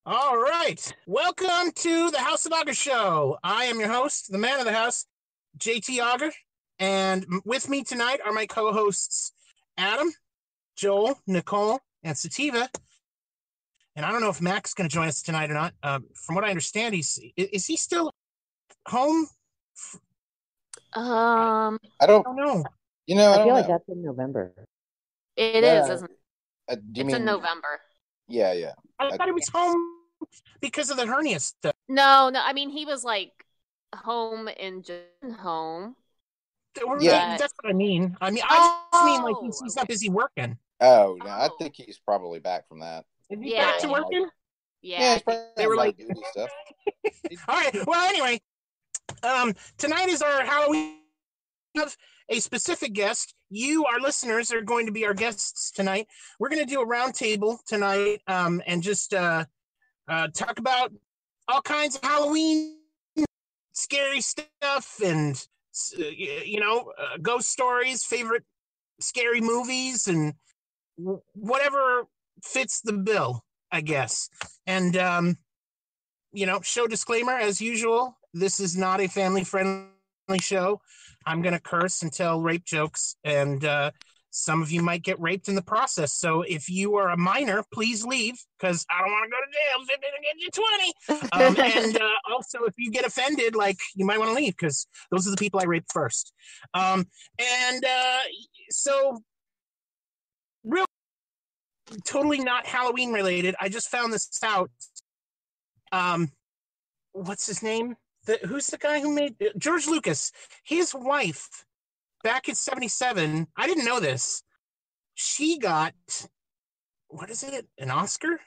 All right. Welcome to the House of Auger show. I am your host, the man of the house, JT Auger. And with me tonight are my co-hosts, Adam, Joel, Nicole, and Sativa. And I don't know if Mac's going to join us tonight or not. From what I understand, is he still home? I don't, I don't know. I I don't feel like know. that's in November. It Yeah. is, isn't it? Do you It's in mean, November. yeah. I thought he was home because of the hernia stuff. No. I mean, he was like home in home. Yeah. That's what I mean. I just mean like he's not okay. busy working. Oh, no, I Oh. think he's probably back from that. Is he Yeah, back to yeah. working? Yeah, Yeah, he's probably They were light like- duty stuff. All right. Well, anyway, tonight is our Halloween. We have a specific guest. You, our listeners, are going to be our guests tonight. We're going to do a roundtable tonight, and just talk about all kinds of Halloween scary stuff, and ghost stories, favorite scary movies, and whatever fits the bill, I guess. And show disclaimer as usual. This is not a family-friendly show. I'm going to curse and tell rape jokes, and some of you might get raped in the process. So if you are a minor, please leave, because I don't want to go to jail. 15 to get you 20. And also, if you get offended, you might want to leave, because those are the people I raped first. So, real, totally not Halloween related. I just found this out. What's his name? Who's the guy who made George Lucas? His wife, back in '77. I didn't know this. She got, what is it? An Oscar,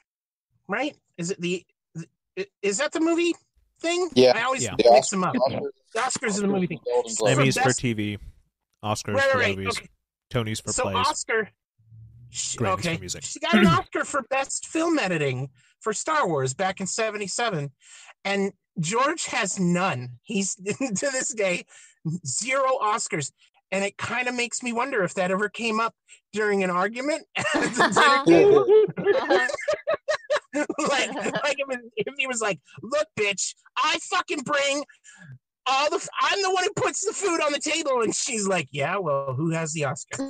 right? Is that the movie thing? Yeah. I always The mix them up. Oscars, The Oscars is the movie thing. Golden Globes. Emmys for best- TV, Oscars Right, for right. movies, Okay. Tonys for So plays. Oscar. Grammys for music. She got an Oscar for best film editing for Star Wars back in '77, and George has none. He's to this day 0 Oscars, and it kind of makes me wonder if that ever came up during an argument at the dinner table. If he was like, "Look, bitch, I fucking bring I'm the one who puts the food on the table," and she's like, "Yeah, well, who has the Oscar?"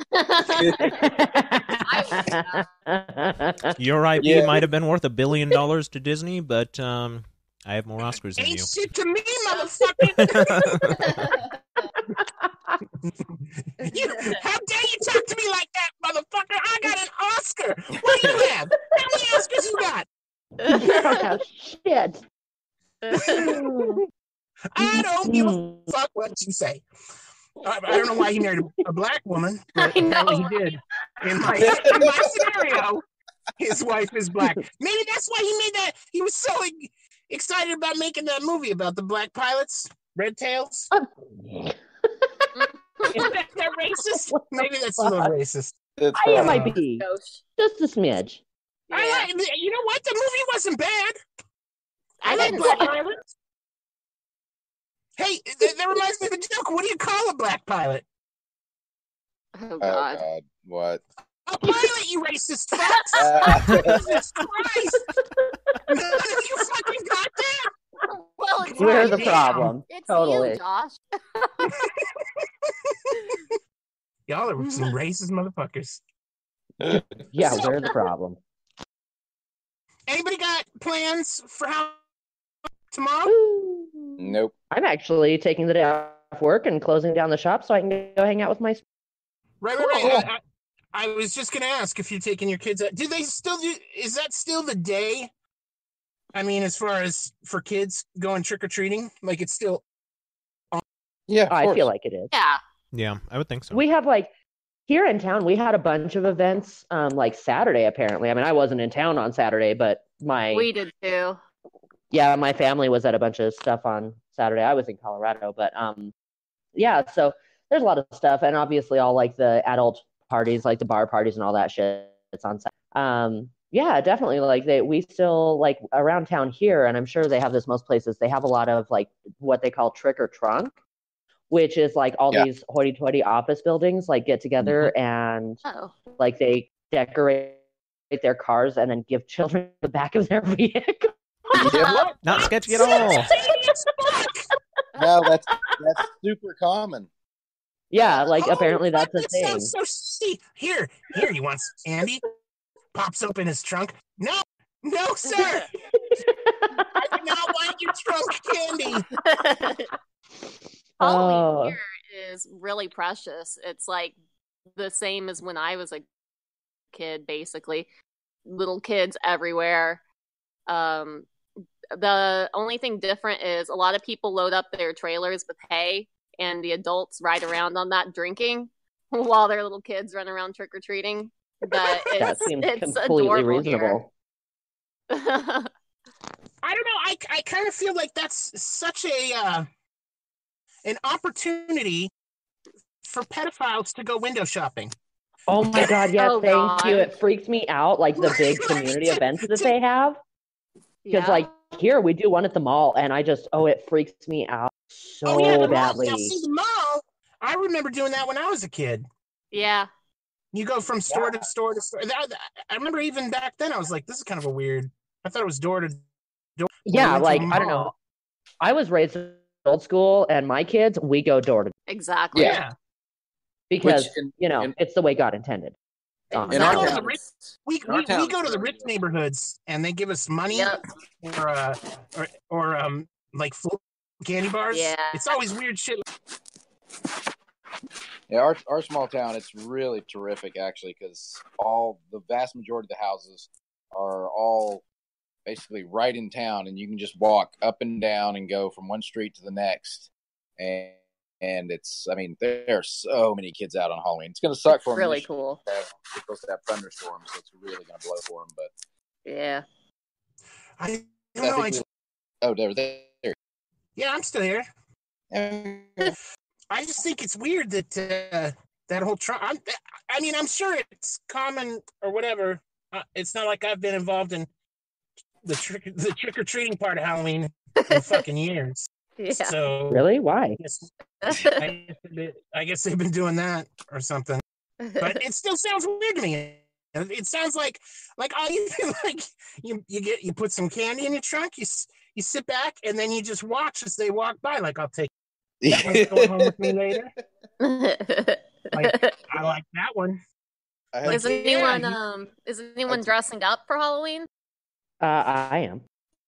Your IP Yeah. might have been worth $1 billion to Disney, but I have more Oscars than Ain't you. shit to me, motherfucker. How dare you talk to me like that, motherfucker? I got an Oscar. What do you have? How many Oscars you got? I don't have shit. I don't give a fuck what you say. I don't know why he married a black woman, but I know, apparently he did. In my scenario, his wife is black. Maybe that's why he made that. He was so excited about making that movie about the black pilots, Red Tails. Is that racist? Maybe that's a little racist. It's, It might be Ghost. just a smidge. Yeah. You know what? The movie wasn't bad. I I like didn't black see it. pilots. Hey, that reminds me of a joke. What do you call a black pilot? Oh Oh, God. God. What? A pilot, you racist fucks! Jesus Christ! None of you fucking got that? Well, it's We're you. the problem. It's Totally. you, Josh. Y'all are some racist motherfuckers. Yeah, we're the problem. Anybody got plans for how tomorrow? Nope. I'm actually taking the day off work and closing down the shop so I can go hang out with my. Right. Cool. I was just gonna ask if you're taking your kids out. Do they still do? Is that still the day? I mean, as far as for kids going trick or treating, like it's still. Yeah, of I course. feel like it is. Yeah. Yeah, I would think so. We have here in town, we had a bunch of events Saturday apparently. I mean, I wasn't in town on Saturday, but We did too. my family was at a bunch of stuff on Saturday. I was in Colorado, but yeah, so there's a lot of stuff, and obviously all the adult parties, like the bar parties and all that shit. It's on Saturday. Yeah, definitely. We still around town here, and I'm sure they have this most places. They have a lot of what they call trick or trunk, which is all these hoity-toity office buildings get together and Oh. they decorate their cars and then give children the back of their vehicle. Yep. Not sketchy at all. No, that's super common. Yeah, like Holy apparently crap, that's a that thing. sounds so see. Here, you want some candy? Pops open his trunk. No, sir. I do not want your trunk candy. Halloween Oh. here is really precious. It's like the same as when I was a kid, basically. Little kids everywhere. The only thing different is a lot of people load up their trailers with hay, and the adults ride around on that drinking while their little kids run around trick-or-treating. But That seems it's completely adorable reasonable. here. I don't know. I kind of feel like that's such a an opportunity for pedophiles to go window shopping. Oh my god, yes, Oh, thank God. you. It freaks me out, like the big community events that they have. Because Yeah. like here we do one at the mall, and it freaks me out so Oh yeah, the badly. mall. Now see the mall. I remember doing that when I was a kid. Yeah. You go from store to store to store. I remember even back then I was like, this is kind of a weird. I thought it was door to door. Yeah, when we went like to a I don't know. mall. I was raised old school, and my kids, we go door to door Exactly. Yeah. because Which it's the way God intended. in our Exactly. town, We in our town, go to the it's rich really- neighborhoods and they give us money Yep. or like full candy bars. Yeah. It's always weird shit. Yeah, our small town, it's really terrific actually, because the vast majority of the houses are all basically right in town, and you can just walk up and down and go from one street to the next. And it's, I mean, there are so many kids out on Halloween. It's going to suck for them. Really cool. We're supposed to have thunderstorms, so it's really going to blow for them. But Yeah. I don't know. they're there. Yeah, I'm still here. Yeah. I just think it's weird that that whole I mean, I'm sure it's common or whatever. It's not like I've been involved in the trick or treating part of Halloween in fucking years. Yeah. So Really? Why? I guess they've been doing that or something. But it still sounds weird to me. It sounds like all you do, like you put some candy in your trunk, you sit back and then you just watch as they walk by. Like, I'll take that one's going home with me later. Like, I like that one. Is anyone dressing up for Halloween? I am.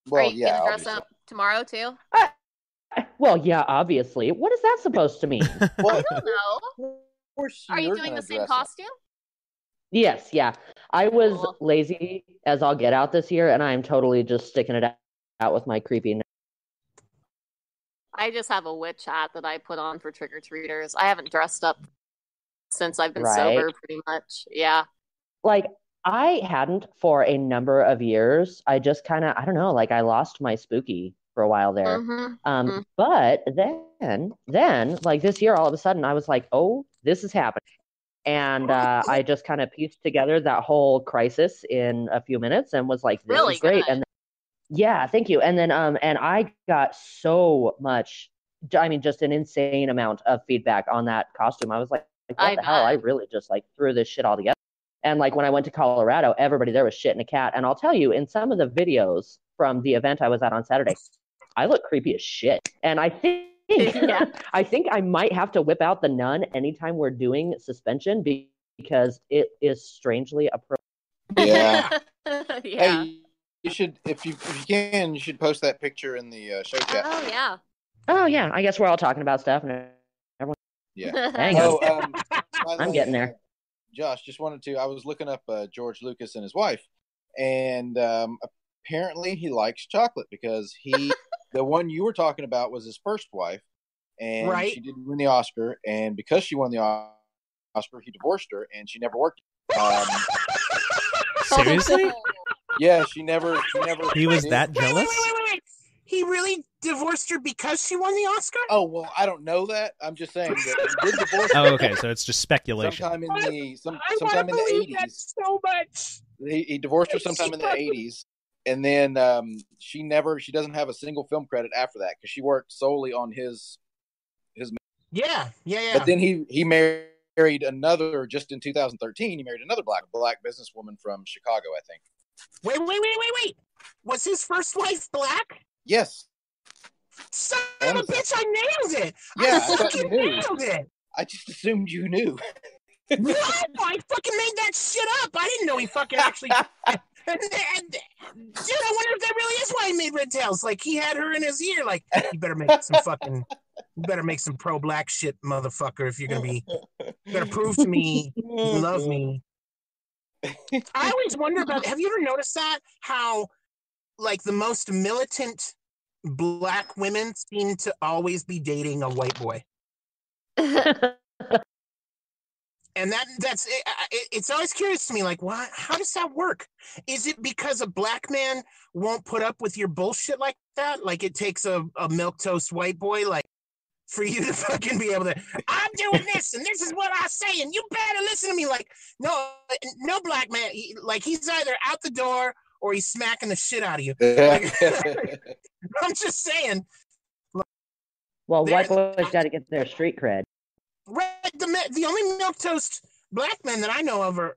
Well, Are you yeah, gonna dress obviously. up tomorrow too? Well, yeah, obviously. What is that supposed to mean? Well, I don't know. of course Are you you're doing gonna the same dress up. costume? Yes, yeah. I was Cool. lazy as I'll get out this year, and I'm totally just sticking it out with my creepy. I just have a witch hat that I put on for trick or treaters. I haven't dressed up since I've been Right. sober, pretty much. Yeah. Like, I hadn't for a number of years. I just kind of, I don't know, like I lost my spooky for a while there. Mm-hmm. But then, like this year, all of a sudden, I was like, oh, this is happening. And I just kind of pieced together that whole crisis in a few minutes and was like, this Really is great. good. And yeah, thank you. And then, and I got so much, I mean, just an insane amount of feedback on that costume. I was like, what the hell? I really just like threw this shit all together. And like when I went to Colorado, everybody there was shitting a cat. And I'll tell you, in some of the videos from the event I was at on Saturday, I look creepy as shit. And I think Yeah. I think I might have to whip out the nun anytime we're doing suspension because it is strangely appropriate. Yeah. Yeah. Hey, you should, if you can, you should post that picture in the show chat. Oh yeah. Oh yeah, I guess we're all talking about stuff. And Yeah. Hang on. Oh, by the I'm way, getting there. Josh, just wanted to. I was looking up George Lucas and his wife, and apparently he likes chocolate because the one you were talking about was his first wife, and Right. she didn't win the Oscar, and because she won the Oscar, he divorced her, and she never worked. Seriously? Yeah, she never. He was that Wait. jealous? He really divorced her because she won the Oscar? Oh well, I don't know that. I'm just saying that he did divorce her. Oh, okay. So it's just speculation. Sometime in I sometime in wanna the believe that 80s. so much. He divorced her sometime in the 80s, and then she doesn't have a single film credit after that because she worked solely on his. Yeah. But then he married another just in 2013. He married another black businesswoman from Chicago, I think. Wait. Was his first wife black? Yes. Son of a bitch, I nailed it. Yeah, I fucking nailed it. I just assumed you knew. No, I fucking made that shit up. I didn't know he fucking actually. Dude, I wonder if that really is why he made red tails. Like he had her in his ear. Like you better make some pro-black shit, motherfucker. If you're gonna be, you better prove to me you love me. I always wonder about. Have you ever noticed that? How, like, the most militant black women seem to always be dating a white boy. And that's it's always curious to me, like, why? How does that work? Is it because a black man won't put up with your bullshit like that? Like it takes a milquetoast white boy, like, for you to fucking be able to, I'm doing this and this is what I say and you better listen to me. Like, no black man, he's either out the door or he's smacking the shit out of you. Like, I'm just saying. Well, white boys got to get their street cred. Right, the only milquetoast black men that I know of are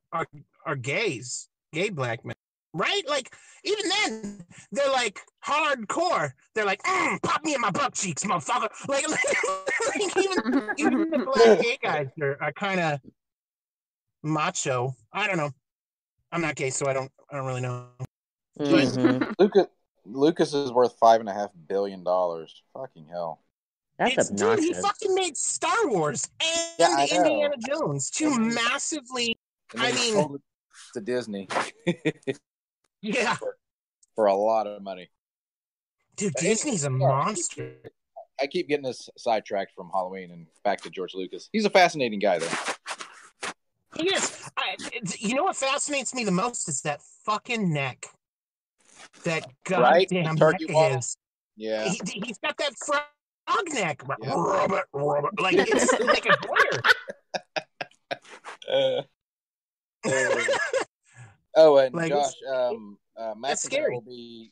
gays, gay black men. Right? Like, even then, they're like hardcore. They're like, pop me in my butt cheeks, motherfucker. Like even the black gay guys are kind of macho. I don't know. I'm not gay, so I don't really know. Mm-hmm. Lucas is worth $5.5 billion. Fucking hell. That's obnoxious. Dude, he fucking made Star Wars and Indiana Jones, two massively. I mean, sold it to Disney. Yeah, for a lot of money. Dude, Disney's a monster. I keep getting this sidetracked from Halloween and back to George Lucas. He's a fascinating guy, though. He is. You know what fascinates me the most is that fucking neck. That goddamn neck of his. Yeah. He's got that frog neck. Yeah. Robert. Like, it's like a boyer. Oh, and like, Josh, McIntyre will be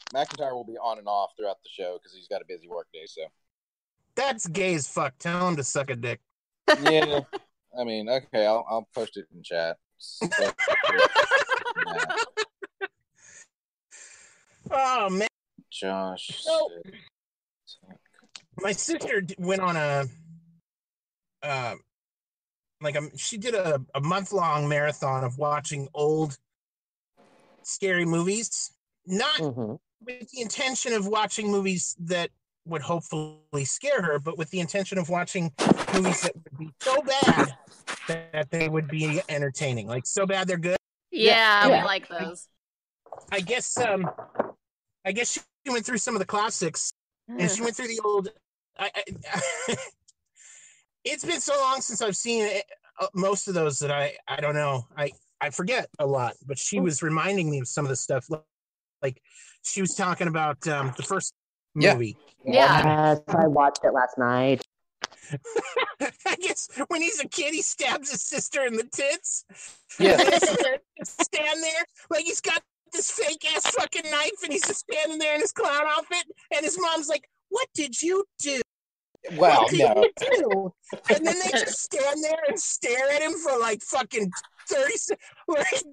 on and off throughout the show because he's got a busy work day. So that's gay as fuck. Tell him to suck a dick. Yeah, I mean, okay, I'll post it in chat. So, yeah. Oh man, Josh. So, my sister went on she did a month-long marathon of watching old scary movies, not with the intention of watching movies that would hopefully scare her, but with the intention of watching movies that would be so bad that they would be entertaining, like so bad they're good. Yeah. We like those. I guess she went through some of the classics, and she went through the old. It's been so long since I've seen most of those that I don't know. I forget a lot, but she was reminding me of some of the stuff. Like she was talking about the first movie. Yeah. Yes, I watched it last night. I guess when he's a kid, he stabs his sister in the tits. Yeah. Stand there like he's got this fake ass fucking knife, and he's just standing there in his clown outfit, and his mom's like, "What did you do?" Wow, no. And then they just stand there and stare at him for like fucking 30 seconds. Like,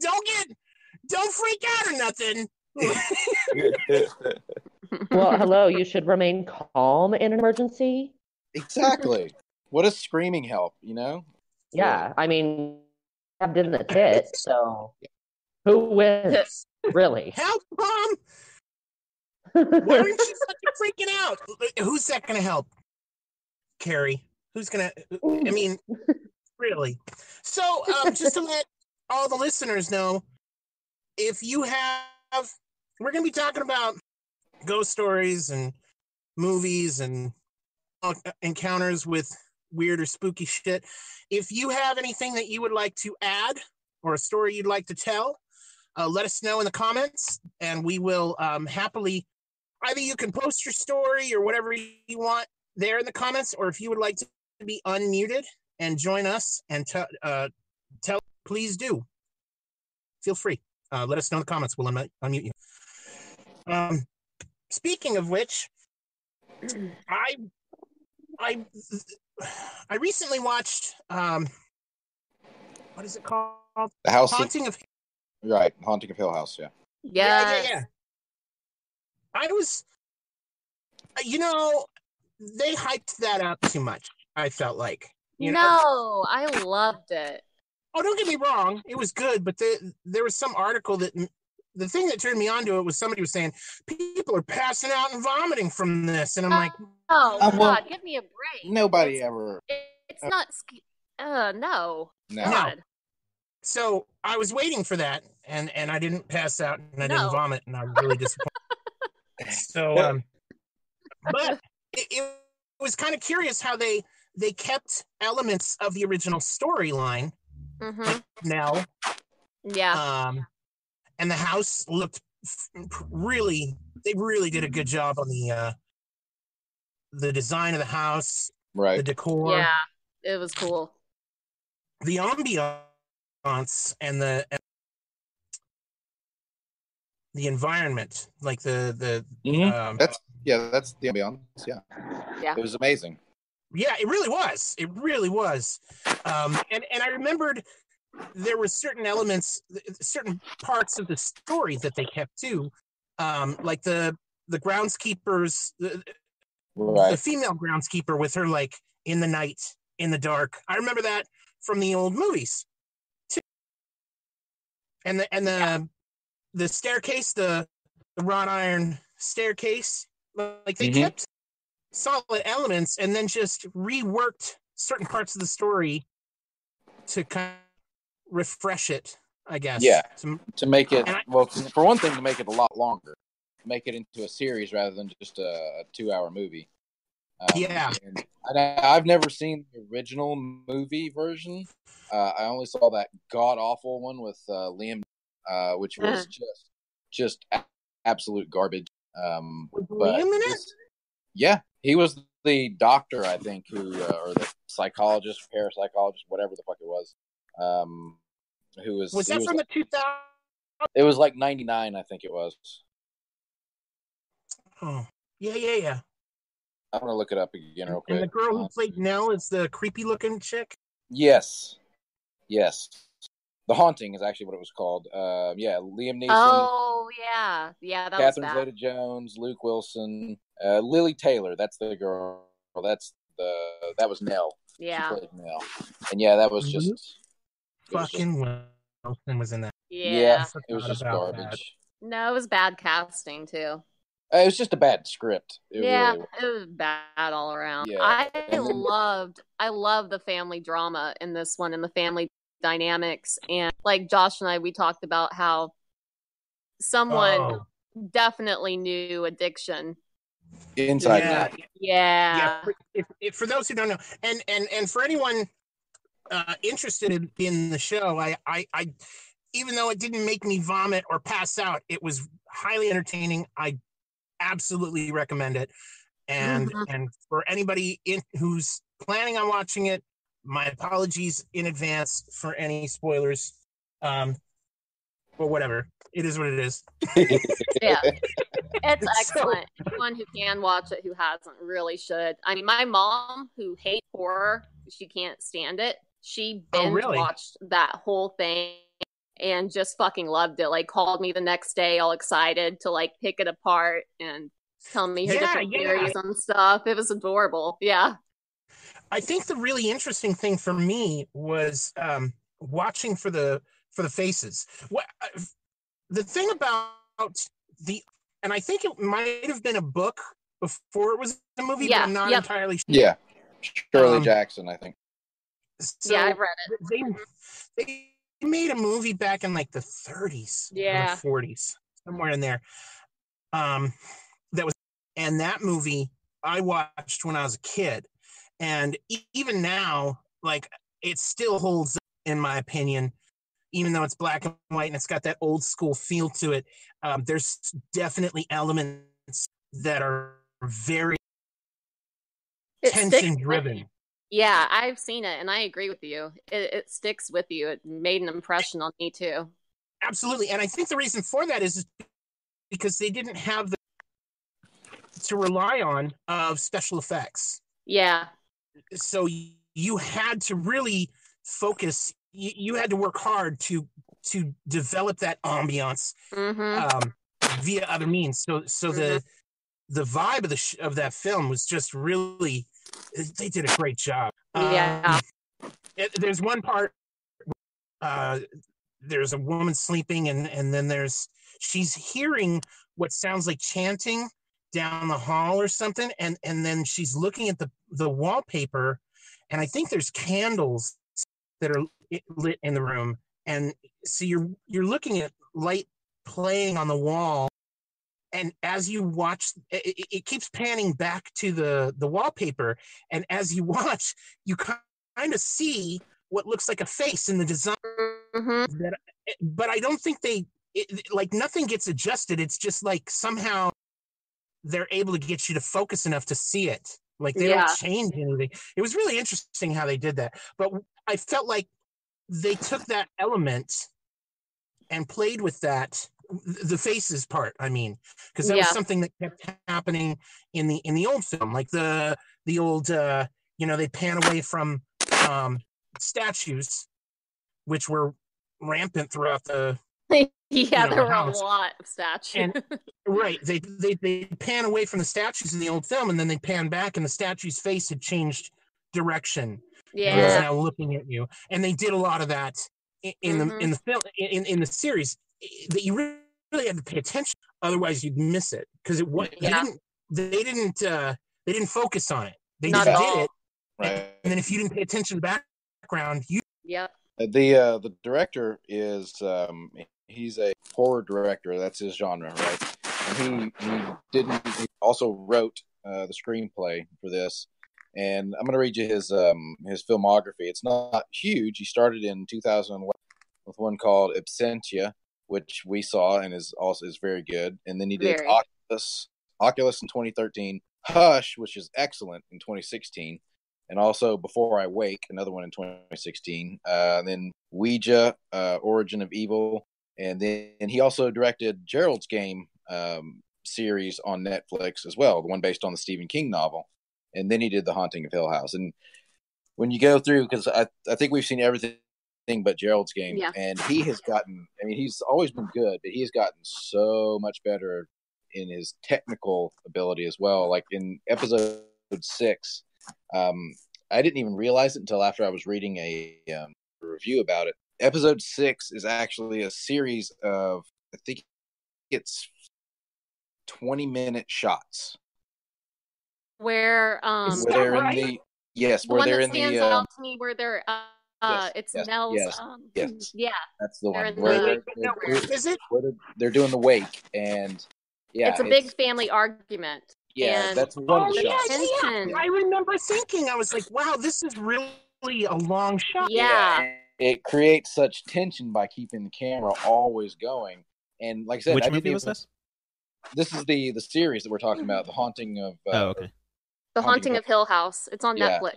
don't freak out or nothing. Well, hello, you should remain calm in an emergency. Exactly. What does screaming help, you know? Yeah, I mean, stabbed in the tit, so who wins? Really? Help, Mom! Why aren't you fucking freaking out? Who's that gonna help? Carrie. Who's gonna? I mean, really. So, just to let all the listeners know, if you have, we're gonna be talking about ghost stories and movies and encounters with weird or spooky shit. If you have anything that you would like to add or a story you'd like to tell, let us know in the comments, and we will happily. Either you can post your story or whatever you want there in the comments, or if you would like to be unmuted and join us and tell, please do. Feel free. Let us know in the comments. We'll unmute you. Speaking of which, I recently watched what is it called? The House Haunting of Right, Haunting of Hill House. Yeah. Yeah. I was, they hyped that up too much. I felt like, No, I loved it. Oh, don't get me wrong, it was good, but there was some article that the thing that turned me on to it was somebody was saying people are passing out and vomiting from this, and I'm like, oh well, God, give me a break. Nobody ever. It's not. No. No. God. So I was waiting for that, and I didn't pass out, and I didn't No. vomit, and I was really disappointed. So, but it was kind of curious how they kept elements of the original storyline. Mm-hmm. Now, Yeah. And the house looked really. They really did a good job on the design of the house, Right. the decor. Yeah, it was cool. The ambiance and the environment, like the that's the ambiance. Yeah, it was amazing. Yeah, it really was. It really was. And I remembered there were certain elements, certain parts of the story that they kept too, like the groundskeepers, the female groundskeeper with her like in the night, in the dark. I remember that from the old movies too. And the staircase, the wrought iron staircase, like they kept solid elements and then just reworked certain parts of the story to kind of refresh it, I guess. Yeah, to make it, for one thing, to make it a lot longer. Make it into a series rather than just a 2-hour movie. And I've never seen the original movie version. I only saw that god-awful one with Liam, which was just absolute garbage. Was Liam in it? Yeah, he was the doctor, I think, or the psychologist, parapsychologist, whatever the fuck it was. Who was that from the 2000? It was like 99, I think it was. Oh, yeah. I'm gonna look it up again real quick. And the girl who played Nell is the creepy-looking chick? Yes. The Haunting is actually what it was called. Liam Neeson. Oh, yeah. Yeah, that Catherine was bad. Zeta-Jones, Luke Wilson, Lily Taylor. That's the girl. That was Nell. Yeah. She played Nell. And yeah, that was just... Fucking Wilson was in that. Yeah. It was just garbage. That. No, it was bad casting, too. It was just a bad script. It was bad all around. Yeah. I love the family drama in this one and the family dynamics. And like Josh and I, we talked about how someone definitely knew addiction inside. Yeah. For those who don't know, and for anyone interested in the show, I even though it didn't make me vomit or pass out, it was highly entertaining. I absolutely recommend it. And for anybody who's planning on watching it, my apologies in advance for any spoilers. But whatever. It is what it is. Yeah. It's excellent. Anyone who can watch it who hasn't really should. I mean, my mom, who hates horror, she can't stand it. She binge watched that whole thing and just fucking loved it. Like, called me the next day all excited to like pick it apart and tell me her different theories and stuff. It was adorable. Yeah. I think the really interesting thing for me was watching for the faces. The thing about and I think it might have been a book before it was a movie, but I'm not entirely sure. Yeah, Shirley Jackson, I think. So yeah, I've read it. They made a movie back in like the 30s, or 40s, somewhere in there. That movie I watched when I was a kid, and even now, like, it still holds up, in my opinion, even though it's black and white and it's got that old school feel to it. There's definitely elements that are very tension driven. Yeah, I've seen it, and I agree with you. It sticks with you. It made an impression on me, too. Absolutely. And I think the reason for that is because they didn't have to rely on special effects. Yeah. So you had to really focus. You had to work hard to develop that ambiance, via other means. So the vibe of that film was just really, they did a great job. Yeah. There's one part, there's a woman sleeping, and then she's hearing what sounds like chanting down the hall or something, and then she's looking at the wallpaper, and I think there's candles that are lit in the room, and so you're looking at light playing on the wall, and as you watch, it keeps panning back to the wallpaper, and as you watch, you kind of see what looks like a face in the design. Mm-hmm. But I don't think like nothing gets adjusted. It's just like somehow they're able to get you to focus enough to see it. Like they don't change anything. It was really interesting how they did that. But I felt like they took that element and played with that, the faces part, I mean, because that was something that kept happening in the old film, like the old they pan away from statues, which were rampant throughout the there were house. a lot of statues. And, right, they pan away from the statues in the old film, and then they pan back, and the statue's face had changed direction. Yeah, and was now looking at you, and they did a lot of that in the film, in the series, that you really had to pay attention, otherwise you'd miss it, because they didn't focus on it. They just did it, right. And then if you didn't pay attention to the background, the director is he's a horror director. That's his genre, right? And he also wrote the screenplay for this. And I'm going to read you his filmography. It's not huge. He started in 2001 with one called Absentia, which we saw and is very good. And then he did Oculus in 2013, Hush, which is excellent, in 2016, and also Before I Wake, another one in 2016. Then Ouija, Origin of Evil, and then he also directed Gerald's Game series on Netflix as well, the one based on the Stephen King novel. And then he did The Haunting of Hill House. And when you go through, because I think we've seen everything but Gerald's Game, and he has gotten, I mean, he's always been good, but he has gotten so much better in his technical ability as well. Like in episode 6, I didn't even realize it until after I was reading a review about it. Episode 6 is actually a series of, I think it's 20-minute shots. Where they're in the where they're in the out to me where they're it's Nell's that's the one where they're doing the wake, and it's a big family argument. That's one of the shots. I remember thinking, I was like, wow, this is really a long shot. It creates such tension by keeping the camera always going. And like I said, which movie was this? This is the series that we're talking about, The Haunting of The Haunting of Hill House. It's on Netflix.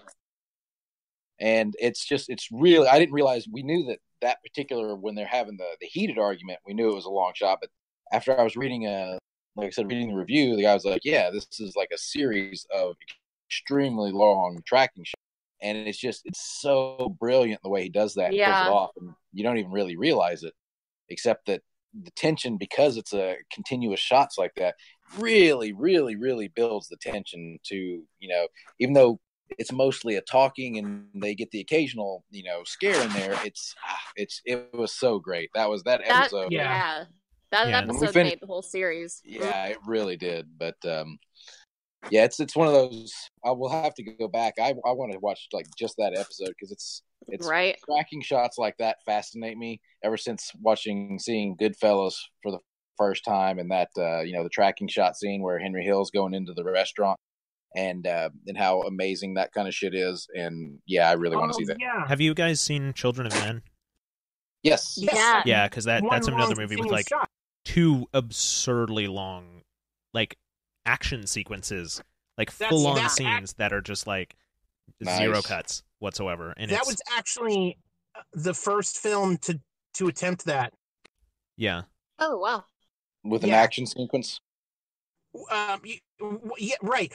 And it's really, I didn't realize, we knew that particular, when they're having the heated argument, we knew it was a long shot. But after I was reading reading the review, the guy was like, yeah, this is like a series of extremely long tracking shots. And it's so brilliant the way he does that. Yeah. Pulls it off, and you don't even really realize it, except that the tension, because it's a continuous shots like that, really, really, really builds the tension to, even though it's mostly a talking and they get the occasional, scare in there, it was so great. That episode. That episode made the whole series. Yeah, it really did. But it's one of those, I will have to go back. I want to watch like just that episode, because it's right. Tracking shots like that fascinate me ever since seeing Goodfellas for the first time, and that the tracking shot scene where Henry Hill's going into the restaurant, and how amazing that kind of shit is. And I really want to see that. Have you guys seen Children of Men? Yes. Yeah, because that's another movie with like 2 absurdly long like action sequences, like full on scenes that are just like zero cuts whatsoever. And that was actually the first film to attempt that. Yeah. Oh wow. With an action sequence. Right.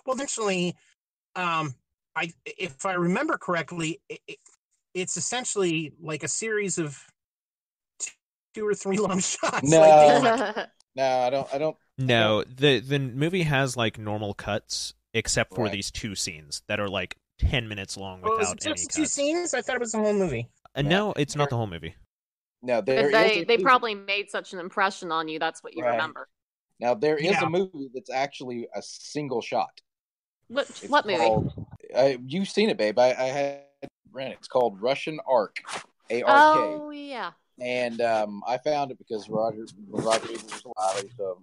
Well, eventually, if I remember correctly, it's essentially like a series of 2 or 3 long shots. No, No, I don't. No, the movie has like normal cuts, except for Right. these 2 scenes that are like 10 minutes long Oh, is without it any just cuts. 2 scenes? I thought it was the whole movie. No, it's not the whole movie. No, They probably made such an impression on you. That's what you Right. remember. Now there is a movie that's actually a single shot. What movie? You've seen it, babe. I had ran it. It's called Russian Ark. ARK. Oh yeah. And I found it because Roger Ebert was alive. I used to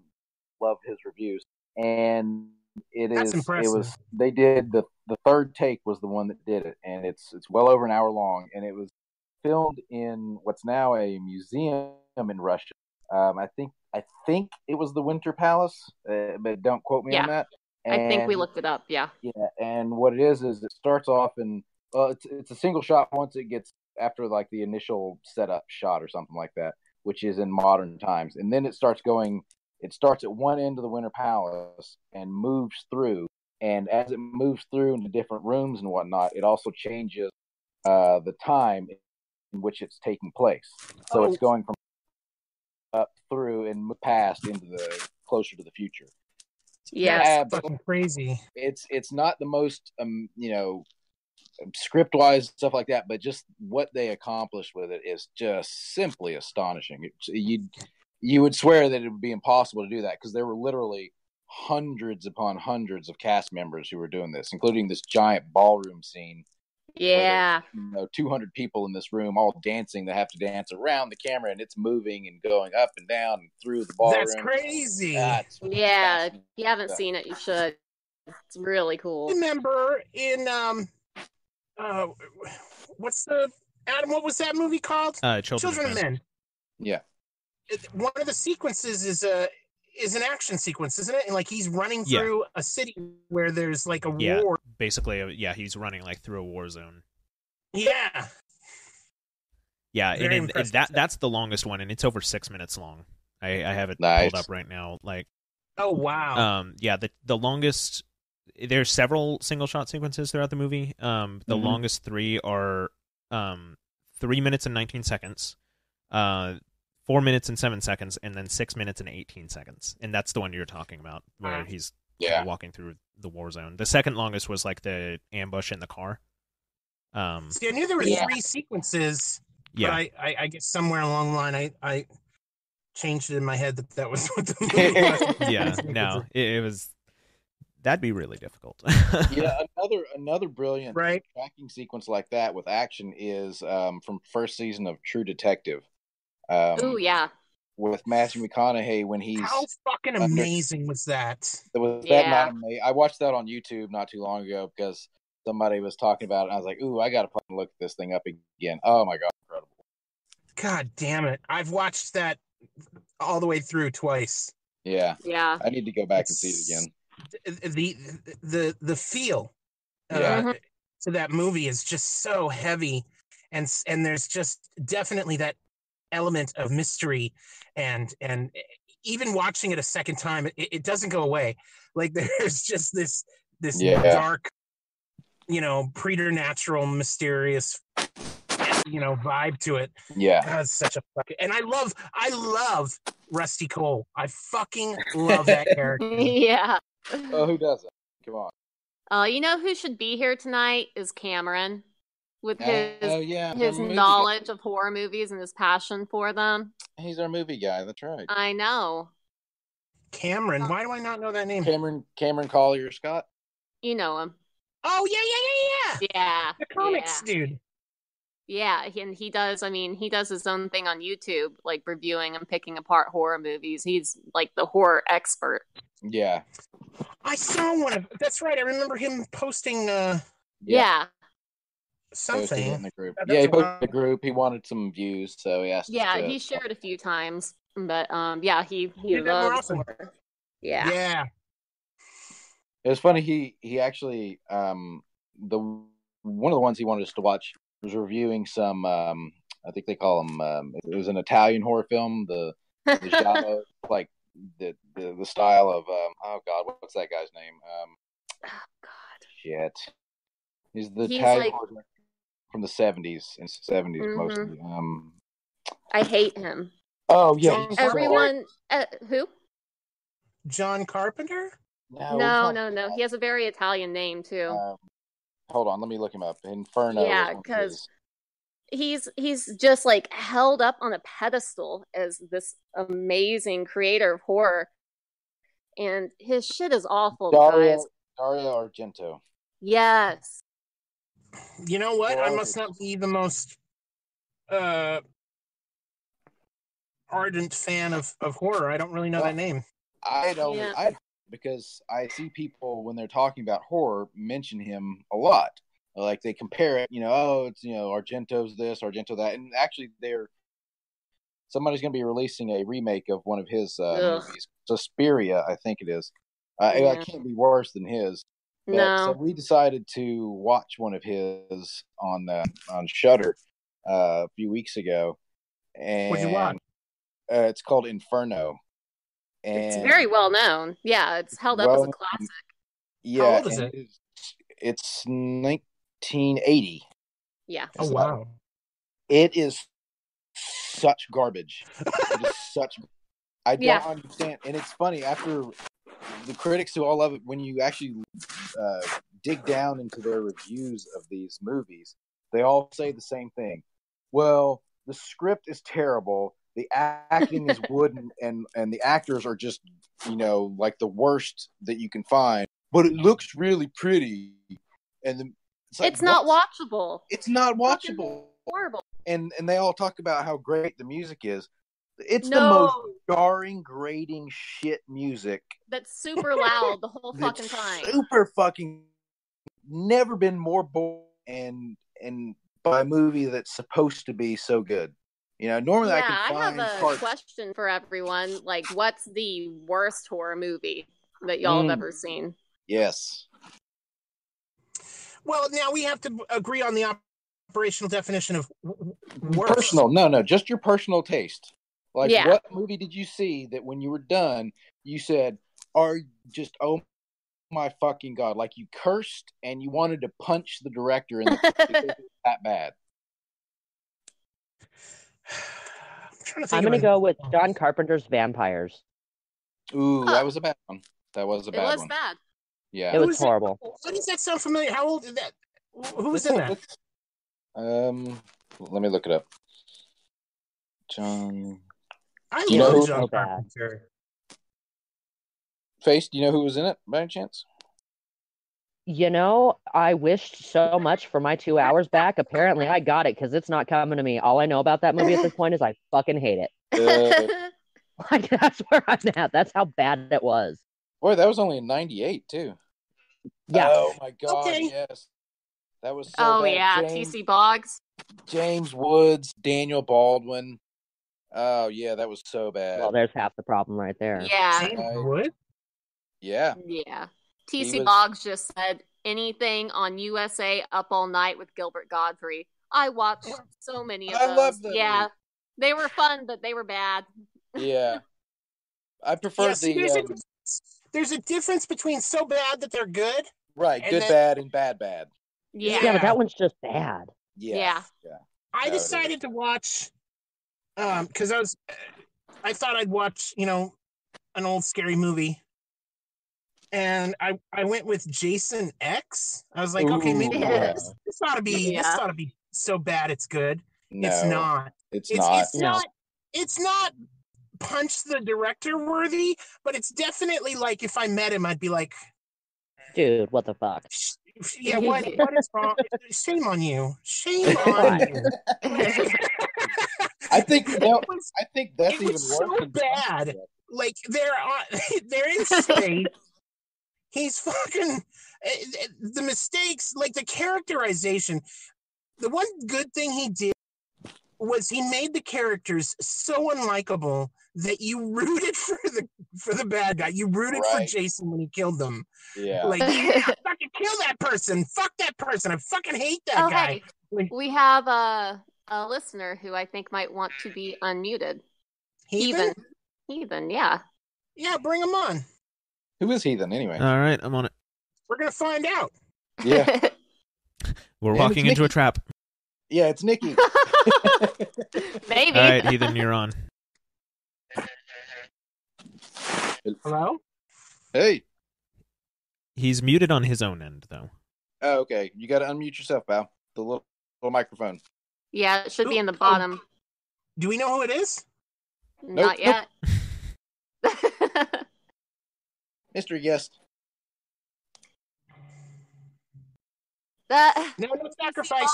love his reviews. And That's impressive. it was they did the third take was the one that did it, and it's well over an hour long, and it was filmed in what's now a museum in Russia. I think it was the Winter Palace, but don't quote me on that. And, I think we looked it up. Yeah. Yeah, and what it is it starts off in it's a single shot once it gets after like the initial setup shot or something like that, which is in modern times, and then it starts going. It starts at one end of the Winter Palace and moves through, and as it moves through into different rooms and whatnot, it also changes the time in which it's taking place. So it's going from up through and past into the closer to the future. Yeah, that's fucking crazy. It's not the most script wise stuff like that, but just what they accomplished with it is just simply astonishing. You would swear that it would be impossible to do that because there were literally hundreds upon hundreds of cast members who were doing this, including this giant ballroom scene. Yeah. 200 people in this room all dancing. They have to dance around the camera, and it's moving and going up and down and through the ballroom. That's crazy. Yeah, if you haven't seen it, you should. It's really cool. Remember in what's the Adam? What was that movie called? Children of Men. Yeah. One of the sequences is an action sequence, isn't it? And like he's running through a city where there's like a war. Basically, he's running like through a war zone. Yeah. Yeah, and that's the longest one, and it's over 6 minutes long. I have it pulled up right now. Like, oh wow. The longest. There's several single shot sequences throughout the movie. The longest 3 are 3 minutes and 19 seconds. 4 minutes and 7 seconds, and then 6 minutes and 18 seconds. And that's the one you're talking about, where he's walking through the war zone. The second longest was like the ambush in the car. See, I knew there were 3 sequences, but I guess somewhere along the line I changed it in my head that was what the movie was. No, it was. That'd be really difficult. Another brilliant tracking sequence like that with action is from first season of True Detective. With Matthew McConaughey when he's how fucking amazing was that? That not amazing? I watched that on YouTube not too long ago because somebody was talking about it, and I was like, "Ooh, I gotta fucking look this thing up again." Oh my god, incredible! God damn it! I've watched that all the way through twice. Yeah. I need to go back and see it again. The feel to that movie is just so heavy, and there's just definitely that element of mystery, and even watching it a second time, it doesn't go away. Like there's just this dark, preternatural, mysterious, vibe to it. Yeah, God, it's such a fucking, and I love Rusty Cole. I fucking love that character. Yeah. Oh, who doesn't? Come on. You know who should be here tonight is Cameron. With his movie knowledge of horror movies and his passion for them. He's our movie guy. That's right. I know. Cameron. Why do I not know that name? Cameron Collier Scott. You know him. Oh, yeah. Yeah. The comics dude. Yeah, and he does his own thing on YouTube, like reviewing and picking apart horror movies. He's like the horror expert. Yeah. I saw one of, that's right. I remember him posting something in the group. He posted in the group. He wanted some views, so he asked. He shared a few times, but he loves horror. Yeah. It was funny. He actually one of the ones he wanted us to watch was reviewing some. I think they call them. It was an Italian horror film. The genre, like the style of. Oh God, what's that guy's name? Oh God. Shit. He's Italian horror from the 70s and 70s mostly. I hate him. Oh yeah. Everyone, who? John Carpenter? No. He has a very Italian name too. Hold on, let me look him up. Inferno. Yeah, because he's just like held up on a pedestal as this amazing creator of horror, and his shit is awful, guys. Dario Argento. Yes. You know what? I must not be the most ardent fan of horror. I don't really know that name. I don't. Yeah. Because I see people when they're talking about horror mention him a lot. Like they compare it, it's Argento's this, Argento that, and actually somebody's going to be releasing a remake of one of his movies, Suspiria, I think it is. It can't be worse than his. But, no. So we decided to watch one of his on Shudder a few weeks ago. And what'd you watch? It's called Inferno. And it's very well known. Yeah, it's held up as a classic. Yeah, how old is it? It's 1980. Yeah. Oh wow! It is such garbage. It is such. I don't understand, and it's funny after the critics who all love it. When you actually dig down into their reviews of these movies, they all say the same thing. Well, the script is terrible. The acting is wooden, and the actors are just, like the worst that you can find. But it looks really pretty, and it's not watchable. It's not watchable. Horrible. And they all talk about how great the music is. It's the most jarring, grating shit music. That's super loud the whole fucking time. Super fucking. Never been more bored and by a movie that's supposed to be so good. Normally I can find I have a question for everyone. Like, what's the worst horror movie that y'all have ever seen? Yes. Well, now we have to agree on the operational definition of worst. Personal. No, just your personal taste. Like, what movie did you see that when you were done, you said, oh my fucking God, like you cursed and you wanted to punch the director in the face because it was that bad? I'm going to go with John Carpenter's Vampires. Ooh, that was a bad one. That was a bad one. It was bad. Yeah. It was horrible. Why does that sound familiar? How old is that? Who was in that? Let me look it up. John. I love John Carpenter. Face, do you know who was in it by any chance? I wished so much for my 2 hours back. Apparently, I got it because it's not coming to me. All I know about that movie at this point is I fucking hate it. Like, that's where I'm at. That's how bad it was. Boy, that was only in 98, too. Yeah. Oh, my God, yes. That was so bad. Yeah, T.C. Boggs. James Woods, Daniel Baldwin. Oh, yeah, that was so bad. Well, there's half the problem right there. Yeah. James Woods? Yeah. Yeah. T.C. Boggs just said anything on USA Up All Night with Gilbert Gottfried. I watched so many of those. I love them. Yeah. They were fun, but they were bad. Yeah. I prefer there's a difference between so bad that they're good. Right, good bad and bad bad. Yeah, but that one's just bad. Yeah. I decided to watch because I thought I'd watch, an old scary movie. And I went with Jason X. I was like, okay, maybe this ought to be so bad it's good. No, it's not. It's not punch the director worthy, but it's definitely like if I met him, I'd be like, dude, what the fuck? Yeah, what is wrong? Shame on you. Shame on you. I think that's even worse. So bad. Like they're in space. He's fucking the mistakes, like the characterization. The one good thing he did was he made the characters so unlikable that you rooted for the bad guy. You rooted for Jason when he killed them. Yeah. Like, yeah, fucking kill that person. Fuck that person. I fucking hate that guy. Hey, we have a listener who I think might want to be unmuted. Heathen, yeah. Yeah, bring him on. Who is Heathen anyway? All right, I'm on it. We're going to find out. Yeah. We're walking into a trap. Yeah, it's Nikki. Maybe. All right, Heathen, you're on. Hello? Hey. He's muted on his own end, though. Oh, okay. You got to unmute yourself, pal. The little microphone. Yeah, it should be in the bottom. Do we know who it is? Not yet. Mystery guest. No sacrifice.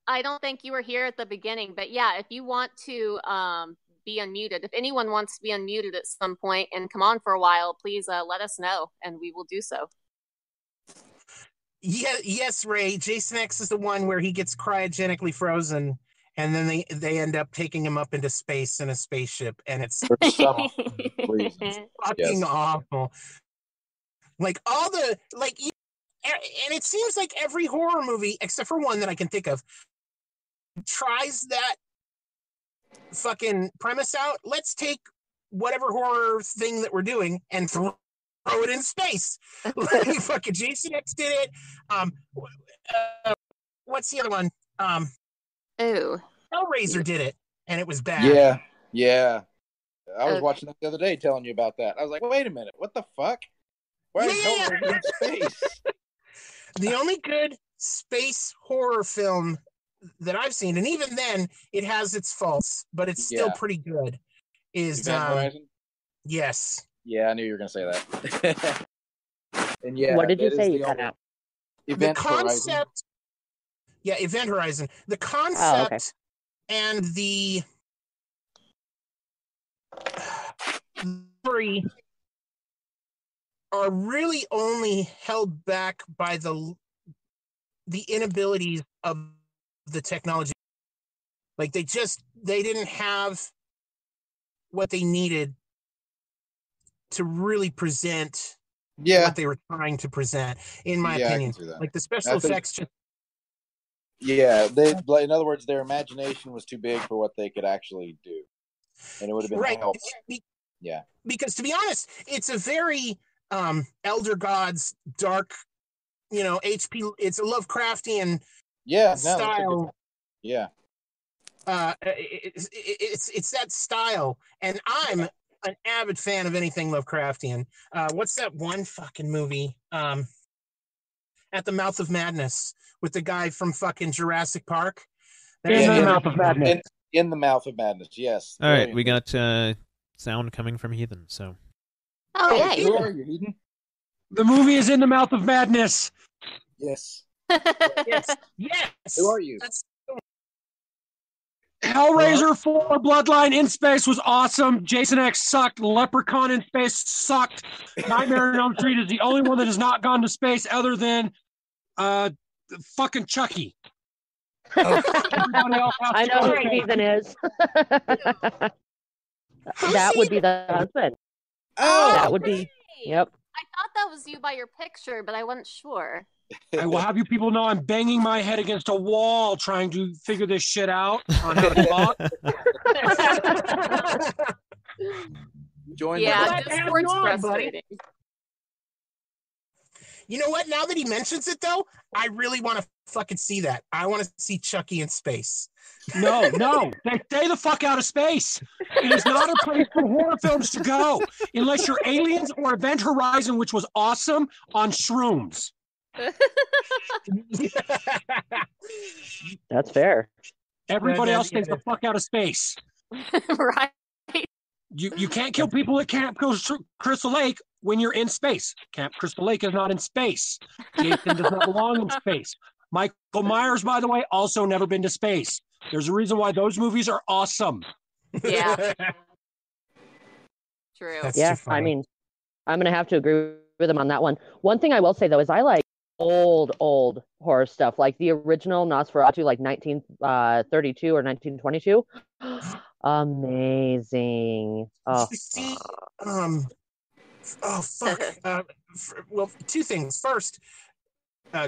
I don't think you were here at the beginning, but yeah, if you want to be unmuted, if anyone wants to be unmuted at some point and come on for a while, please let us know, and we will do so. Yeah, yes, Ray. Jason X is the one where he gets cryogenically frozen, and then they end up taking him up into space in a spaceship, and it's fucking awful. Like all the and it seems like every horror movie, except for one that I can think of, tries that fucking premise out. Let's take whatever horror thing that we're doing and throw it in space. Like fucking Jason X did it. What's the other one? Hellraiser did it, and it was bad. Yeah. I was watching that the other day, telling you about that. I was like, wait a minute, what the fuck? Why is Hellraiser in space? The only good space horror film that I've seen, and even then, it has its faults, but it's still pretty good. Is Event Horizon? Yes. Yeah, I knew you were going to say that. And yeah, what did you say? Event concept. Horizon. Yeah, Event Horizon. The concept and the story are really only held back by the inabilities of the technology. Like they didn't have what they needed to really present what they were trying to present, in my opinion. Like the special effects just in other words, their imagination was too big for what they could actually do. And it would have been help. Yeah. Because to be honest, it's a very Elder Gods dark, HP. It's a Lovecraftian style. It's that style, and I'm an avid fan of anything Lovecraftian. What's that one fucking movie? At the Mouth of Madness with the guy from fucking Jurassic Park. In the Mouth of Madness. In the Mouth of Madness. Yes. All right, we got sound coming from Heathen. So. Oh yeah. Who are you, Heathen? The movie is In the Mouth of Madness. Yes. Yes. Who are you? Hellraiser 4 Bloodline in space was awesome. Jason X sucked. Leprechaun in space sucked. Nightmare on Elm Street is the only one that has not gone to space other than fucking Chucky. I know who Ethan is. That would be the husband. Oh, that would be. Yep. I thought that was you by your picture, but I wasn't sure. I will have you people know I'm banging my head against a wall trying to figure this shit out on how to talk. Discord's frustrating. You know what? Now that he mentions it, though, I really want to fucking see that. I want to see Chucky in space. No. Stay the fuck out of space. It is not a place for horror films to go unless you're Aliens or Event Horizon, which was awesome, on shrooms. That's fair. Everybody else stays the fuck out of space. Right. You can't kill people at Camp Crystal Lake when you're in space. Camp Crystal Lake is not in space. Jason does not belong in space. Michael Myers, by the way, also never been to space. There's a reason why those movies are awesome. Yeah. True. I mean, I'm going to have to agree with him on that one. One thing I will say, though, is I like old horror stuff, like the original Nosferatu, like 1932 or 1922. Amazing. Did you see, well, two things. First,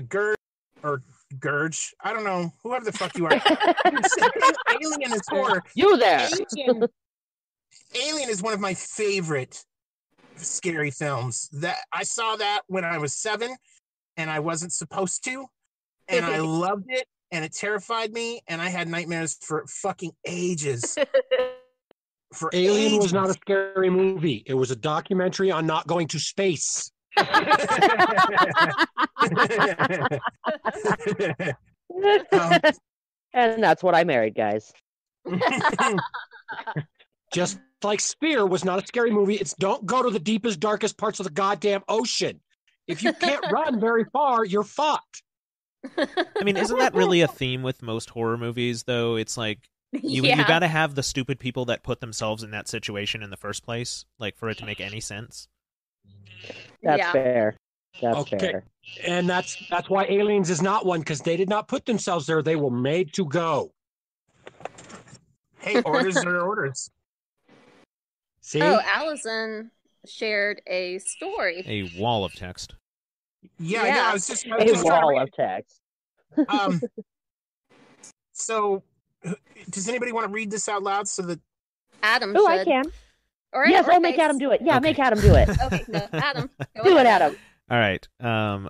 Gurge, I don't know, whoever the fuck you are. Alien is horror. You there. Alien is one of my favorite scary films. That I saw that when I was 7 and I wasn't supposed to, and I loved it, and it terrified me, and I had nightmares for fucking ages. For Alien was not a scary movie. It was a documentary on not going to space. And that's what I married, guys. Just like Sphere was not a scary movie. It's don't go to the deepest, darkest parts of the goddamn ocean. If you can't run very far, you're fucked. I mean, isn't that really a theme with most horror movies, though? It's like, you got to have the stupid people that put themselves in that situation in the first place, like, for it to make any sense. That's fair. That's fair. And that's why Aliens is not one, because they did not put themselves there. They were made to go. Hey, orders are orders. See? Oh, Allison shared a story. A wall of text. Yeah. I was just a wall of text. So, does anybody want to read this out loud so that Adam Oh, should. I can. Yes, I'll make Adam do it. Yeah, make Adam do it. Okay, no, Adam. Do it, Adam. All right.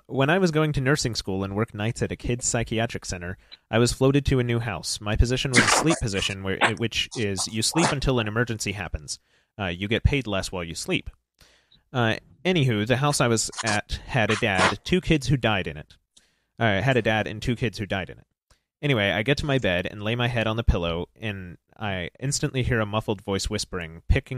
When I was going to nursing school and worked nights at a kids' psychiatric center, I was floated to a new house. My position was a sleep position, which is you sleep until an emergency happens. You get paid less while you sleep. Anywho, the house I was at had a dad, 2 kids who died in it. Had a dad and 2 kids who died in it. Anyway, I get to my bed and lay my head on the pillow, and I instantly hear a muffled voice whispering, picked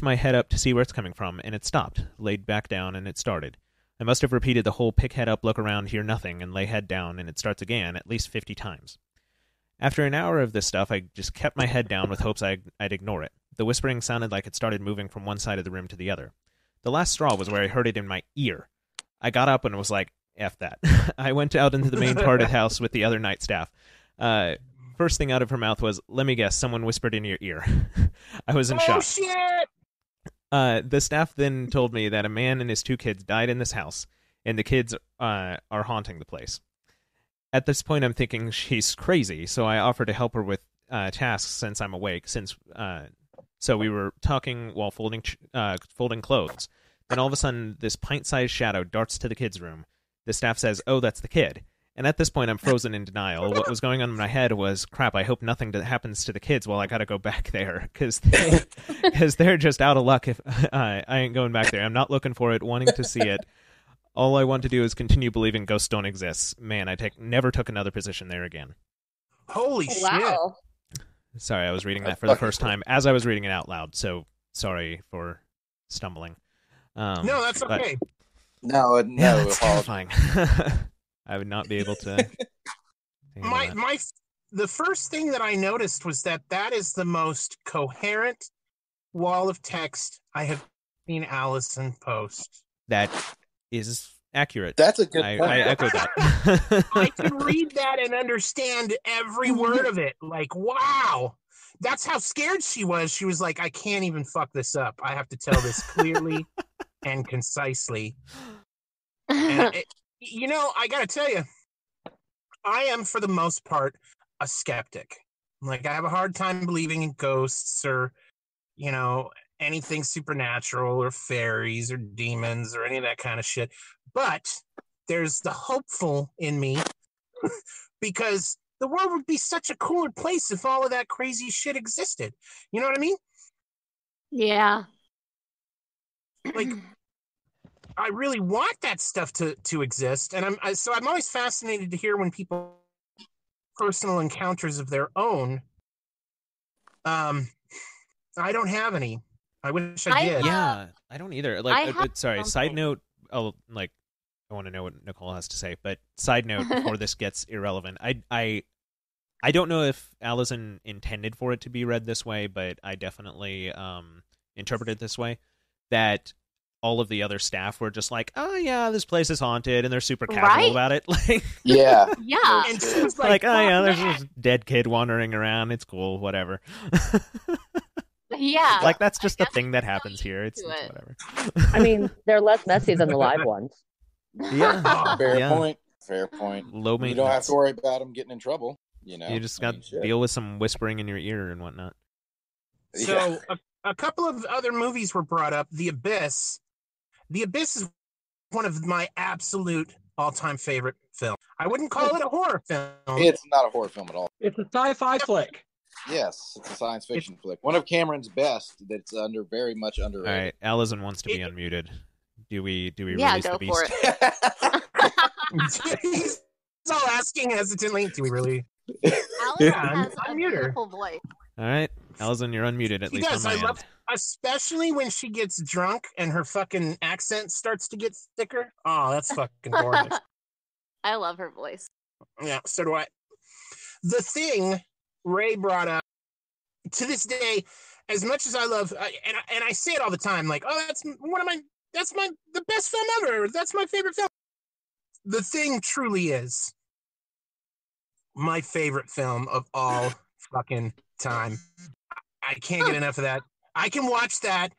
my head up to see where it's coming from, and it stopped, laid back down, and it started. I must have repeated the whole pick head up, look around, hear nothing, and lay head down, and it starts again at least 50 times. After an hour of this stuff, I just kept my head down with hopes I'd ignore it. The whispering sounded like it started moving from one side of the room to the other. The last straw was where I heard it in my ear. I got up and was like, F that. I went out into the main part of the house with the other night staff. First thing out of her mouth was, let me guess, someone whispered in your ear. I was in shock. Shit! The staff then told me that a man and his 2 kids died in this house, and the kids are haunting the place. At this point, I'm thinking she's crazy, so I offered to help her with tasks since I'm awake. So we were talking while folding clothes. Then all of a sudden, this pint-sized shadow darts to the kids' room. The staff says, "Oh, that's the kid." And at this point, I'm frozen in denial. What was going on in my head was, crap, I hope nothing happens to the kids while I got to go back there, because they're just out of luck if I ain't going back there. I'm not looking for it, wanting to see it. All I want to do is continue believing ghosts don't exist. Man, never took another position there again. Holy shit. Wow. Sorry, I was reading that for the first time as I was reading it out loud, so sorry for stumbling. No, that's okay. No, it's terrifying. I would not be able to. The first thing that I noticed was that is the most coherent wall of text I have seen Allison post. That is accurate. That's a good point. I echo that. I can read that and understand every word of it. Like, wow. That's how scared she was. She was like, I can't even fuck this up. I have to tell this clearly and concisely. And I gotta tell you, I am for the most part a skeptic. Like, I have a hard time believing in ghosts or, anything supernatural or fairies or demons or any of that kind of shit. But there's the hopeful in me because the world would be such a cooler place if all of that crazy shit existed. You know what I mean? Yeah. Like, I really want that stuff to exist, and I'm always fascinated to hear when people personal encounters of their own. I don't have any. I wish I did. Yeah, I don't either. Sorry. Side note. I want to know what Nicole has to say, but side note before this gets irrelevant. I don't know if Allison intended for it to be read this way, but I definitely interpreted it this way. That all of the other staff were just like, "Oh yeah, this place is haunted," and they're super casual about it. Like, yeah. And she was like, "Oh yeah, there's this dead kid wandering around. It's cool, whatever." Yeah. Like, that's just the thing that happens here. It's whatever. I mean, they're less messy than the live ones. Yeah. Fair point. Low maintenance. You don't have to worry about them getting in trouble. You just got to deal with some whispering in your ear and whatnot. So a couple of other movies were brought up. The Abyss. The Abyss is one of my absolute all-time favorite films. I wouldn't call it a horror film. It's not a horror film at all. It's a sci-fi flick. Yes, it's a science fiction flick. One of Cameron's best. That's very much underrated. All right, Allison wants to be unmuted. Do we Yeah, release go the beast? for it. He's all asking hesitantly, do we really? Allison has a beautiful voice. All right, Allison, you're unmuted at least on my end. Especially when she gets drunk and her fucking accent starts to get thicker. Oh, that's fucking gorgeous. I love her voice. Yeah, so do I. The thing Ray brought up, to this day, as much as I love, and I say it all the time, like, oh, that's the best film ever. That's my favorite film. The Thing truly is my favorite film of all fucking time. I can't get enough of that. I can watch that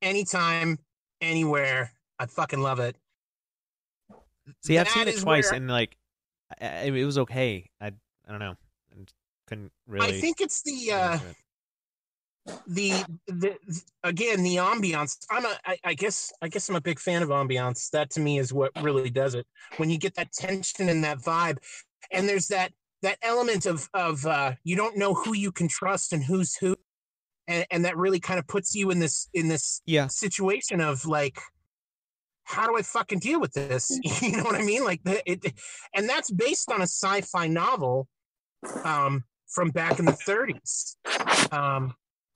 anytime, anywhere. I fucking love it. See, I've seen it twice, and like, it was okay. I don't know. I couldn't really. I think it's the again, the ambiance. I guess I'm a big fan of ambiance. That to me is what really does it. When you get that tension and that vibe, and there's that element of you don't know who you can trust and who's who, and that really kind of puts you in this situation of like, how do I fucking deal with this? You know what I mean? Like and that's based on a sci-fi novel from back in the 30s.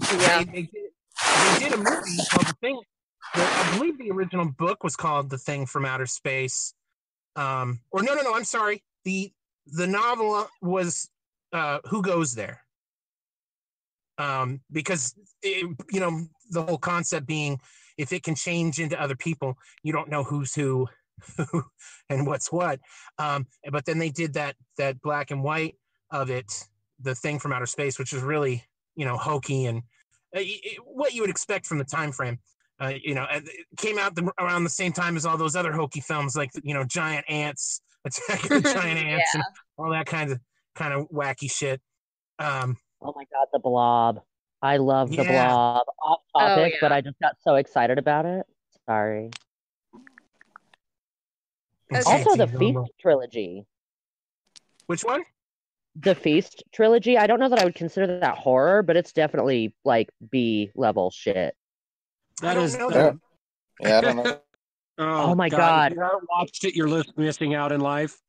They did a movie called The Thing. I believe the original book was called The Thing from Outer Space. Or no, I'm sorry. The novel was Who Goes There? Because the whole concept being, if it can change into other people, you don't know who's who and what's what. But then they did that black and white of it, The Thing from Outer Space, which is really, hokey and what you would expect from the time frame. It came out around the same time as all those other hokey films, like giant ants, Attack of the Giant Ants, and all that kind of wacky shit. Oh my God, The Blob! I love The Blob. Off topic, but I just got so excited about it. Sorry. Also, the Feast trilogy. Which one? The Feast trilogy. I don't know that I would consider that horror, but it's definitely like B level shit. That is. Yeah, I don't know. Oh my God! If you haven't watched it, you're missing out in life.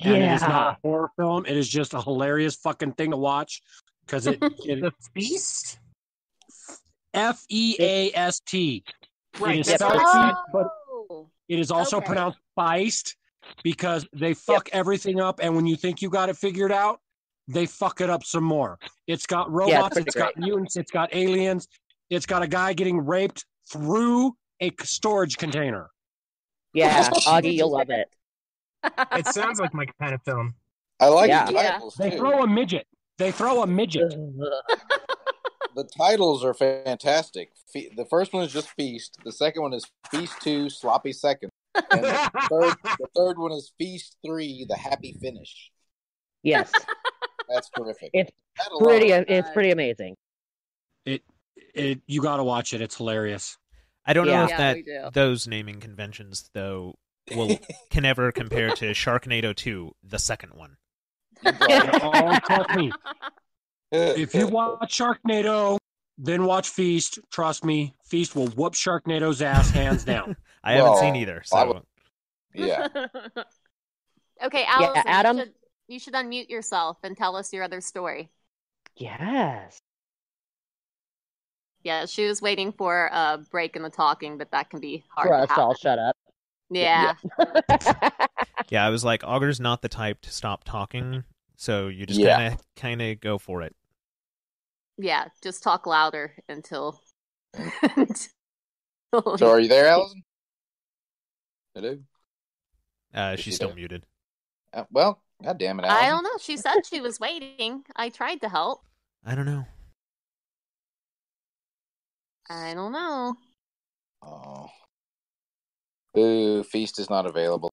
And it is not a horror film. It is just a hilarious fucking thing to watch because The Feast. Feast. Right. It is spelled feast, but it is also pronounced feist because they fuck everything up, and when you think you got it figured out, they fuck it up some more. It's got robots, it's got mutants, it's got aliens, it's got a guy getting raped through a storage container. Yeah, Augie, you'll love it. It sounds like my kind of film. I like the titles, too. They throw a midget. The titles are fantastic. The first one is just Feast. The second one is Feast 2, Sloppy Second. And the third one is Feast 3, The Happy Finish. Yes. That's terrific. It's pretty amazing. You got to watch it. It's hilarious. I don't know if those naming conventions, though, can ever compare to Sharknado 2, the second one. Trust me. If you watch Sharknado, then watch Feast, trust me, Feast will whoop Sharknado's ass hands down. I haven't seen either, so... Yeah. Okay, Allison, Adam? you should unmute yourself and tell us your other story. Yes. Yeah, she was waiting for a break in the talking, but that can be hard for us to all shut up. Yeah. Yeah, I was like, Auger's not the type to stop talking, so you just kind of go for it. Yeah, just talk louder until... So are you there, Allison? Hello? She's still muted. Well, God damn it, Allison. I don't know. She said she was waiting. I tried to help. I don't know. I don't know. Oh. Boo, Feast is not available.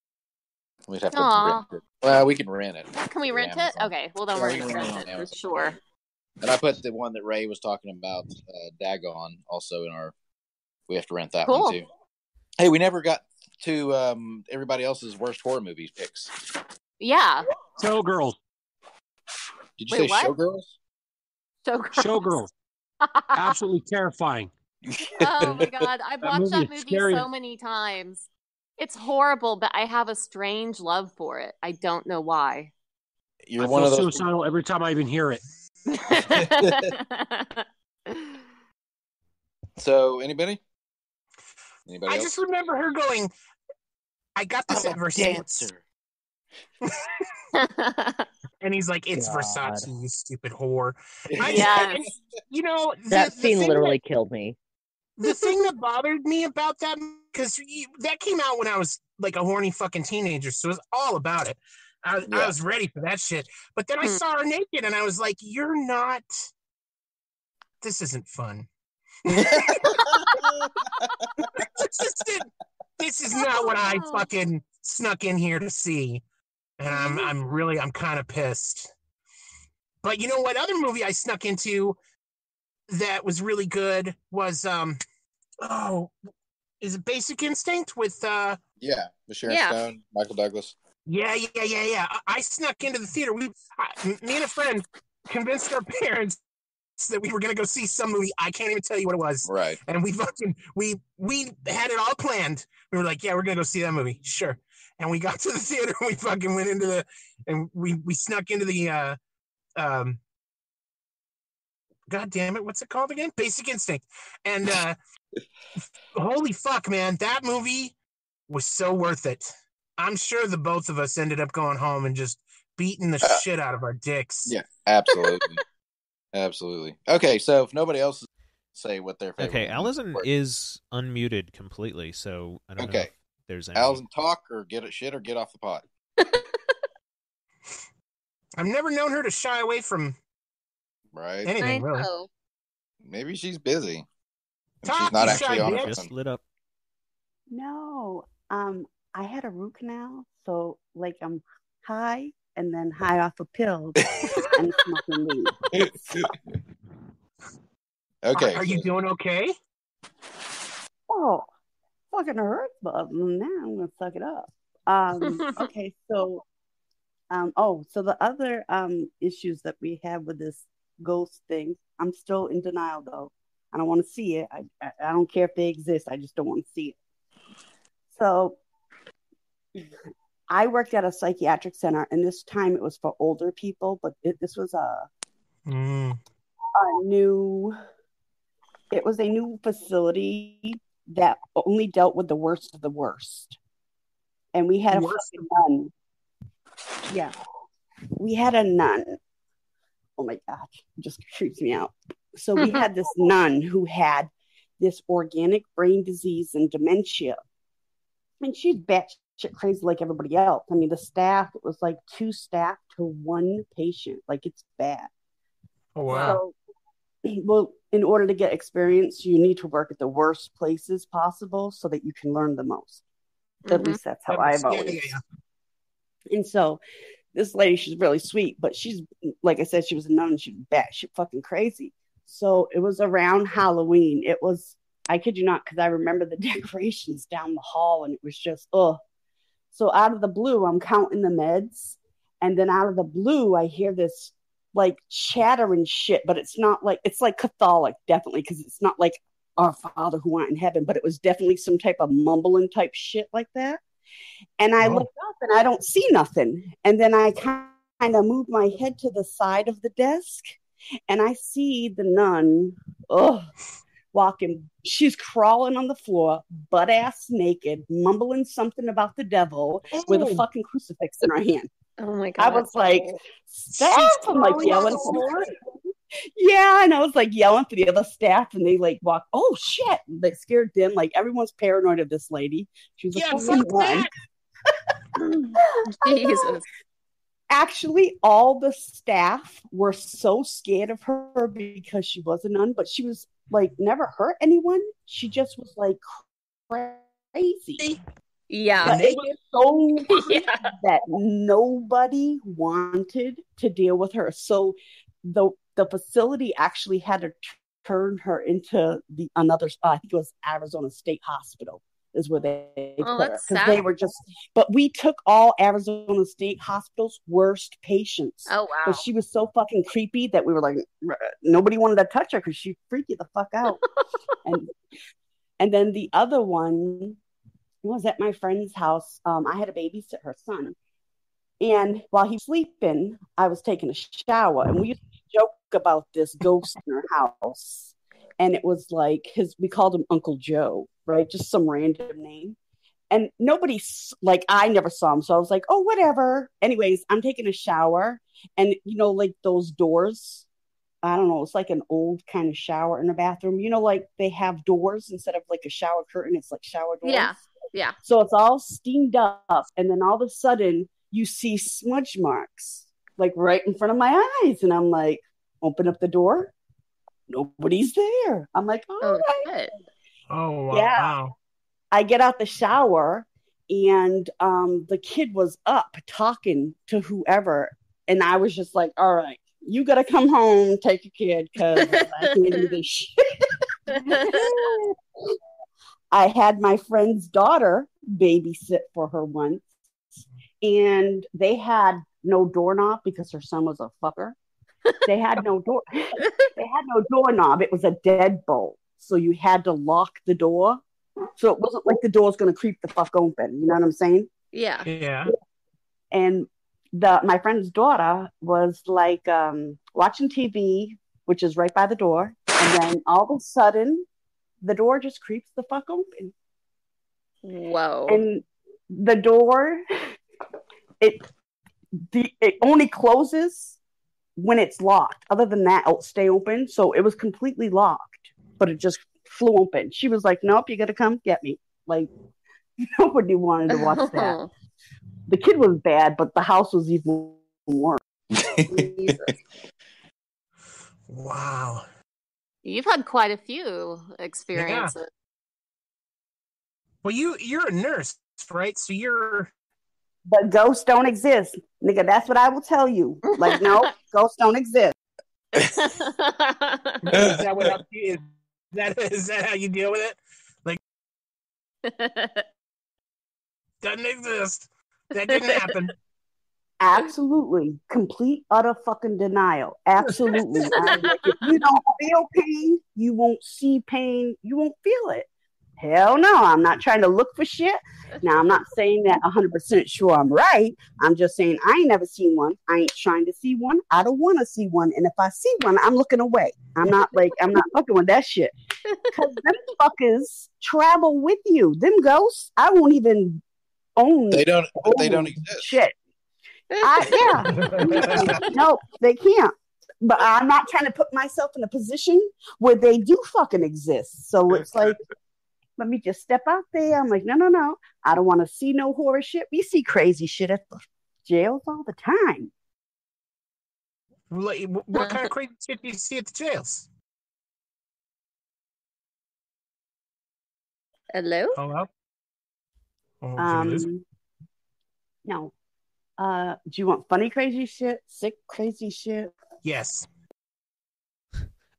We'd have to rent it. Well, we can rent it. Can we rent it? Okay, well then we're going to rent it for sure. And I put the one that Ray was talking about, Dagon, also in our... We have to rent that one, too. Hey, we never got to everybody else's worst horror movies picks. Yeah. Showgirls. Did you say what? Showgirls? Showgirls. Absolutely terrifying. Oh my God. I've watched that movie so many times. It's horrible, but I have a strange love for it. I don't know why. You're I one feel of those suicidal every time I even hear it. So, anybody I else? just remember her going, I got this at Versace. Dancer. And he's like, it's God. Versace, you stupid whore. Yes. That scene literally killed me. The thing that bothered me about that, because that came out when I was like a horny fucking teenager, so it was all about it. I was ready for that shit. But then I saw her naked, and I was like, you're not... This isn't fun. This is not what I fucking snuck in here to see. And I'm kind of pissed. But you know what other movie I snuck into that was really good was is it Basic Instinct with with Sharon Stone, Michael Douglas. Yeah. I snuck into the theater. Me and a friend convinced our parents that we were going to go see some movie. I can't even tell you what it was. Right. And we had it all planned. We were like, yeah, we're going to go see that movie. Sure. And we got to the theater and we fucking went into we snuck into the God damn it, what's it called again? Basic Instinct. And holy fuck, man, that movie was so worth it. I'm sure the both of us ended up going home and just beating the shit out of our dicks. Yeah, absolutely. Absolutely. Okay, so if nobody else say what their favorite. Okay, Allison is unmuted completely, so I don't know if there's any. Allison, talk or get off the pot. I've never known her to shy away from anything, really. Maybe she's busy. She's not actually on her just lit up. No, I had a root canal, so like I'm high and then high off of pills and smoking weed. Okay. Are you doing okay? Oh, fucking hurts, but now I'm gonna suck it up. Okay, so so the other issues that we have with this ghost thing, I'm still in denial though. I don't want to see it. I don't care if they exist. I just don't want to see it. So I worked at a psychiatric center, and this time it was for older people, but this was a new facility that only dealt with the worst of the worst. And we had a nun. Yeah. We had a nun. Oh my gosh, it just creeps me out. So we had this nun who had this organic brain disease and dementia. And she's batshit crazy like everybody else. I mean, the staff, it was like 2 staff to 1 patient. Like, it's bad. Oh, wow. So, well, in order to get experience, you need to work at the worst places possible so that you can learn the most. Mm-hmm. At least that's how I've always. Yeah. And so this lady, she's really sweet, but she's, like I said, she was a nun and she was batshit fucking crazy. So it was around Halloween. It was, I kid you not, because I remember the decorations down the hall and it was just, ugh. So out of the blue, I'm counting the meds. And then out of the blue, I hear this like chattering shit, but it's not like, it's like Catholic, definitely, because it's not like Our Father who art in heaven, but it was definitely some type of mumbling type shit like that. And I looked up and I don't see nothing. And then I kind of moved my head to the side of the desk and I see the nun walking. She's crawling on the floor, butt ass naked, mumbling something about the devil with a fucking crucifix in her hand. Oh my God. I was like, staff. I'm like yelling. Yeah, and I was like yelling for the other staff, and they like walk. Oh shit! They scared them. Like everyone's paranoid of this lady. She was a fucking nun. Jesus. Actually, all the staff were so scared of her because she was a nun, but she was like never hurt anyone. She just was like crazy. Yeah. But it was so that nobody wanted to deal with her. So the facility actually had to turn her into another spot. I think it was Arizona State Hospital is where they Oh, put her. that's Because sad. they were just, but we took all Arizona State Hospital's worst patients. Oh, wow. But she was so fucking creepy that we were like, nobody wanted to touch her because she freaked you the fuck out. and then the other one was at my friend's house. I had to babysit her son. And while he was sleeping, I was taking a shower. And we used to joke about this ghost in her house. And it was like we called him Uncle Joe, right? Just some random name. And nobody, like, I never saw him. So I was like, oh, whatever. Anyways, I'm taking a shower. And, you know, like those doors, I don't know, it's like an old kind of shower in a bathroom. You know, like they have doors instead of like a shower curtain. It's like shower doors. Yeah. So it's all steamed up. And then all of a sudden, you see smudge marks, like right in front of my eyes. And I'm like, open up the door. Nobody's there. I'm like, all right. Shit. Oh, wow. Yeah. I get out the shower and the kid was up talking to whoever. And I was just like, all right, you got to come home, take your kid, because I can't do this shit. I had my friend's daughter babysit for her once. And they had no doorknob because her son was a fucker. They had no door. They had no doorknob. It was a deadbolt, so you had to lock the door. So it wasn't like the door's going to creep the fuck open. You know what I'm saying? Yeah. Yeah. And my friend's daughter was like watching TV, which is right by the door, and then all of a sudden, the door just creeps the fuck open. Whoa. And the door. It only closes when it's locked. Other than that, it'll stay open. So it was completely locked, but it just flew open. She was like, nope, you got to come get me. Like, nobody wanted to watch that. The kid was bad, but the house was even worse. Wow. You've had quite a few experiences. Yeah. Well, you're a nurse, right? So you're... But ghosts don't exist. Nigga, that's what I will tell you. Like, no, ghosts don't exist. Is that how you deal with it? Like, doesn't exist. That didn't happen. Absolutely. Complete, utter fucking denial. Absolutely. Like, if you don't feel pain, you won't see pain, you won't feel it. Hell no, I'm not trying to look for shit. Now, I'm not saying that 100% sure I'm right. I'm just saying I ain't never seen one. I ain't trying to see one. I don't want to see one. And if I see one, I'm looking away. I'm not fucking with that shit. Because them fuckers travel with you. Them ghosts, I won't even own. They don't exist. Shit. No, they can't. But I'm not trying to put myself in a position where they do fucking exist. So it's like, let me just step out there. I'm like, no. I don't want to see no horror shit. We see crazy shit at the jails all the time. What kind of crazy shit do you see at the jails? Hello? Hello? No. Do you want funny crazy shit? Sick crazy shit? Yes.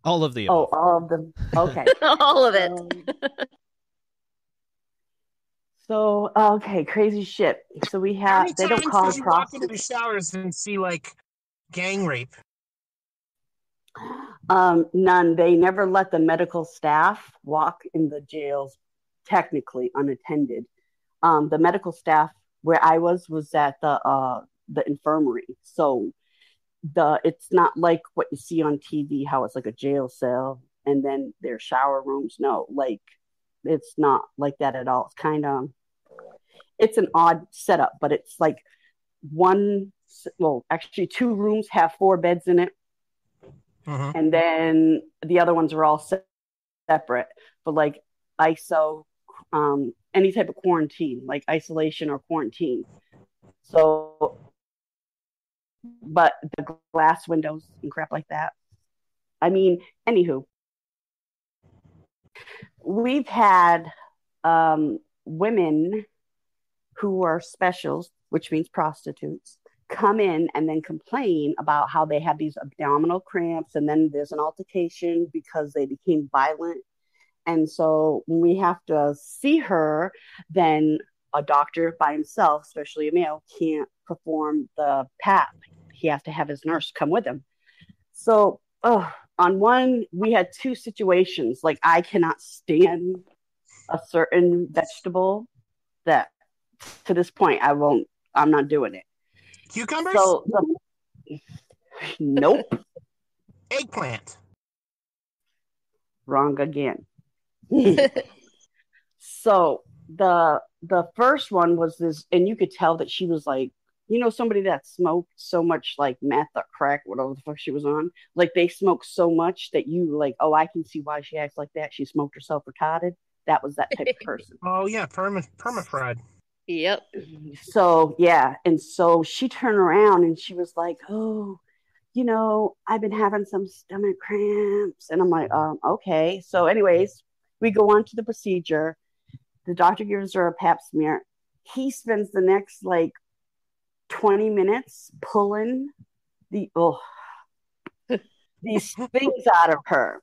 All of the above. Oh, all of them. Okay. All of it. So, okay, crazy shit. So we have, they don't call you walk into the showers and see, like, gang rape? None. They never let the medical staff walk in the jails, technically unattended. The medical staff where I was at the infirmary. So it's not like what you see on TV, how it's like a jail cell and then their shower rooms. No, like, it's not like that at all. It's kind of, it's an odd setup, but it's like actually 2 rooms have 4 beds in it. Mm-hmm. And then the other ones are all separate, but like ISO, any type of quarantine, like isolation or quarantine. So, but the glass windows and crap like that. I mean, anywho, we've had women who are specials, which means prostitutes, come in and then complain about how they have these abdominal cramps, and then there's an altercation because they became violent, And so when we have to see her, then a doctor by himself, especially a male, can't perform the PAP. He has to have his nurse come with him. So on one, we had two situations. Like, I cannot stand a certain vegetable that to this point I'm not doing it. Cucumbers? So nope. Eggplant. Wrong again. So the first one was this, and you could tell that she was like, somebody that smoked so much like meth or crack, whatever the fuck she was on. Like, they smoke so much that you like, oh, I can see why she acts like that. She smoked herself retarded. That was that type of person. Oh yeah, permafried. Yep. So yeah, and so she turned around and she was like, oh, I've been having some stomach cramps. And I'm like, okay. So anyways, we go on to the procedure. The doctor gives her a pap smear. He spends the next like 20 minutes pulling these things out of her.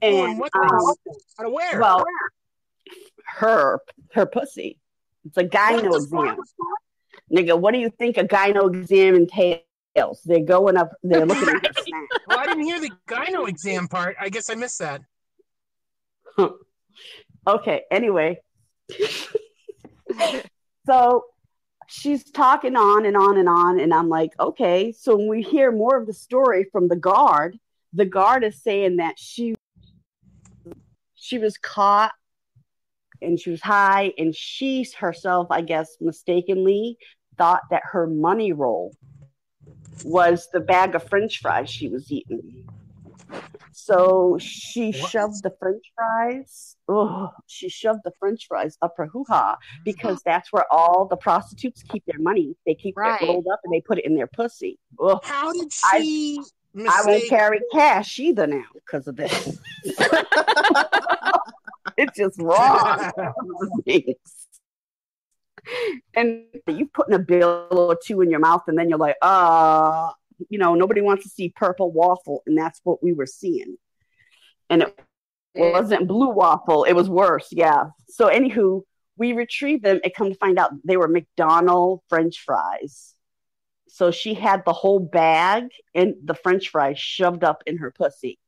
And out of where? Well, her pussy. It's a gyno exam. Nigga, what do you think a gyno exam entails? They're going up, they're looking at her snack. Well, I didn't hear the gyno exam part. I guess I missed that. Okay, anyway. So she's talking on and on and on, and I'm like, okay. So when we hear more of the story from the guard is saying that she was caught and she was high, and she herself, I guess, mistakenly thought that her money roll was the bag of French fries she was eating. So she shoved the French fries. She shoved the French fries up her hoo-ha, because that's where all the prostitutes keep their money. They keep it rolled up and they put it in their pussy. Ugh. How did she? I won't carry cash either now because of this. It's just wrong. And you putting a bill or two in your mouth, and then you're like, nobody wants to see purple waffle, and that's what we were seeing. And it wasn't blue waffle; it was worse. Yeah. So, anywho, we retrieved them and come to find out they were McDonald's French fries. So she had the whole bag and the French fries shoved up in her pussy.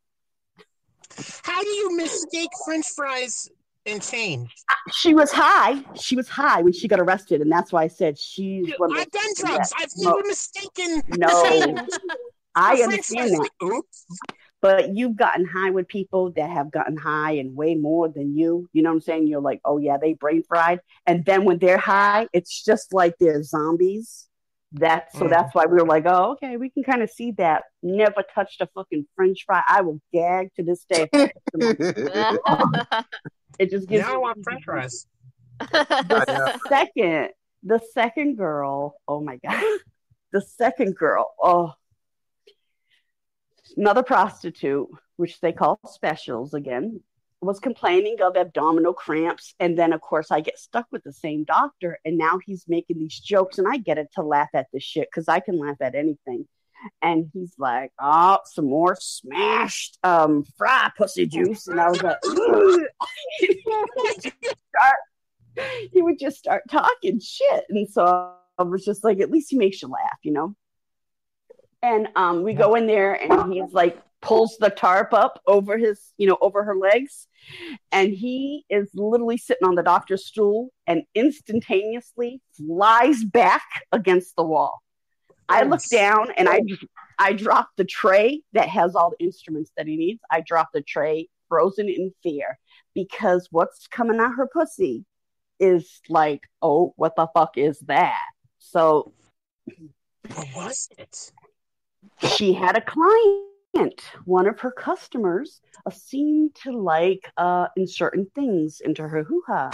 How do you mistake French fries and change? She was high. She was high when she got arrested, and that's why I said she's. I've done drugs. I've never mistaken. No, I understand that. Like, oops. But you've gotten high with people that have gotten high and way more than you. You know what I'm saying? You're like, oh yeah, they brain fried, and then when they're high, it's just like they're zombies. That's why we were like, oh, okay, we can kind of see that. Never touched a fucking French fry. I will gag to this day. It just gives. Now I want French fries. The second girl. Oh my god, the second girl. Oh, another prostitute, which they call specials again, was complaining of abdominal cramps. And then, of course, I get stuck with the same doctor. And now he's making these jokes. And I get it to laugh at this shit because I can laugh at anything. And he's like, oh, some more smashed fry pussy juice. And I was like, he would just start talking shit. And so I was just like, at least he makes you laugh, And we go in there and he's like, pulls the tarp up over over her legs. And he is literally sitting on the doctor's stool and instantaneously flies back against the wall. I look down and I drop the tray that has all the instruments that he needs. I drop the tray, frozen in fear, because what's coming out her pussy is like, oh, what the fuck is that? So what was it? She had a client. One of her customers seemed to like inserting things into her hoo-ha.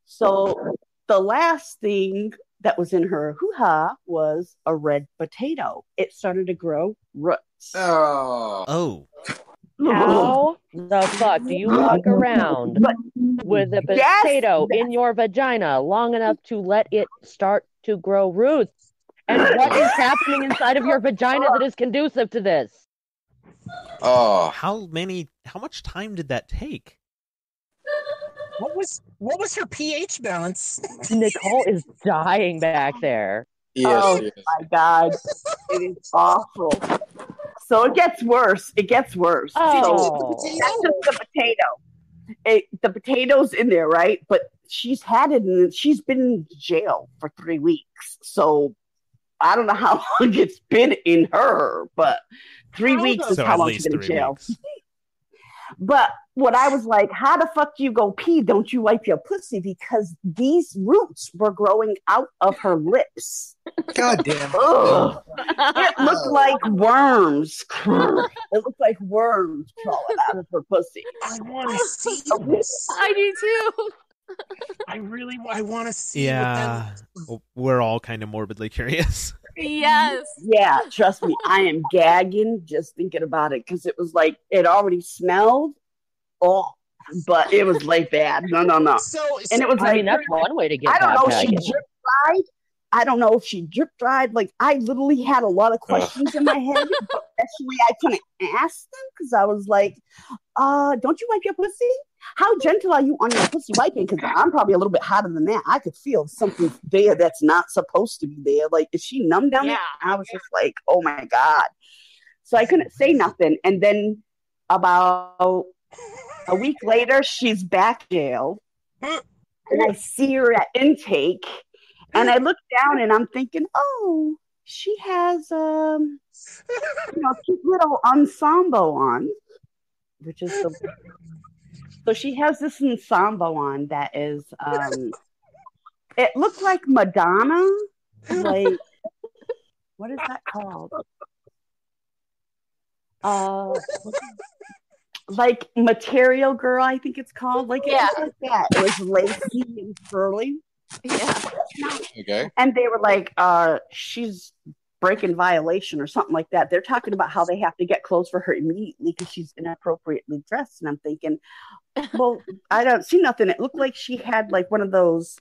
So the last thing that was in her hoo-ha was a red potato. It started to grow roots. Oh. How the fuck do you walk around with a potato in your vagina long enough to let it start to grow roots? And what is happening inside of your vagina that is conducive to this? How much time did that take? What was her pH balance? Nicole is dying back there. Yes, my God, it is awful. So it gets worse. Oh. So that's just the potato. The potato's in there, right? But she's had it, and she's been in jail for 3 weeks. So I don't know how long it's been in her, but 3 weeks is how long she's been in jail. But what I was like, how the fuck do you go pee? Don't you wipe your pussy? Because these roots were growing out of her lips. God damn. Ugh. It looked like worms. It looked like worms crawling out of her pussy. I want to see this. I do too. I want to see. Yeah, we're all kind of morbidly curious. Yes. Yeah, trust me, I am gagging just thinking about it because it was like it already smelled. Oh, but it was like bad. No. And it was I mean, that's one way to get. I don't know if she drip dried. I don't know if she drip dried. Like I literally had a lot of questions in my head, but actually I couldn't ask them because I was like, don't you wipe your pussy? How gentle are you on your pussy wiping? Because I'm probably a little bit hotter than that. I could feel something there that's not supposed to be there. Like, is she numb down there? I was just like, oh my God. So I couldn't say nothing. And then about a week later, she's back jail. And I see her at intake. And I look down and I'm thinking, oh, she has a cute little ensemble on, which is the... So she has this ensemble on that is, it looked like Madonna. Like, what is that called? Like Material Girl, I think it's called. Like, it was like that. It was lacy and curly. Yeah. Okay. And they were like, she's breaking violation or something like that. They're talking about how they have to get clothes for her immediately because she's inappropriately dressed. And I'm thinking, well, I don't see nothing. It looked like she had like one of those.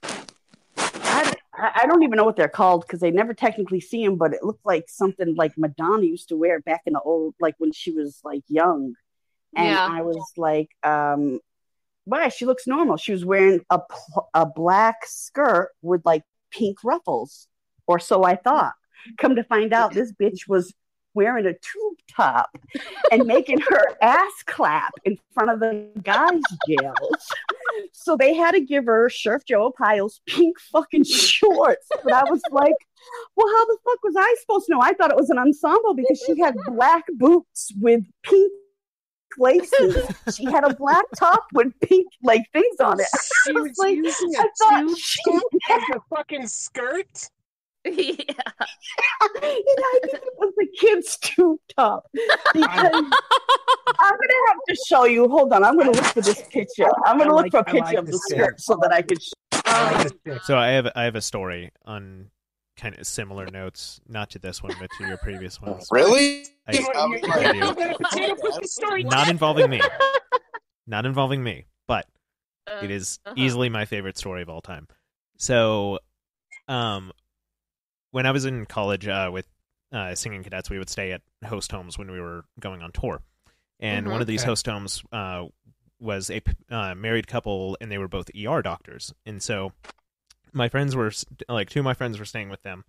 I don't even know what they're called because they never technically see them, but it looked like something like Madonna used to wear back in the old, like when she was like young. And I was like, why? She looks normal. She was wearing a black skirt with like pink ruffles, or so I thought. Come to find out, this bitch was wearing a tube top and making her ass clap in front of the guys' jails. So they had to give her Sheriff Joe Arpaio's pink fucking shorts. But I was like, well, how the fuck was I supposed to know? I thought it was an ensemble because she had black boots with pink laces. She had a black top with pink like things on it. She was like, using a tube top as a fucking skirt. Yeah. And I think it was the kid's tube top. Because I'm gonna have to show you. Hold on, I'm gonna look for this picture. I'm gonna look for a picture of the skirt so that I could. So I have a story on kind of similar notes, not to this one, but to your previous ones. Really? I do. Not involving me. Not involving me, but it is easily my favorite story of all time. So, when I was in college with singing cadets, we would stay at host homes when we were going on tour. And one of these host homes was a married couple, and they were both ER doctors. And so my friends were, like, two of my friends were staying with them.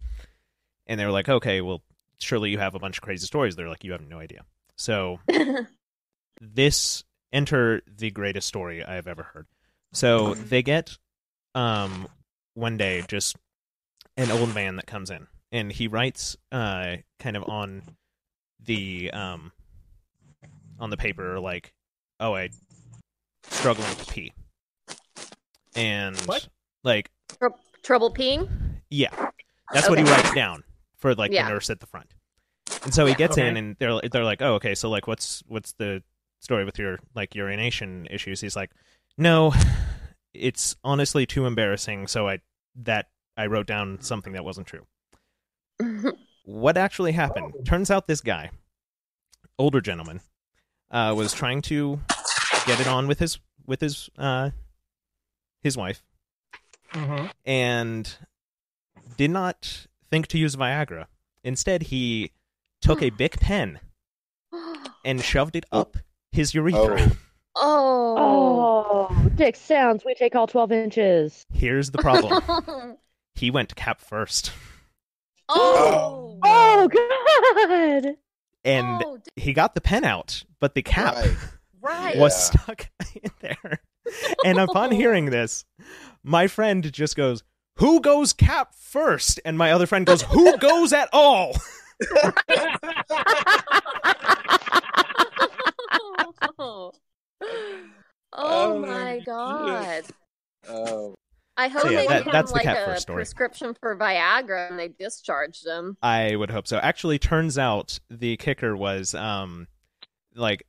And they were like, okay, well, surely you have a bunch of crazy stories. They're like, you have no idea. So enter the greatest story I have ever heard. So they get, one day, just an old man that comes in, and he writes kind of on the paper, like, oh, I struggling to pee. And what? Like trouble peeing? Yeah. That's what he writes down for like the nurse at the front. And so he gets in, and they're like, "Oh, okay, so like what's the story with your like urination issues?" He's like, "No, it's honestly too embarrassing, so I wrote down something that wasn't true." What actually happened? Turns out this guy, older gentleman, was trying to get it on with his wife, and did not think to use Viagra. Instead, he took a Bic pen and shoved it up his urethra. Oh, Dick sounds. We take all 12 inches. Here's the problem. He went to Cap first. Oh. Oh, God. And he got the pen out, but the cap was stuck in there. And upon hearing this, my friend just goes, "Who goes Cap first?" And my other friend goes, "Who goes at all?" Oh my God. Oh. I hope So, yeah, they gave that's him the Cap a first story. prescription for Viagra and they discharged him. I would hope so. Actually, turns out the kicker was like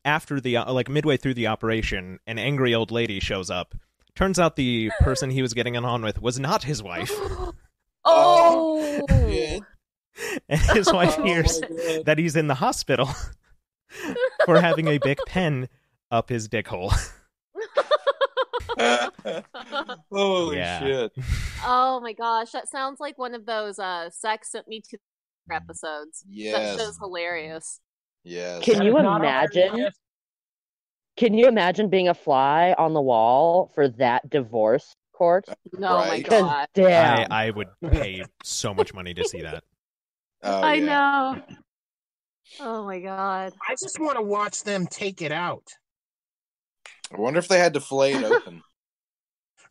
after the like midway through the operation, an angry old lady shows up. Turns out the person he was getting it on with was not his wife. Oh. And his wife hears that he's in the hospital for having a big pen up his dick hole. Holy shit. Oh my gosh, that sounds like one of those Sex Sent Me to episodes. Yes. That show's hilarious. Yes. Can you imagine? Can you imagine being a fly on the wall for that divorce court? No, my Right. God. Damn. I would pay so much money to see that. Oh, I yeah. know. Oh my God. I just want to watch them take it out. I wonder if they had to fillet it open.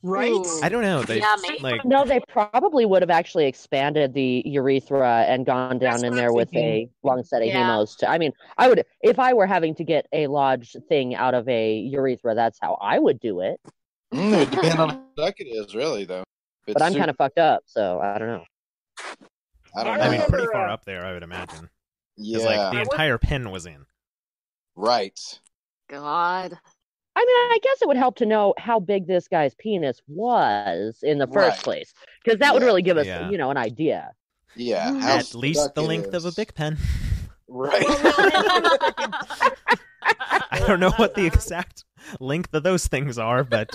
Right? Ooh. I don't know. They Yeah, maybe. like No, they probably would have actually expanded the urethra and gone That's down in what there I'm with thinking. a long set of Yeah. hemos. I mean, I would, if I were having to get a large thing out of a urethra, that's how I would do it. It depends on how stuck it is, really, though. But I'm kind of fucked up, so I don't know. I don't I know. I mean, remember, pretty far up there, I would imagine. Yeah. Because like the entire pen was in. Right. God. I mean, I guess it would help to know how big this guy's penis was in the first Right. place, because that would Yeah. really give us, Yeah. An idea. Yeah. Mhm. How At least stuck the it length of a is. big pen. Right. I don't know what the exact length of those things are, but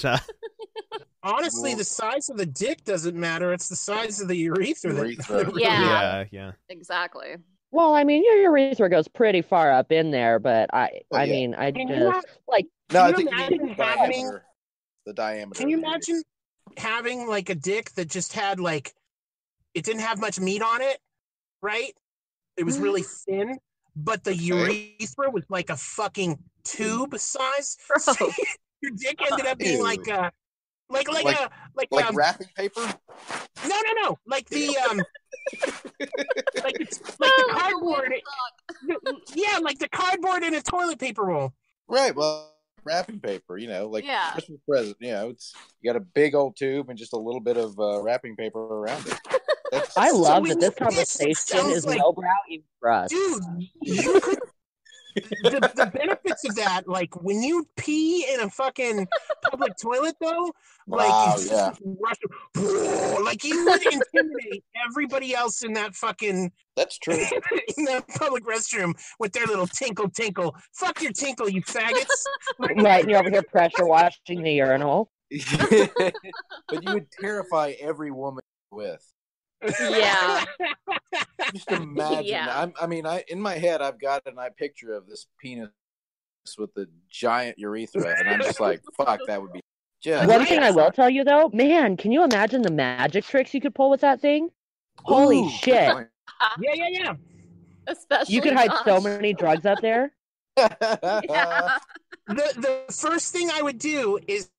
Honestly, the size of the dick doesn't matter. It's the size of the urethra. Urethra. Yeah. yeah. Exactly. Well, I mean, your urethra goes pretty far up in there, but I yeah. mean, I Can you just like. No, I Can you think you mean imagine having? the diameter. Can you of the imagine having like a dick that just had like it didn't have much meat on it, right? It was really thin, but the urethra was like a fucking tube size. So your dick ended up being Ew. like Like a wrapping paper? no, like the like the cardboard. Yeah, like the cardboard in a toilet paper roll. Right. Well, wrapping paper, like Yeah. Christmas present. It's you got a big old tube and just a little bit of wrapping paper around it. I love that this This conversation sounds is like- lowbrow even for us. Dude, you could. The benefits of that, like when you pee in a fucking public toilet, though, like Wow, you yeah. like you would intimidate everybody else in that fucking That's true. in that public restroom with their little tinkle. Fuck your tinkle, you faggots. Right, and you're over here pressure washing the urinal. But you would terrify every woman with. Yeah. Just imagine. Yeah. In my head, I've got an eye picture of this penis with the giant urethra, and I'm just like, fuck, that would be just. One thing I will tell you though, man, can you imagine the magic tricks you could pull with that thing? Holy Ooh, shit! good point. Yeah. Especially You could hide so Josh. many drugs up there. Yeah. The first thing I would do is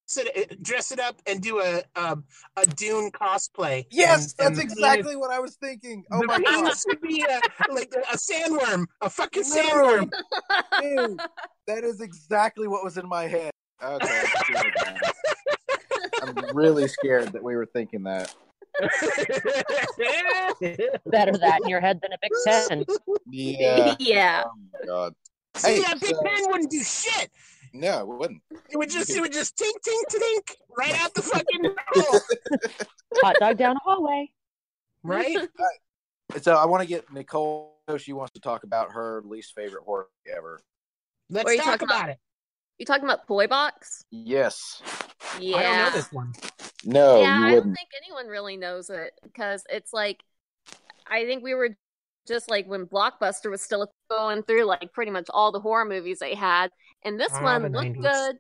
dress it up and do a Dune cosplay. Yes, and that's exactly what I was thinking. Oh my the god, penis would be like a sandworm, a fucking Literally. sandworm. dude, that is exactly what was in my head. Okay, I'm really scared that we were thinking that. Better that in your head than a big pen. Yeah. Yeah. Oh my god. See, Hey, that big so- pen wouldn't do shit. No, it wouldn't. It would just tink tink right out the fucking hole. Hot dog down a hallway. Right? So I want to get Nicole. She wants to talk about her least favorite horror ever. Let's What are you talk talking about it. You talking about Toy Box? Yes. Yeah. I don't know this one. No, yeah, you I don't wouldn't. think anyone really knows it because it's like, I think we were just like when Blockbuster was still going through like pretty much all the horror movies they had, And this one looked 90s. good.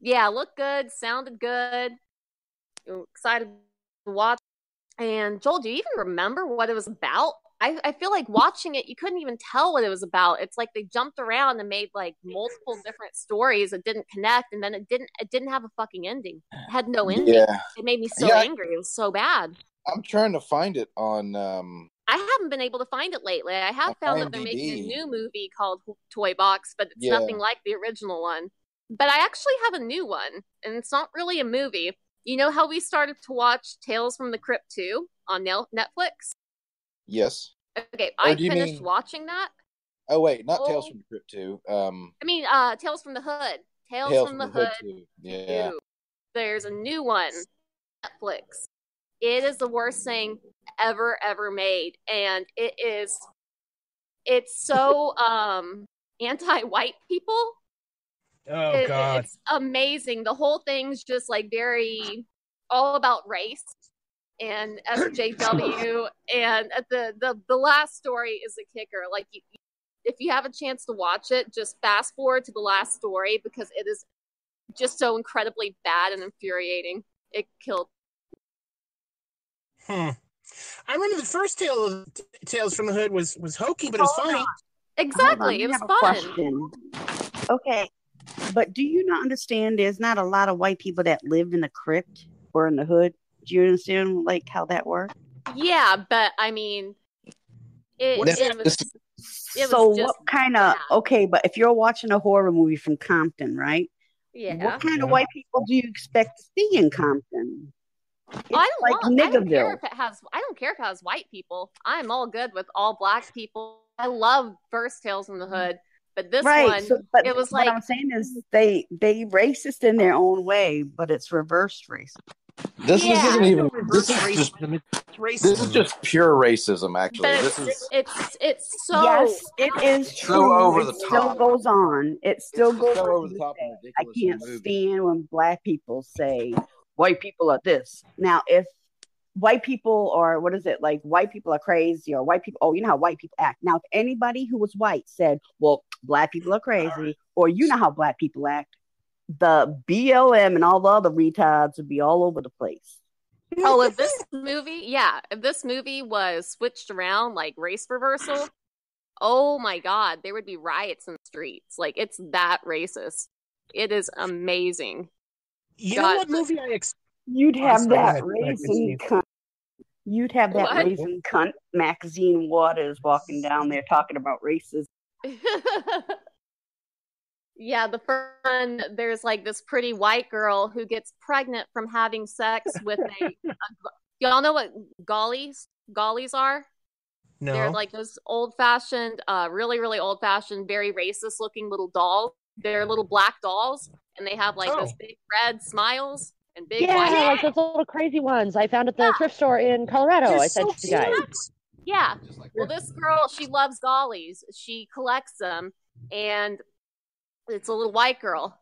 Yeah, looked good, sounded good. Excited to watch. And Joel, do you even remember what it was about? I feel like watching it, you couldn't even tell what it was about. It's like they jumped around and made like multiple different stories that didn't connect, and then it didn't have a fucking ending. It had no ending. Yeah. It made me so angry. It was so bad. I'm trying to find it on. I haven't been able to find it lately. I have found that they're making a new movie called Toy Box, but it's nothing like the original one. But I actually have a new one, and it's not really a movie. You know how we started to watch Tales from the Crypt 2 on Netflix? Yes. Okay, I finished watching that. Oh wait, not Tales from the Crypt 2. I mean, Tales from the Hood. Tales from the Hood 2. Yeah. There's a new one, Netflix. It is the worst thing ever made, and it's so anti-white people. Oh God, it's amazing. The whole thing's just like very all about race and SJW, and the last story is a kicker. Like, if you have a chance to watch it, just fast forward to the last story because it is just so incredibly bad and infuriating. It killed. I remember the first Tales from the Hood was hokey, but it was funny. Exactly, it was fun. Question. Okay, but do you not understand? There's not a lot of white people that lived in the crypt or in the hood. Do you understand like how that works? Yeah, but I mean, it was so just what kind of okay? But if you're watching a horror movie from Compton, right? Yeah. What kind of white people do you expect to see in Compton? I don't care if it has white people. I'm all good with all black people. I love first Tales from the Hood, but this one, it was like what I'm saying is they racist in their own way, but it's reversed racism. This isn't even. This is just pure racism. Actually, it's so yes, it is true. So over the top. Still goes on. It still goes so on. over the top and ridiculous. I can't stand when black people say white people are this. Now, if white people or what is it like? White people are crazy, or white people. Oh, you know how white people act. Now, if anybody who was white said, "Well, black people are crazy," or you know how black people act, the BLM and all the other retards would be all over the place. Oh, if this movie was switched around like race reversal, oh my God, there would be riots in the streets. Like, it's that racist. It is amazing. You know what movie You'd have that raisin cunt. You'd have that raisin cunt Maxine Waters walking down there talking about racism. Yeah, the first one, there's like this pretty white girl who gets pregnant from having sex with y'all know what gollies are? No. They're like those old-fashioned, really, really old-fashioned, very racist-looking little dolls. They're little black dolls, and they have like those big red smiles and big white. Yeah, like those little crazy ones I found at the thrift store in Colorado. I sent you guys. Yeah. Well, this girl, she loves gollies. She collects them, and it's a little white girl,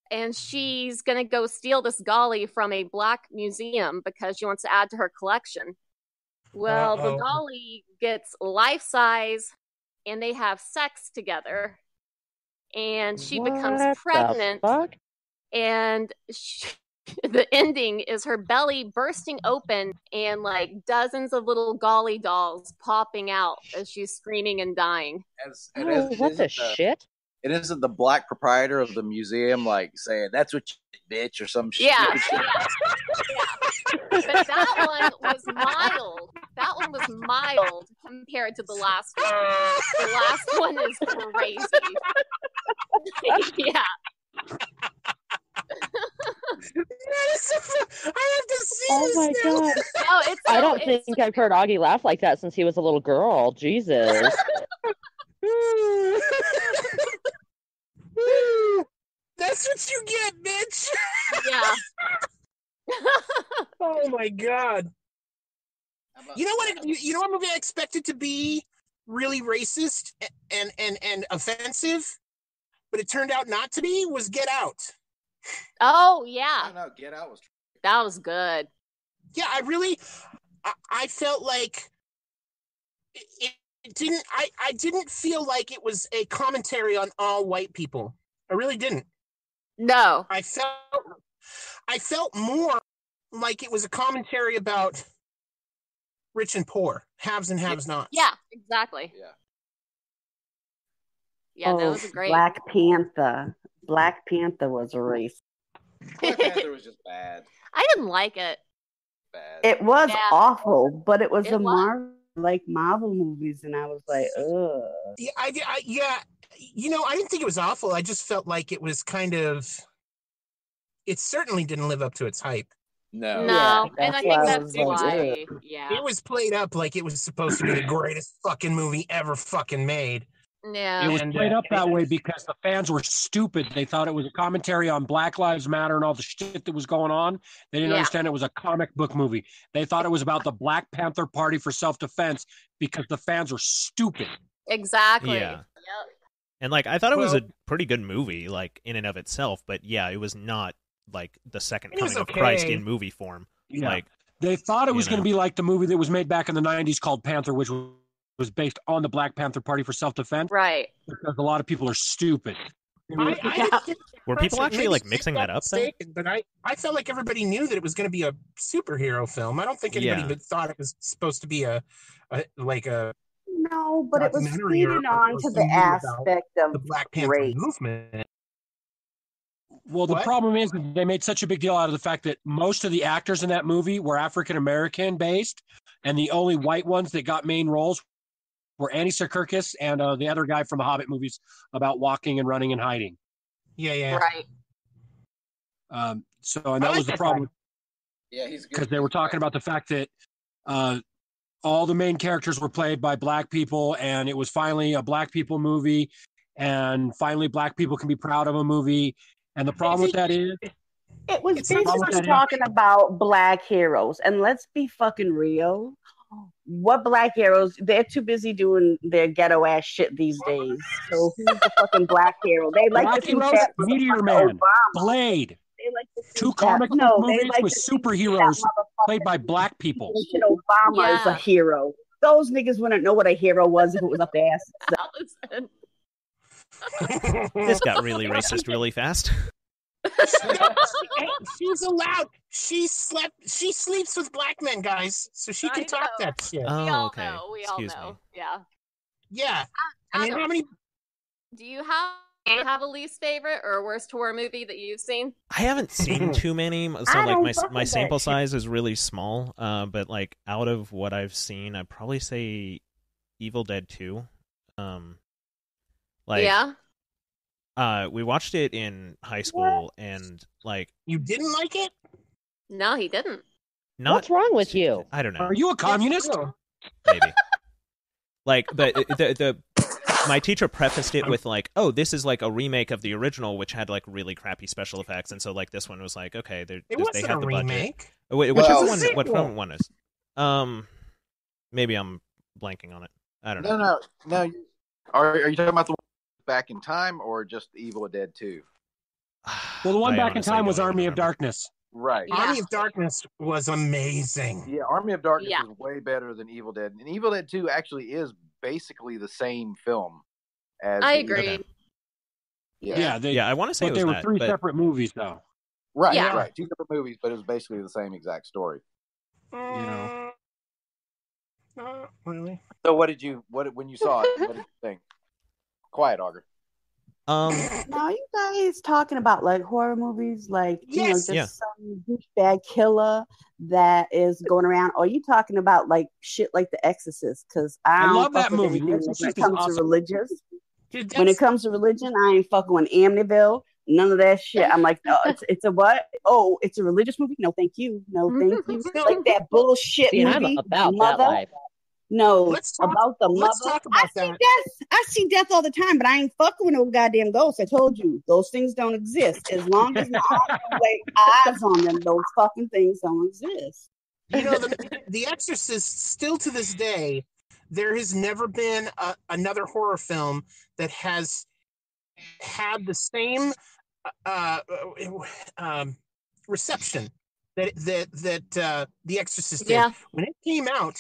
and she's gonna go steal this golly from a black museum because she wants to add to her collection. Well, the golly gets life size, and they have sex together, and she becomes pregnant. And the ending is her belly bursting open and like dozens of little golly dolls popping out as she's screaming and dying. What the shit? It isn't the black proprietor of the museum like saying that's what you did, bitch, or some shit. Yeah. But that one was mild. That one was mild compared to the last one. The last one is crazy. Yeah. I have to see this. Oh my God. No, I don't think I've heard Augie laugh like that since he was a little girl. Jesus. That's what you get, bitch. Yeah. Oh my God. You know what? You know what movie I expected to be really racist and offensive, but it turned out not to be? Was Get Out. Oh yeah. No, Get Out was. That was good. Yeah, I felt like it didn't. I didn't feel like it was a commentary on all white people. I really didn't. No. I felt more like it was a commentary about rich and poor, haves and have-nots. Yeah, exactly. Yeah, that was a great. Black Panther. Black Panther was a race. Black Panther was just bad. I didn't like it. Bad. It was awful, but it was Marvel movies, and I was like, ugh. Yeah, I didn't think it was awful. I just felt like it was kind of. It certainly didn't live up to its hype. No. And I think that's why. Yeah, it was played up like it was supposed to be the greatest fucking movie ever fucking made. Yeah, it was played up that way because the fans were stupid. They thought it was a commentary on Black Lives Matter and all the shit that was going on. They didn't understand it was a comic book movie. They thought it was about the Black Panther Party for self-defense because the fans were stupid. Exactly. Yeah. Yep. And like I thought it was a pretty good movie, like in and of itself, but yeah, it was not like the second coming of Christ in movie form. Yeah. Like they thought it was going to be like the movie that was made back in the 90s called Panther, which was based on the Black Panther Party for self-defense. Right. Because a lot of people are stupid. Were people actually like mixing that up then? But I felt like everybody knew that it was going to be a superhero film. I don't think anybody thought it was supposed to be a no, but it was feeding on to the aspect of the Black Panther movement. Well, the problem is they made such a big deal out of the fact that most of the actors in that movie were African-American based, and the only white ones that got main roles were Andy Serkis and the other guy from the Hobbit movies about walking and running and hiding. Yeah. Right. And that was the problem. Yeah, he's good. Because they were talking about the fact that all the main characters were played by black people, and it was finally a black people movie, and finally black people can be proud of a movie. And the problem with that is it was basically talking about black heroes. And let's be fucking real. What black heroes? They're too busy doing their ghetto ass shit these days. So who's the fucking black hero? They like black to see heroes, Meteor Man, Blade. They like to two comic book movies with superheroes played by black people. Obama is a hero. Those niggas wouldn't know what a hero was if it was up their ass. This got really racist really fast. She's allowed. She sleeps with black men, guys, so she can talk that shit. Oh, okay. We all know. Yeah. Yeah. I mean, how many? Do you have a least favorite or worst horror movie that you've seen? I haven't seen too many, so like my sample size is really small. But like out of what I've seen, I'd probably say Evil Dead 2. We watched it in high school, and like you didn't like it. No, he didn't. What's wrong with you? I don't know. Are you a communist? Maybe. Like the my teacher prefaced it with like, "Oh, this is like a remake of the original, which had like really crappy special effects," and so like this one was like, "Okay, they have the remake. budget." Wait, which is the one? What from one is? Maybe I'm blanking on it. I don't know. No. Are you talking about the one back in time or just Evil Dead 2? Well, the one back in time was Army of Darkness. Right. Yeah. Army of Darkness was amazing. Yeah, Army of Darkness is way better than Evil Dead. And Evil Dead 2 actually is basically the same film as I agree. Okay. Yeah, I want to say they were three separate movies, though. Right. Two separate movies, but it was basically the same exact story. Not really. So when you saw it, what did you think? Quiet, Auger. Now you guys talking about like horror movies, like some douchebag killer that is going around, or are you talking about like shit like The Exorcist? Because I love that movie. When it comes to religious, when it comes to religion, I ain't fucking with Amityville. None of that shit. I'm like, oh, it's a what? Oh, it's a religious movie? No, thank you. No, thank you. Like that bullshit movie. I'm about Mother. that life. No, about the mother. Talk about I see death all the time, but I ain't fucking with no goddamn ghosts. I told you, those things don't exist. As long as I lay eyes on them, those fucking things don't exist. You know, the Exorcist, still to this day, there has never been another horror film that has had the same reception that The Exorcist did. Yeah. When it came out,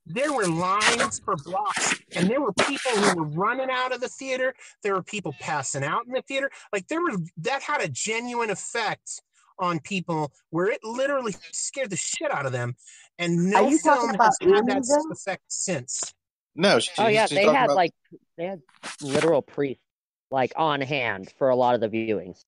there were lines for blocks, and there were people who were running out of the theater. There were people passing out in the theater. Like that had a genuine effect on people where it literally scared the shit out of them. And no film has had that effect since. No. They had literal priests on hand for a lot of the viewings.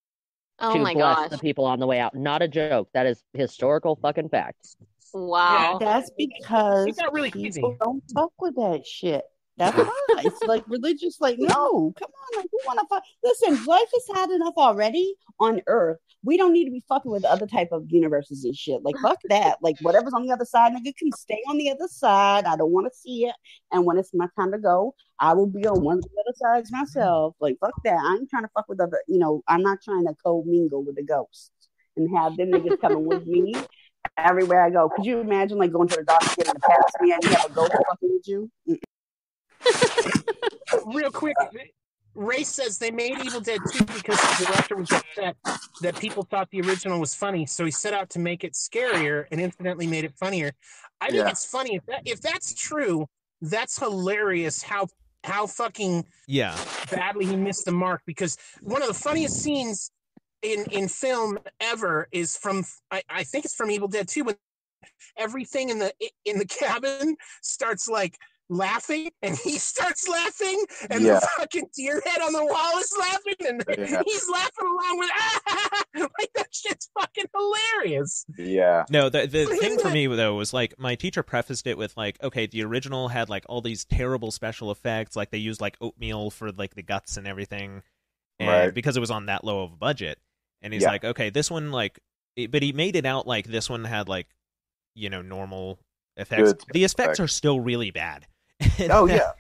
Oh my bless gosh. the people on the way out. Not a joke. That is historical fucking fact. Wow. Yeah, that's because really people don't fuck with that shit. That's why. It's like religious, no, come on, we want to fuck. Listen, life is hard enough already on Earth. We don't need to be fucking with other type of universes and shit. Fuck that. Whatever's on the other side, nigga can stay on the other side. I don't want to see it. And when it's my time to go, I will be on one of the other sides myself. Fuck that. I ain't trying to fuck with other, I'm not trying to co-mingle with the ghosts and have them niggas coming with me everywhere I go. Could you imagine going to the doctor getting to pass me and you have a ghost fucking with you? Real quick, Ray says they made Evil Dead 2 because the director was upset that people thought the original was funny, so he set out to make it scarier and incidentally made it funnier. I think it's funny. If that's true, that's hilarious how fucking badly he missed the mark, because one of the funniest scenes in film ever is from I think it's from Evil Dead 2, when everything in the cabin starts laughing and he starts laughing and the fucking deer head on the wall is laughing and he's laughing along with that shit's fucking hilarious. No, the thing for me though was my teacher prefaced it with okay, the original had all these terrible special effects, they used oatmeal for the guts and everything, and because it was on that low of a budget. And he's okay, this one but he made it out this one had normal effects. Good the effects are still really bad. Yeah.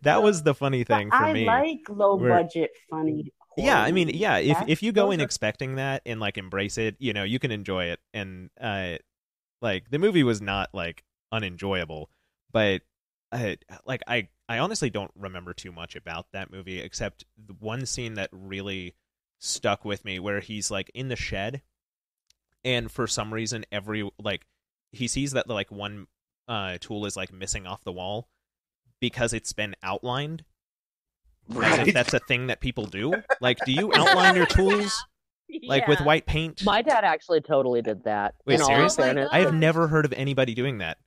That was the funny thing for me. I like low budget funny horror. Yeah, I mean, if you go in expecting that and embrace it, you can enjoy it. And the movie was not unenjoyable, but I honestly don't remember too much about that movie except the one scene that really stuck with me, where he's in the shed, and for some reason he sees that one tool is missing off the wall because it's been outlined. As if that's a thing that people do. Do you outline your tools with white paint? My dad actually totally did that. Wait, seriously? I have never heard of anybody doing that.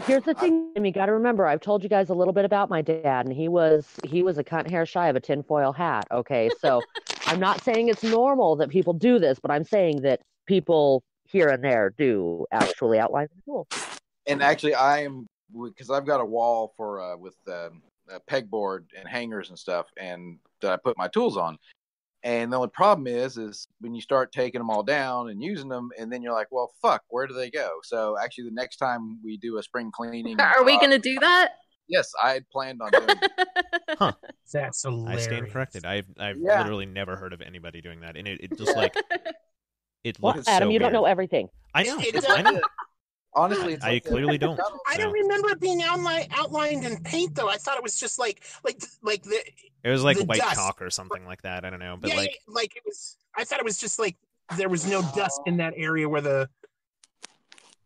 Here's the thing, you got to remember, I've told you guys a little bit about my dad, and he was a cunt hair shy of a tinfoil hat. Okay, so I'm not saying it's normal that people do this, but I'm saying that people here and there do actually outline the tool. And actually, I am, because I've got a wall with a pegboard and hangers and stuff, and that I put my tools on. And the only problem is when you start taking them all down and using them, and then you're like, well, fuck, where do they go? So actually, the next time we do a spring cleaning, are we going to do that? Yes, I had planned on doing it. Huh? That's hilarious. I stand corrected. I've literally never heard of anybody doing that, and it just it looks Adam, so you weird. don't know everything. I know. I know. Honestly, I clearly don't. I don't remember it being outlined in paint, though. I thought it was just like the. It was white dust. chalk or something like that. I don't know, but it was. I thought it was just there was no dust in that area where the.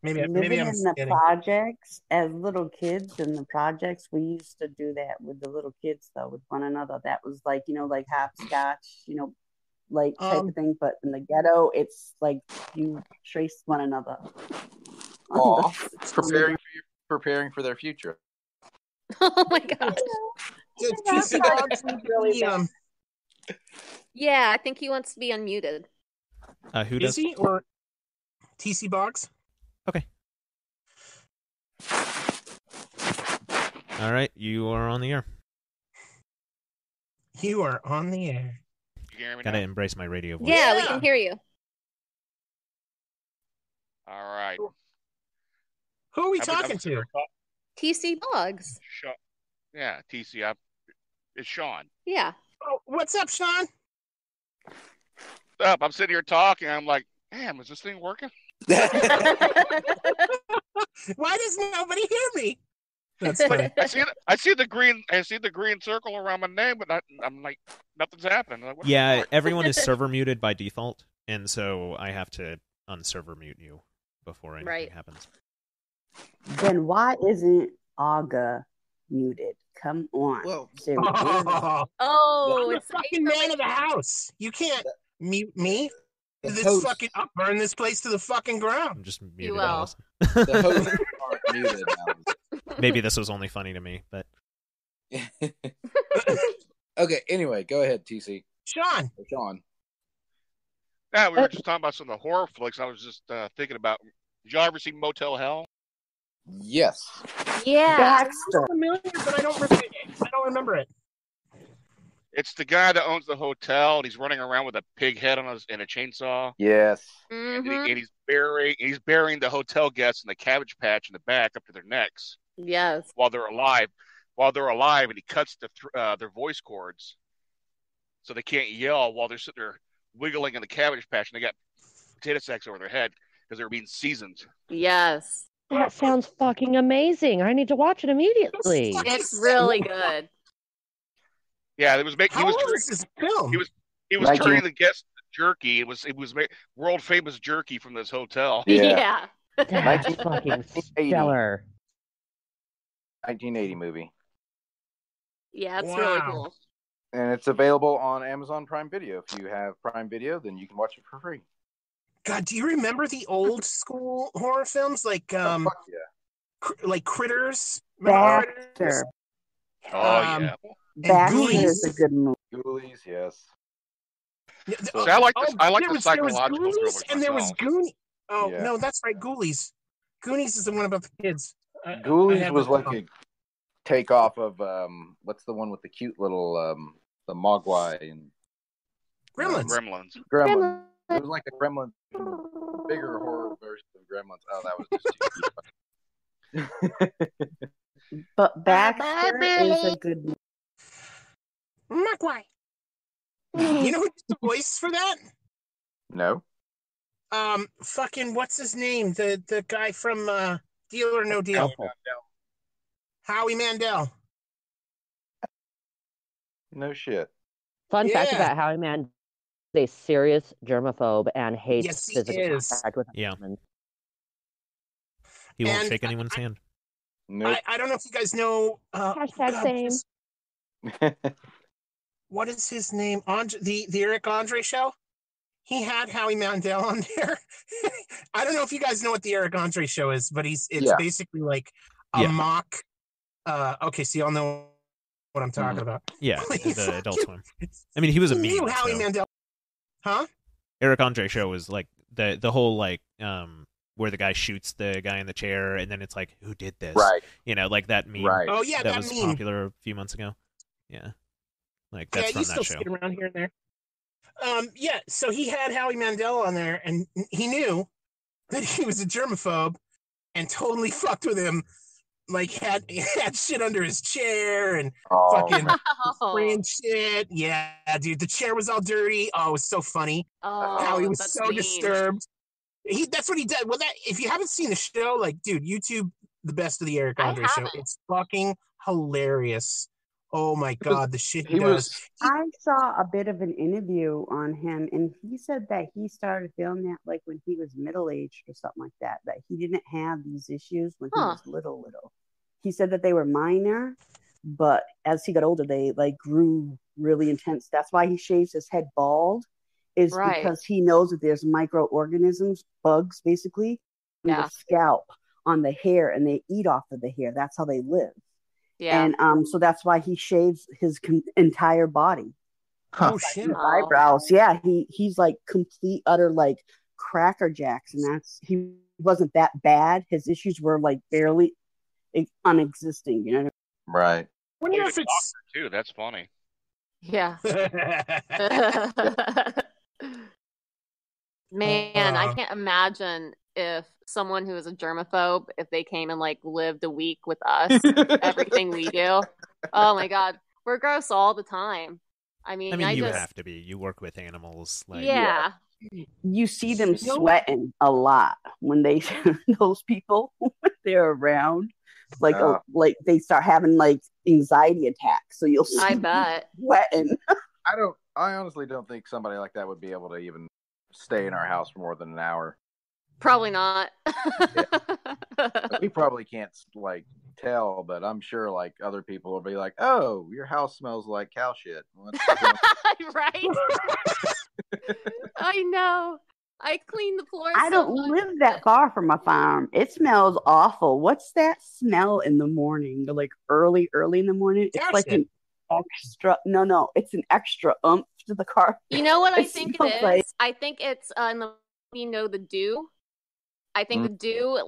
Maybe I'm in the projects as little kids in the projects. We used to do that with the little kids, though, with one another. That was hopscotch, type of thing. But in the ghetto, it's you trace one another. Oh, preparing for their future. Oh my god! Yeah, I think he wants to be unmuted. Who does? Is he or TC Boggs? Okay. All right, you are on the air. You are on the air. You hear me Gotta now? embrace my radio voice. Yeah, we can hear you. All right. Who are we talking to? TC Boggs. Yeah, TC. It's Sean. Yeah. Oh, what's up, Sean? Up. I'm sitting here talking. I'm like, damn, is this thing working? Why does nobody hear me? That's funny. I see the green circle around my name, but I'm like, nothing's happening. Like, Yeah, everyone is server muted by default, and so I have to unserver mute you before anything happens. Then why isn't Auger muted? Come on. Well, seriously. Oh, I'm the fucking man of the house. You can't mute me. This host- fucking, I'll burn this place to the fucking ground. I'm just You muted. will. Alice. The hosts aren't muted now. Maybe this was only funny to me, but Okay, anyway, go ahead, TC. Sean. Sean. Yeah, we were just talking about some of the horror flicks. I was just thinking about. Did y'all ever see Motel Hell? Yes. Yeah. Baxter. Familiar, but I don't remember it. It's the guy that owns the hotel, and he's running around with a pig head on and a chainsaw. Yes. Mm-hmm. And he's burying the hotel guests in the cabbage patch in the back up to their necks. Yes. While they're alive, and he cuts their voice cords, so they can't yell while they're sitting there wiggling in the cabbage patch, and they got potato sacks over their head because they're being seasoned. Yes. That sounds fucking amazing. I need to watch it immediately. It's really good. Yeah, How old is this film? He was turning the guests to jerky. It was world famous jerky from this hotel. Yeah. That's fucking stellar. 1980 movie. Yeah, it's really cool. And it's available on Amazon Prime Video. If you have Prime Video, then you can watch it for free. God, do you remember the old school horror films like fuck yeah. Like Critters? Baxter. Oh yeah. Baxter is a good movie. Ghoulies, yes. So I like the psychological Ghoulies thrillers and there was myself. Goonies. Oh Yeah. no, that's right, Ghoulies. Goonies is the one about the kids. Ghoulies was like a takeoff of what's the one with the cute little the Mogwai and Gremlins. Gremlins. It was like a Gremlin, bigger horror version of Gremlins. Oh, that was just cheeky. But Baxter is a good movie. Mogwai. You know who did the voice for that? No. Fucking what's his name? The guy from Deal or No Deal. Howie Mandel. No shit. Fun fact about Howie Mandel: he's a serious germaphobe and hates physical contact with humans. He won't shake anyone's hand. Nope. I don't know if you guys know. Hashtag same. What is his name? The Eric Andre show. He had Howie Mandel on there. I don't know if you guys know what the Eric Andre show is, but it's basically like a mock. Okay, so y'all know what I'm talking about. Yeah, the Adult Swim. I mean, he was a meme. Howie Mandel. Huh? Eric Andre show was like the whole like where the guy shoots the guy in the chair, and then it's like, who did this? Right. You know, like that meme. Right. Oh yeah, that was meme. popular a few months ago. Yeah. Like that's from you that still show. see it around here and there. Yeah, so he had Howie Mandel on there, and he knew that he was a germaphobe, and totally fucked with him. Like had shit under his chair and fucking spraying shit. Yeah, dude, the chair was all dirty. Oh, it was so funny. Howie was so disturbed. That's what he did. Well, if you haven't seen the show, like, dude, YouTube the best of the Eric Andre show. It's fucking hilarious. Oh my god, the shit he does. I saw a bit of an interview on him, and he said that he started feeling that like when he was middle-aged or something like that, that he didn't have these issues when he was little. He said that they were minor, but as he got older, they like grew really intense. That's why he shaves his head bald, is because he knows that there's microorganisms, bugs basically, in the scalp, on the hair, and they eat off of the hair. That's how they live. Yeah. And so that's why he shaves his entire body. Oh shit! Eyebrows. Yeah, he's like complete utter like cracker jacks, and he wasn't that bad. His issues were like barely unexisting. You know. Right. When you're a doctor too, that's funny. Yeah. Man, I can't imagine if someone who is a germaphobe, if they came and like lived a week with us, everything we do. Oh my god, we're gross all the time. I mean, you have to be. You work with animals. Like, yeah. You see them sweating a lot when those people when they're around. Like they start having like anxiety attacks. So you'll see I bet sweating. I honestly don't think somebody like that would be able to even stay in our house for more than an hour. Probably not. A we probably can't like tell, but I'm sure like other people will be like, "Oh, your house smells like cow shit." Right? I know. I clean the floor. I don't live that far from a farm. It smells awful. What's that smell in the morning? Like early in the morning? It's like an extra. No, it's an extra oomph to the car. You know what I think it is? Like, I think it's in the the dew. I think the dew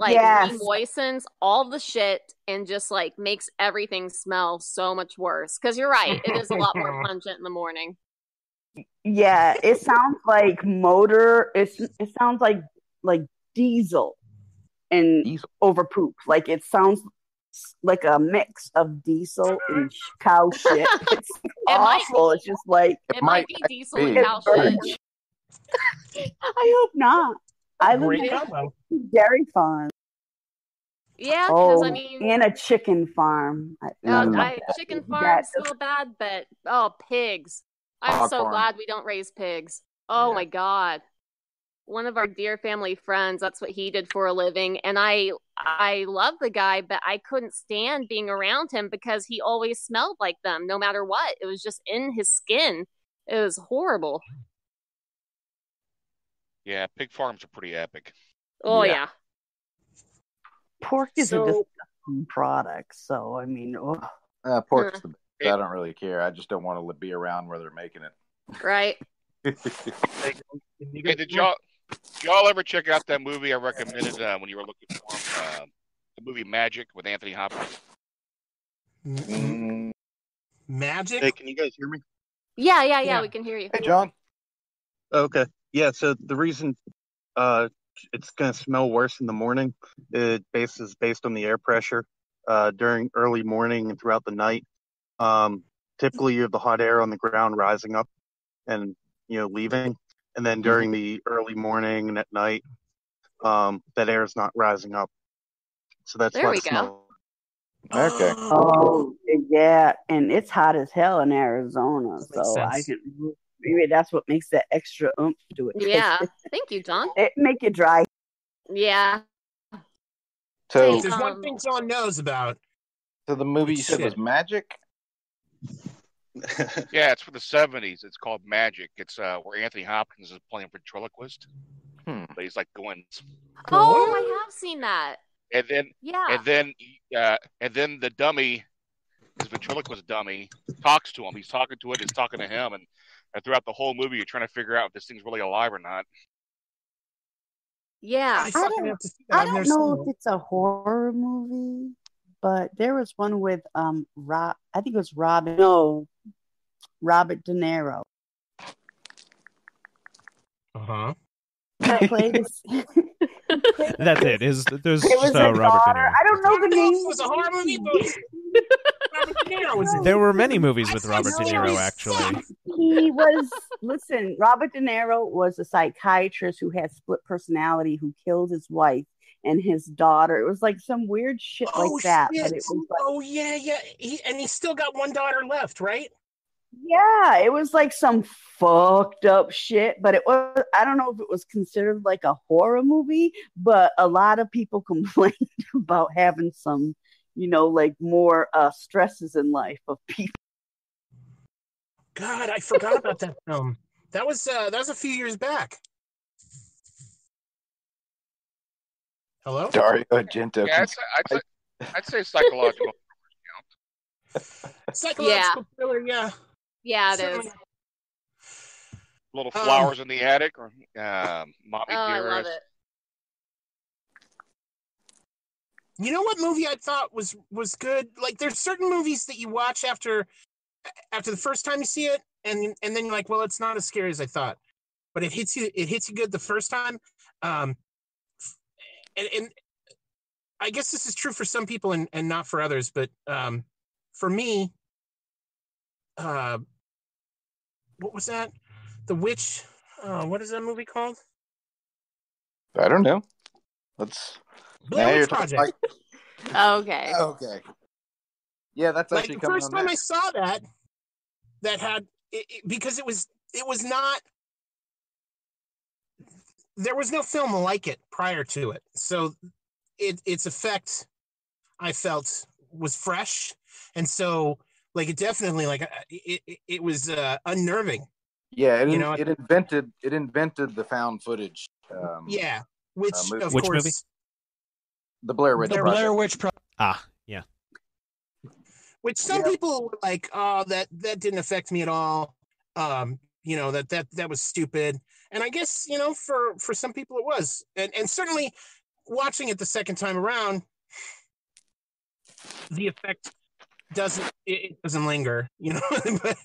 moistens all the shit and just like makes everything smell so much worse. Because you're right, it is a lot more pungent in the morning. Yeah, it sounds like motor. It sounds like diesel and overproof. Like it sounds like a mix of diesel and cow shit. It's awful. It's just like it might be diesel and cow shit. I hope not. I live in dairy farm. Yeah, because I mean, and a chicken farm. Chicken farms smell bad, but pigs. I'm so glad we don't raise pigs. Oh my God. One of our dear family friends, that's what he did for a living. And I love the guy, but I couldn't stand being around him because he always smelled like them, no matter what. It was just in his skin. It was horrible. Yeah, pig farms are pretty epic. Oh, yeah. Pork is a disgusting product, so I mean... pork's the best. I don't really care. I just don't want to be around where they're making it. Right. Hey, did y'all ever check out that movie I recommended when you were looking for the movie Magic with Anthony Hopkins? Magic? Hey, can you guys hear me? Yeah, we can hear you. Hey, John. Okay. Yeah, so the reason it's going to smell worse in the morning is based on the air pressure during early morning and throughout the night. Typically, you have the hot air on the ground rising up and leaving, and then during the early morning and at night, that air is not rising up. So that's there why we go. Okay. Oh yeah, and it's hot as hell in Arizona, so maybe that's what makes that extra oomph to it. Yeah, thank you, John. It make it dry. Yeah. So there's one thing John knows about. So the movie you said was Magic? Yeah, it's for the 70s. It's called Magic. It's where Anthony Hopkins is playing ventriloquist. But he's like going. Oh, I have seen that. And then, and then the dummy, his ventriloquist dummy, talks to him. He's talking to it. He's talking to him, and throughout the whole movie, you're trying to figure out if this thing's really alive or not. Yeah, I don't know if it's a horror movie, but there was one with I think it was Robert De Niro. That's it. There's it was Robert De Niro. I don't know the name. It was a horror movie, but Robert De Niro was in it. There were many movies with Robert De Niro, actually. He was. Listen, Robert De Niro was a psychiatrist who had split personality, who killed his wife and his daughter. It was like some weird shit like that. But it was he still got one daughter left, right? Yeah, it was like some fucked up shit, but it was, I don't know if it was considered like a horror movie, but a lot of people complained about having some, like more stresses in life of people. God, I forgot about that film. That was a few years back. Hello? Dario Argento. Yeah, I'd say psychological. Psychological thriller, yeah. Yeah, it is. Little Flowers in the Attic or Mommy Dearest. I love it. You know what movie I thought was good? Like, there's certain movies that you watch after the first time you see it, and then you're like, well, it's not as scary as I thought. But it hits you good the first time. And I guess this is true for some people and not for others, but for me, what was that? The Witch. What is that movie called? I don't know. Blair Witch Project. Okay. Okay. Yeah, that's actually the first time I saw that had it, because it was not. There was no film like it prior to it, so its effect, I felt, was fresh, and so like it definitely like it was unnerving. Yeah, it invented the found footage. Which of which course movie? The Blair Witch. The Blair Witch Project. Yeah. Which some people were like, oh, that didn't affect me at all. That was stupid. And I guess, for some people it was. And certainly watching it the second time around, the effect doesn't linger, but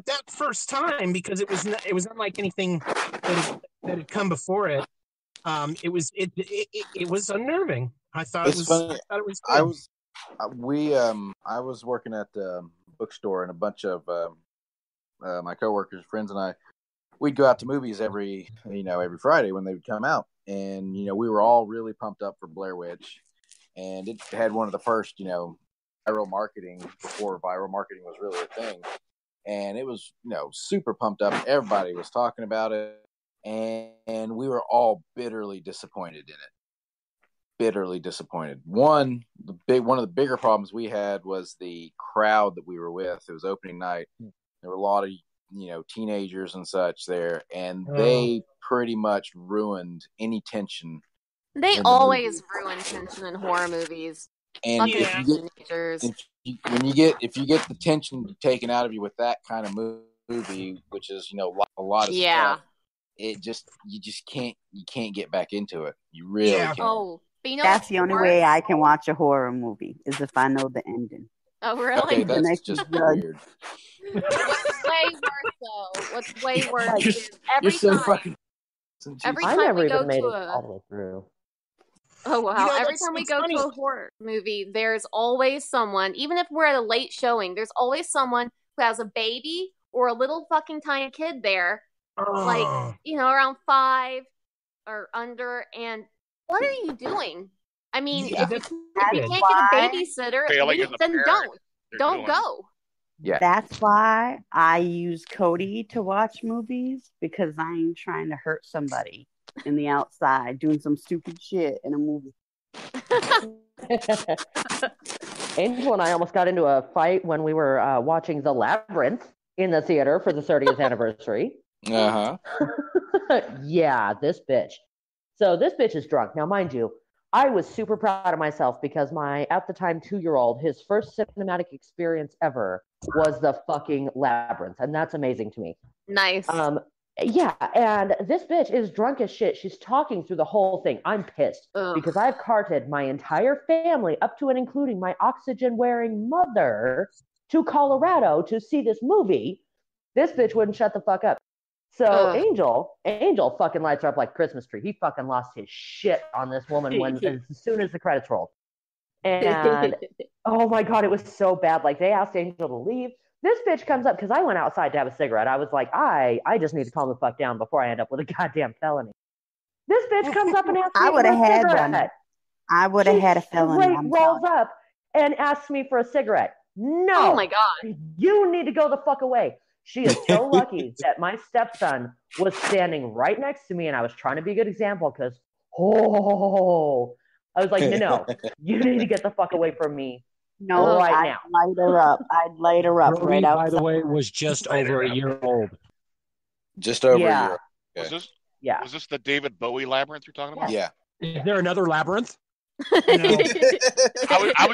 that first time, because it was unlike anything that had come before it. It was unnerving. I thought it was funny. I thought it was good. I was working at the bookstore, and a bunch of my coworkers, friends, and I, we'd go out to movies every Friday when they would come out, and we were all really pumped up for Blair Witch, and it had one of the first viral marketing before viral marketing was really a thing, and it was super pumped up. Everybody was talking about it, and we were all bitterly disappointed in it. Bitterly disappointed. One of the bigger problems we had was the crowd that we were with. It was opening night. There were a lot of teenagers and such there, and they pretty much ruined any tension. They always ruin tension in horror movies. And if you get the tension taken out of you with that kind of movie, which is a lot of stuff, you just can't get back into it. You really can't. Oh, that's the only way I can watch a horror movie is if I know the ending. Oh, really? Okay, that's just weird. What's way worse, though? What's way worse is every time we go to all the way through. Oh, wow. Every time we go to a horror movie, there's always someone, even if we're at a late showing, there's always someone who has a baby or a little fucking tiny kid there, like, around 5 or under. And what are you doing? I mean, if you can't get a babysitter, then don't go. Yeah. That's why I use Cody to watch movies, because I ain't trying to hurt somebody in the outside doing some stupid shit in a movie. Angel and I almost got into a fight when we were watching The Labyrinth in the theater for the 30th anniversary. Yeah, this bitch. So this bitch is drunk. Now, mind you, I was super proud of myself because my, at the time, 2-year-old, his first cinematic experience ever was the fucking Labyrinth. And that's amazing to me. Nice. Yeah, and this bitch is drunk as shit. She's talking through the whole thing. I'm pissed because I've carted my entire family, up to and including my oxygen-wearing mother, to Colorado to see this movie. This bitch wouldn't shut the fuck up. So Angel fucking lights her up like a Christmas tree. He fucking lost his shit on this woman as soon as the credits rolled. And oh my God, it was so bad. Like, they asked Angel to leave. This bitch comes up because I went outside to have a cigarette. I was like, I just need to calm the fuck down before I end up with a goddamn felony. This bitch comes up and asks me for a cigarette. I would have had a felony. Rolls up and asks me for a cigarette. No. Oh my God. You need to go the fuck away. She is so lucky that my stepson was standing right next to me, and I was trying to be a good example because, I was like, no, you need to get the fuck away from me. No, right now. I'd light her up. Brody, by the way, was just over a year old. Just over a year. Okay. Was this the David Bowie labyrinth you're talking about? Yeah. Is there another labyrinth? I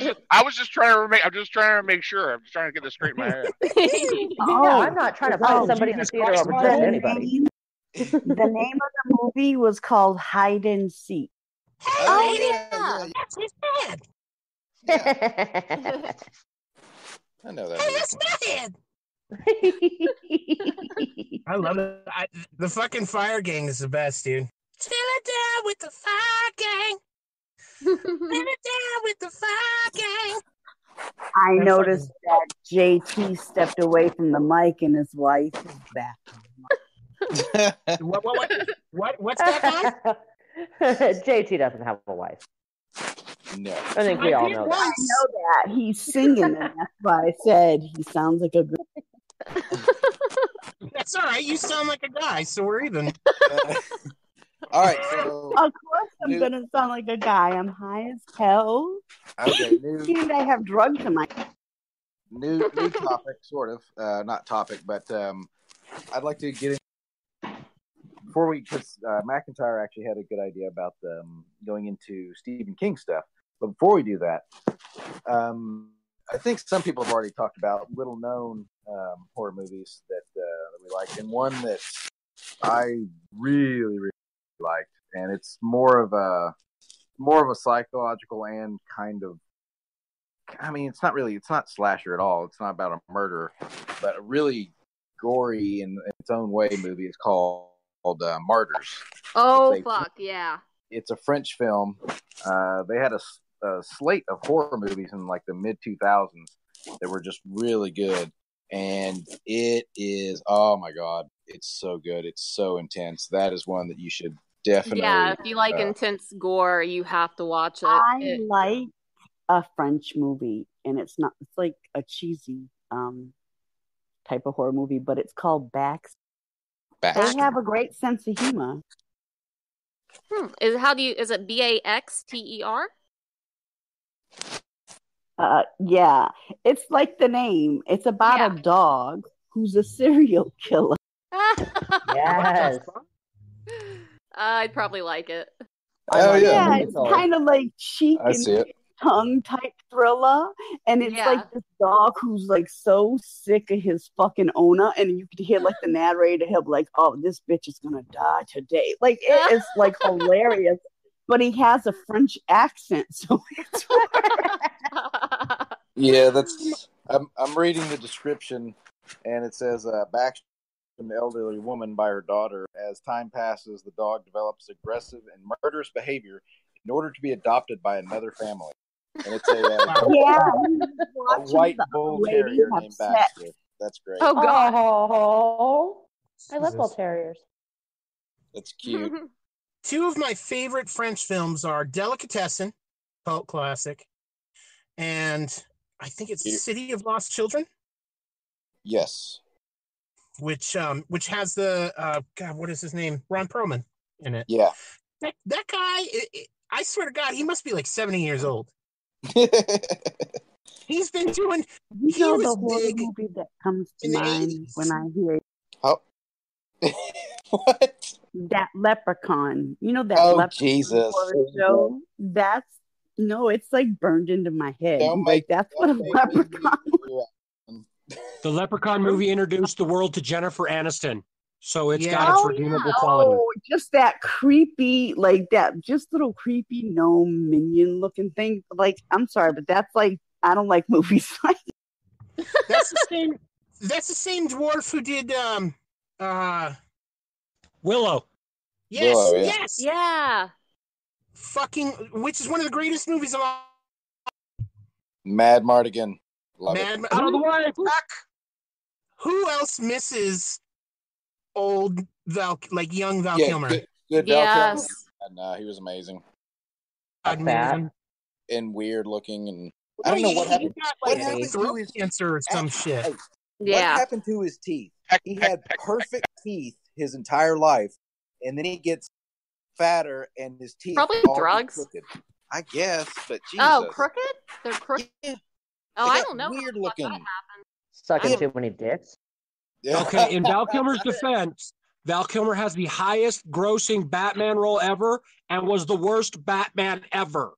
was just trying to make sure. I'm just trying to get this straight in my head. I'm not trying to find somebody in the theater over anybody. The name of the movie was called Hide and Seek. Oh yeah. I know that. Hey, that's bad. I love it. The fucking Fire Gang is the best, dude. Chill it down with the Fire Gang. Chill it down with the Fire Gang. I noticed that JT stepped away from the mic and his wife is back. What's that on? JT doesn't have a wife. No. I think we all know that. I know that. He's singing, and that's why I said he sounds like a girl. That's all right. You sound like a guy, so we're even. All right, so of course I'm gonna sound like a guy. I'm high as hell. Okay, and I have drugs in my new topic, sort of. Not topic, but I'd like to get in before because McIntyre actually had a good idea about going into Stephen King stuff. But before we do that, I think some people have already talked about little-known horror movies that we like, and one that I really, really liked, and it's more of a psychological and kind of. I mean, it's not slasher at all. It's not about a murder, but a really gory in its own way movie is called Martyrs. Oh, fuck, yeah. It's a French film. They had a slate of horror movies in like the mid-2000s that were just really good. And it is, oh my God, it's so good. It's so intense. That is one that you should definitely. Yeah, if you like intense gore, you have to watch it. I like a French movie, and it's like a cheesy type of horror movie, but it's called Baxter. They have a great sense of humor. Is it Baxter? Yeah, it's like the name. It's about a dog who's a serial killer. Yes. I'd probably like it. Oh yeah, it's kind of like cheek and tongue type thriller, and it's like this dog who's like so sick of his fucking owner, and you could hear like the narrator, he'll be like, "Oh, this bitch is gonna die today." Like it is like hilarious, but he has a French accent, so it's yeah. That's I'm reading the description, and it says Baxter, an elderly woman by her daughter. As time passes, the dog develops aggressive and murderous behavior in order to be adopted by another family. And it's a white bull terrier named Baxter. That's great. Oh, God. Oh, I love bull terriers. That's cute. Two of my favorite French films are Delicatessen, cult classic, and I think it's City of Lost Children. Yes. Which has the God, what is his name? Ron Perlman in it. Yeah. That guy, I swear to God, he must be like 70 years old. He's been doing. You know the horror movie that comes to mind when I hear it? Oh. What? That Leprechaun. You know that Leprechaun Jesus. show? It's like burned into my head. That's what a Leprechaun was. The Leprechaun movie introduced the world to Jennifer Aniston. So it's got its redeemable quality. Oh, just that creepy, like that, just little creepy gnome minion looking thing. Like, I'm sorry, but that's like, I don't like movies like that. That's the same dwarf who did Willow. Yes, Willow, yes. Yeah. Which is one of the greatest movies of all. Mad Mardigan. Love it. Out of the way. Who else misses old young Val Kilmer? Good Val Kilmer. And, he was amazing. Fat. And weird looking, and I don't know what happened. What happened to his cancer or some shit? What happened to his teeth? He had perfect teeth his entire life, and then he gets fatter, and his teeth probably all drugs. Crooked. I guess, but Jesus. Oh, crooked? They're crooked. Yeah. Oh, I don't know. Weird looking. Sucking too many dicks. Yeah. Okay, in Val Kilmer's defense, Val Kilmer has the highest grossing Batman role ever and was the worst Batman ever.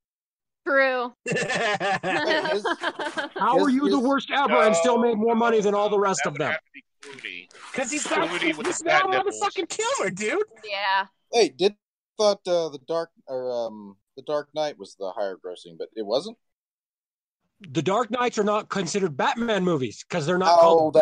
True. How are you the worst ever and still made more money than all the rest of them? Because he's got motherfucking Kilmer, dude. Yeah. Hey, thought the Dark Knight was the higher grossing, but it wasn't. The Dark Knights are not considered Batman movies because they're not called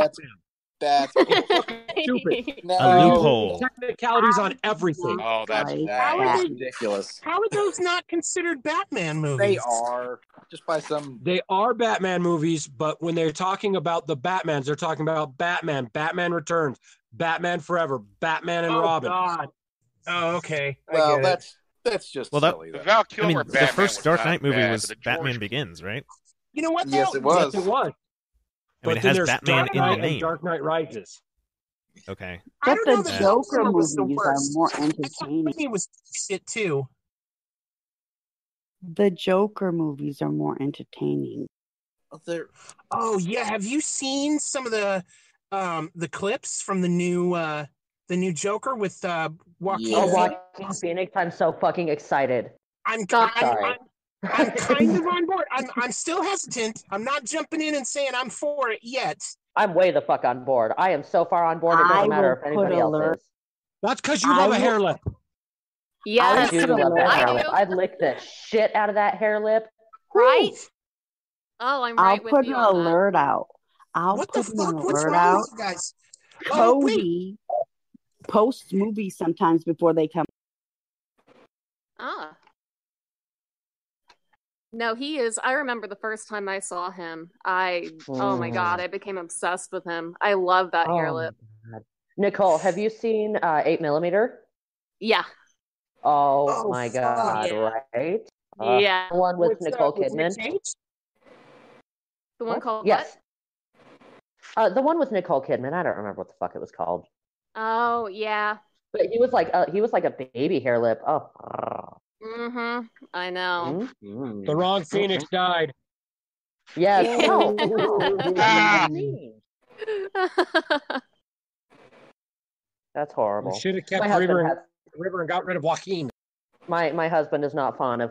that's stupid. No. A loophole. Technicalities on everything. Oh, that's ridiculous. How are those not considered Batman movies? They are. Just by some. They are Batman movies, but when they're talking about the Batmans, they're talking about Batman, Batman Returns, Batman Forever, Batman and Robin. God. Oh, okay. Well, that's just silly. The Val Kilmer the first Dark Knight movie was Batman Begins, right? You know what? Yes, it was. Yes, it was. I mean, But it then has there's Batman Dark in Knight the name. and Dark Knight Rises. Okay. But the that Joker was the movies are worst. more I thought entertaining. It was shit too. The Joker movies are more entertaining. Oh yeah, have you seen some of the clips from the new Joker with Joaquin? Oh, Joaquin Phoenix! I'm so fucking excited. I'm kind of on board. I'm still hesitant. I'm not jumping in and saying I'm for it yet. I'm way the fuck on board. I am so far on board. It doesn't matter if anybody else is. That's because you love a hair lip. Yes, I do love that hair lip. I'd lick the shit out of that hair lip. Right? Oh, I'm right with you. I'll put an alert out. What the fuck? What's wrong with you guys? Cody posts movies sometimes before they come. Ah. No, he is. I remember the first time I saw him. Oh my God, I became obsessed with him. I love that hair lip. Nicole, have you seen 8mm? Yeah. Oh my God, yeah. Right? Yeah. The one with Nicole Kidman. The one called Yes. What? The one with Nicole Kidman. I don't remember what the fuck it was called. Oh yeah. But he was like a baby hair lip. Oh. Mm-hmm. I know. Mm-hmm. The wrong Phoenix died. Yes. No. That's horrible. We should have kept River and got rid of Joaquin. My husband is not fond of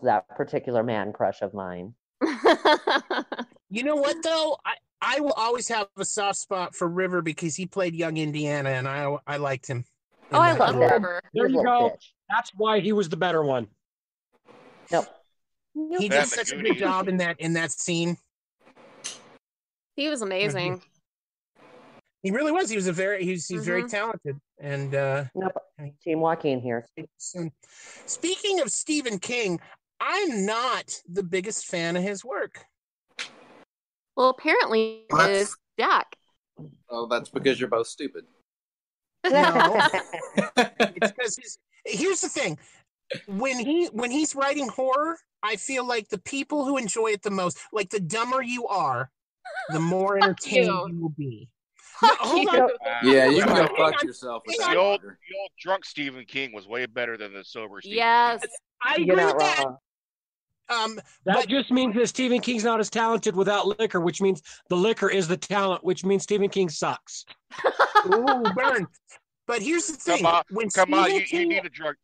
that particular man crush of mine. You know what though? I will always have a soft spot for River because he played young Indiana and I liked him. Oh, I love River. There you go. That's why he was the better one. Nope. He did such a good job in that scene. He was amazing. He really was. He was he's very talented. And Team Joaquin here. Speaking of Stephen King, I'm not the biggest fan of his work. Well, apparently is Jack. Oh, that's because you're both stupid. No. It's because here's the thing. When he's writing horror, I feel like the people who enjoy it the most, like the dumber you are, the more entertaining you will be. No, hold on. Yeah, you can go fuck yourself with that. The old drunk Stephen King was way better than the sober Stephen Yes. King. I agree with that. That just means that Stephen King's not as talented without liquor, which means the liquor is the talent, which means Stephen King sucks. Ooh, burn. But here's the thing. You need a drug.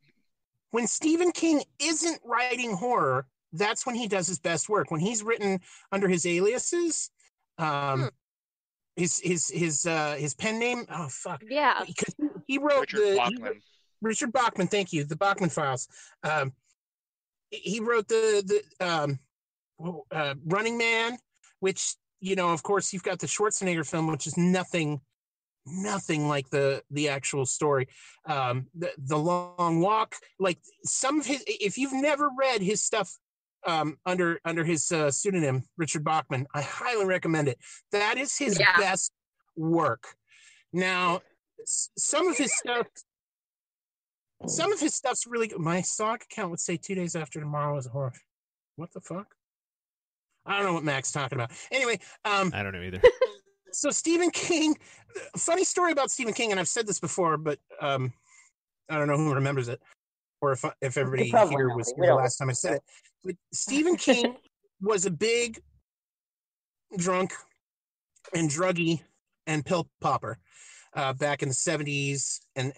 When Stephen King isn't writing horror, that's when he does his best work. When he's written under his aliases, his pen name. Oh fuck. Yeah. Because he wrote Richard Bachman. Thank you. The Bachman Files. He wrote the Running Man, which of course you've got the Schwarzenegger film, which is nothing like the actual story. The Long Walk, like some of his. If you've never read his stuff under his pseudonym Richard Bachman, I highly recommend it. That is his best work. Now, some of his stuff's really good. My stock account would say 2 days after tomorrow is a horror. What the fuck? I don't know what Mac's talking about. Anyway, I don't know either. So Stephen King, funny story about Stephen King, and I've said this before, but I don't know who remembers it, or if everybody here was here the last time I said it. But Stephen King was a big drunk and druggy and pill popper back in the 70s and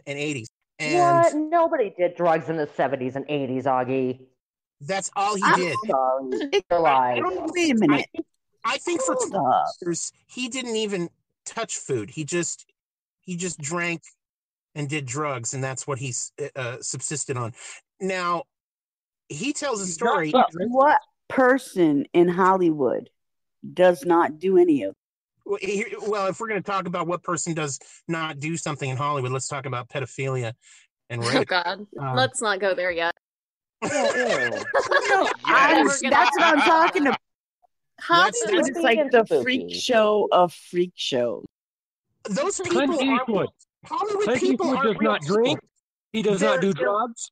80s. And what? Nobody did drugs in the 70s and 80s, Augie. That's all he did. Sorry. Wait a minute. I think for 2 years, he didn't even touch food. He just drank and did drugs, and that's what he subsisted on. Now, he tells a story. But what person in Hollywood does not do any of it? Well, if we're going to talk about what person does not do something in Hollywood, let's talk about pedophilia and rape. Oh, God. Let's not go there yet. That's what I'm talking about. Hollywood is like the freak show of freak shows. Those people Hollywood people does not drink. He does not do drugs.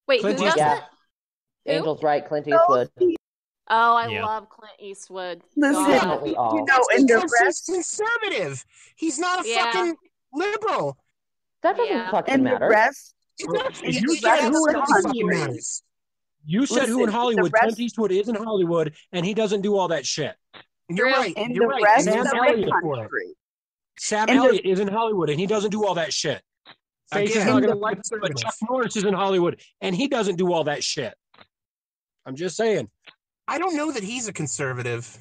Wait, who does it? Angel's right, Clint Eastwood. Oh, I love Clint Eastwood. Listen, in the rest, he's conservative. He's not a fucking liberal. That doesn't fucking and matter. The rest, you said who in Hollywood? You said who in Hollywood? Clint Eastwood is in Hollywood, and he doesn't do all that shit. You're right. And You're the right. rest Sam of Elliott, the country. Sam Elliott is in Hollywood, and he doesn't do all that shit. Face is not going to like it, but Chuck Norris is in Hollywood, and he doesn't do all that shit. I'm just saying. I don't know that he's a conservative.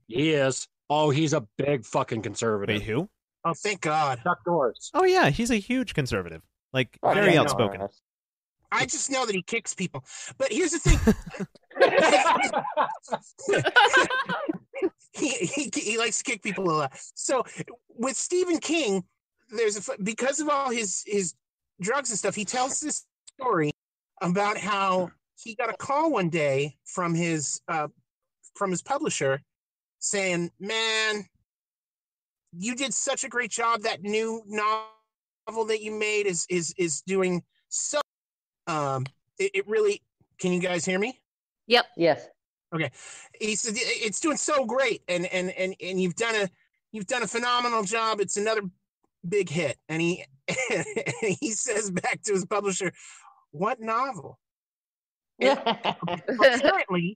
He is. Oh, he's a big fucking conservative. Wait, who? Oh, thank God. Chuck Norris. Oh, yeah, he's a huge conservative. Like, very outspoken. I just know that he kicks people. But here's the thing. he likes to kick people a lot. So with Stephen King, because of all his drugs and stuff, he tells this story about how he got a call one day from his publisher saying, "Man, you did such a great job. That new novel that you made is doing so. It really. Can you guys hear me? Yep. Yes. Okay. He said it's doing so great, and you've done a phenomenal job. It's another big hit." And he says back to his publisher, "What novel?" Apparently,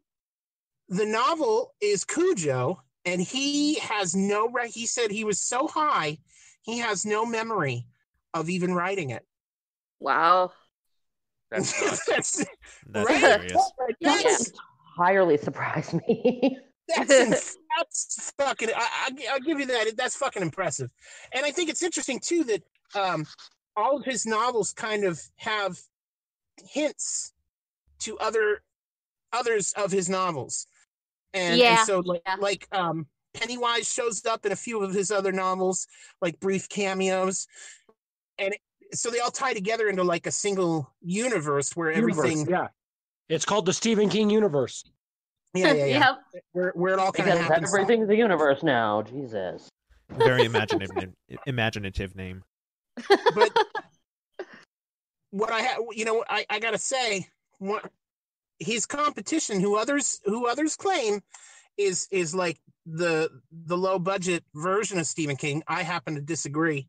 the novel is Cujo, and he has he said he was so high, he has no memory of even writing it. Wow. That's right? Hilarious. That entirely surprised me. That's fucking. I'll give you that. That's fucking impressive. And I think it's interesting too that all of his novels kind of have hints to others of his novels, and so like Pennywise shows up in a few of his other novels, like brief cameos, and so they all tie together into like a single universe where everything. Yeah, it's called the Stephen King universe. Yeah. Yep. Where it all kind of happens. Everything's the universe now. Jesus. Very imaginative name. But what I gotta say, his competition, who others claim is like the low budget version of Stephen King. I happen to disagree.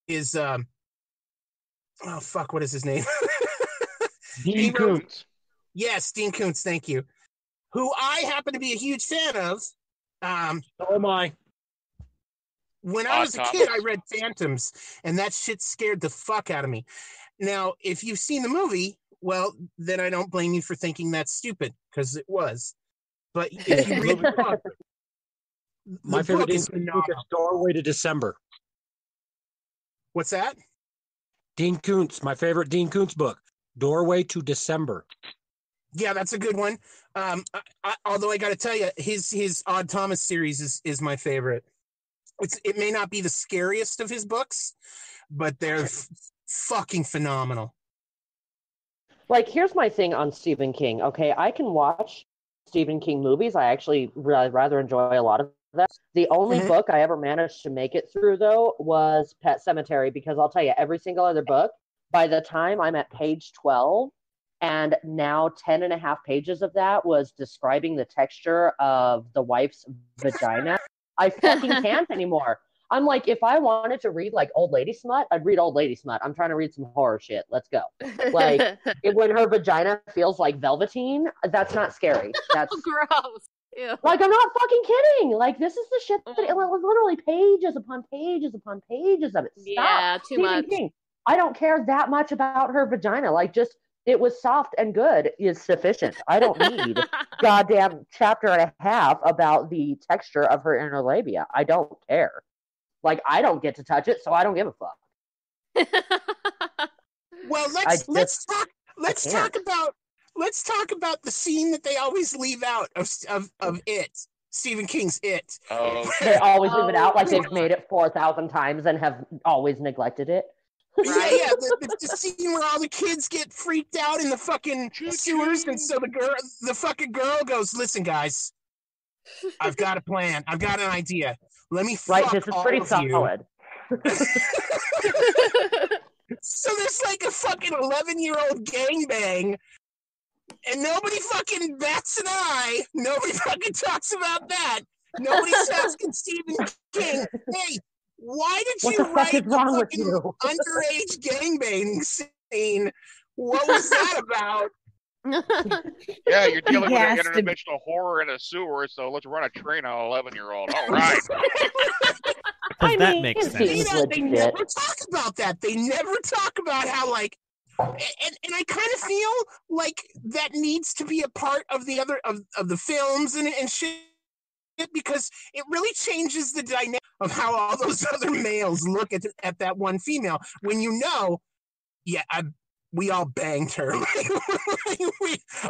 Is what is his name? Dean Koontz. Yes, Dean Koontz. Thank you. Who I happen to be a huge fan of. So am I. When I was a kid, I read Phantoms, and that shit scared the fuck out of me. Now, if you've seen the movie, well, then I don't blame you for thinking that's stupid, because it was. But if you read the book, my favorite Dean Koontz is Doorway to December. What's that? Dean Koontz, my favorite Dean Koontz book, Doorway to December. Yeah, that's a good one. Although I got to tell you, his Odd Thomas series is my favorite. It may not be the scariest of his books, but they're fucking phenomenal. Like, here's my thing on Stephen King. Okay, I can watch Stephen King movies. I actually rather enjoy a lot of that. The only book I ever managed to make it through, though, was Pet Sematary, because I'll tell you, every single other book, by the time I'm at page 12, and now 10 and a half pages of that was describing the texture of the wife's vagina. I fucking can't anymore. I'm like, if I wanted to read like old lady smut, I'd read old lady smut. I'm trying to read some horror shit. Let's go. Like, when her vagina feels like velveteen, that's not scary. That's gross. Ew. Like, I'm not fucking kidding. Like, this is the shit that it was literally pages upon pages upon pages of it. Stop. Yeah, too much. King. I don't care that much about her vagina. Like, just it was soft and good is sufficient. I don't need goddamn chapter and a half about the texture of her inner labia. I don't care. Like, I don't get to touch it, so I don't give a fuck. Well, let's talk about the scene that they always leave out of it. Stephen King's It. Oh. They always leave it out, like they've made it 4,000 times and have always neglected it. Right? Yeah, the scene where all the kids get freaked out in the fucking sewers, and so the fucking girl goes, "Listen, guys, I've got a plan. I've got an idea. Let me fuck this is all pretty of solid." So there's like a fucking 11-year-old gangbang And nobody fucking bats an eye. Nobody fucking talks about that. Nobody's asking Stephen King, hey, why did you write the fucking underage gangbang scene? What was that about? Yeah, you're dealing with an interdimensional horror in a sewer, so let's run a train on an 11-year-old. All right. That makes sense. They never talk about that. They never talk about how, like, and I kind of feel like that needs to be a part of the other of the films and shit, because it really changes the dynamic of how all those other males look at that one female when you know, yeah, we all banged her.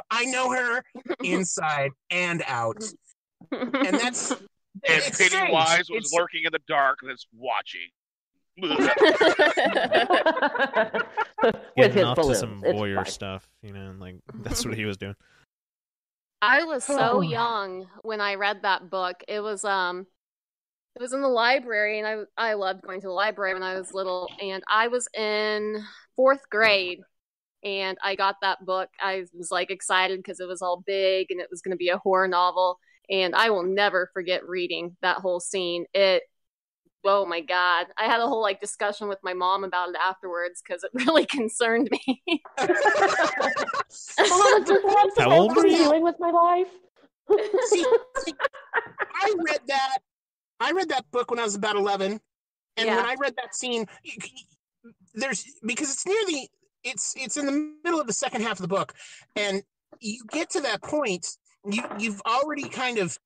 I know her inside and out, and that's. And Pennywise was lurking in the dark and is watching. Getting off to some voyeur stuff, like that's what he was doing. I was so young when I read that book. It was in the library, and I loved going to the library when I was little. And I was in 4th grade, and I got that book. I was like excited because it was all big and it was going to be a horror novel. And I will never forget reading that whole scene. Oh my God. I had a whole discussion with my mom about it afterwards because it really concerned me. How old were you doing with my life? See, I read that book when I was about 11. And when I read that scene, because it's it's in the middle of the second half of the book. And you get to that point, you've already kind of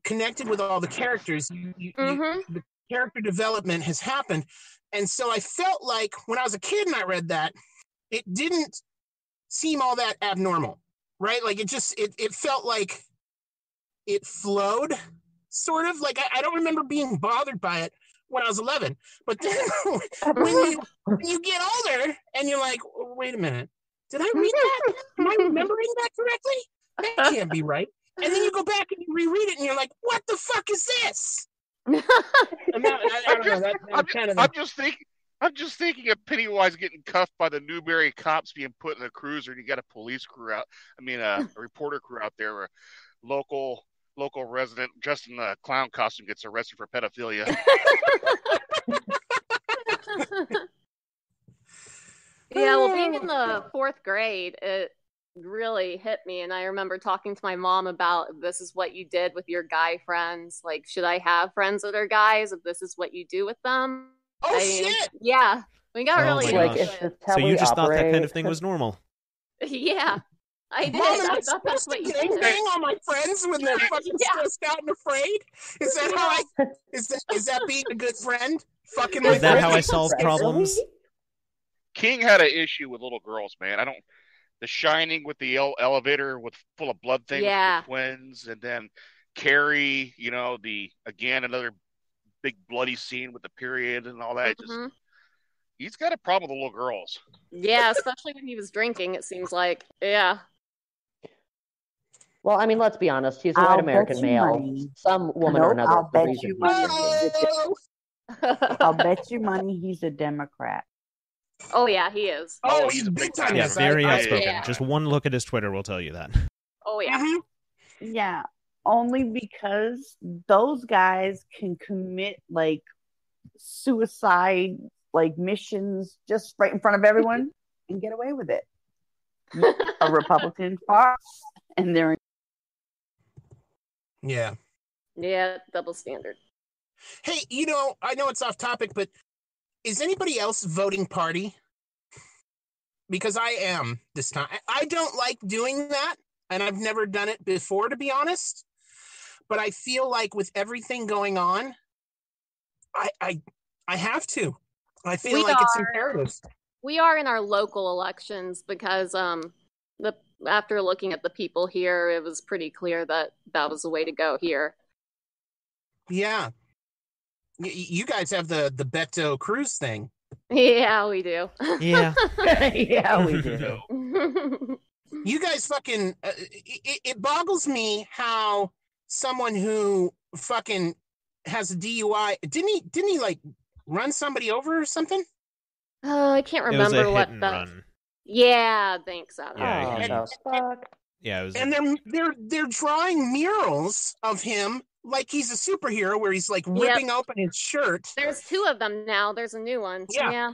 connected with all the characters. The character development has happened. And so I felt like when I was a kid and I read that, it didn't seem all that abnormal, right? Like it felt like it flowed, sort of. Like I don't remember being bothered by it when I was 11. But then when you get older and you're like, wait a minute, did I read that? Am I remembering that correctly? That can't be right. And then you go back and you reread it and you're like, what the fuck is this? I'm just thinking of Pennywise getting cuffed by the Newberry cops, being put in a cruiser, and you got a police crew out. A reporter crew out there, where local resident dressed in a clown costume gets arrested for pedophilia. Yeah, well, being in the 4th grade, it really hit me. And I remember talking to my mom about, this is what you did with your guy friends. Like, should I have friends that are guys if this is what you do with them? Shit! Yeah. We got really so you just thought that kind of thing was normal? Yeah. I did. Mom, I thought that's what you did. Bang on my friends when they're fucking stressed out and afraid? Is that how is that being a good friend? Fucking is that how I solve problems? King had an issue with little girls, man. The Shining with the elevator full of blood things with the twins, and then Carrie, another big bloody scene with the period and all that. Mm-hmm. He's got a problem with the little girls. Yeah, especially when he was drinking, it seems like. Yeah. Well, I mean, let's be honest. He's a white American male. Money. Some woman or another. I'll bet you money. I'll bet you money he's a Democrat. Oh, yeah, he is. Oh, he's big time. Yeah, very outspoken. Yeah. Just one look at his Twitter will tell you that. Oh, yeah. Mm-hmm. Yeah, only because those guys can commit, suicide, missions just right in front of everyone and get away with it. A Republican Fox, and they're... Yeah. Yeah, double standard. Hey, I know it's off topic, but is anybody else voting party? Because I am this time. I don't like doing that, and I've never done it before, to be honest. But I feel like with everything going on, I have to. I feel like it's imperative. We are in our local elections because after looking at the people here, it was pretty clear that was the way to go here. Yeah. You guys have the Beto Cruz thing. Yeah, we do. Yeah. Yeah, we do. You guys fucking... it boggles me how someone who fucking has a DUI... Didn't he run somebody over or something? Oh, I can't remember what that... Run. Yeah, thanks, Adam. Yeah, fuck. Yeah, it was... and they're drawing murals of him like he's a superhero, where he's like ripping open his shirt. There's 2 of them now. There's a new one. Yeah.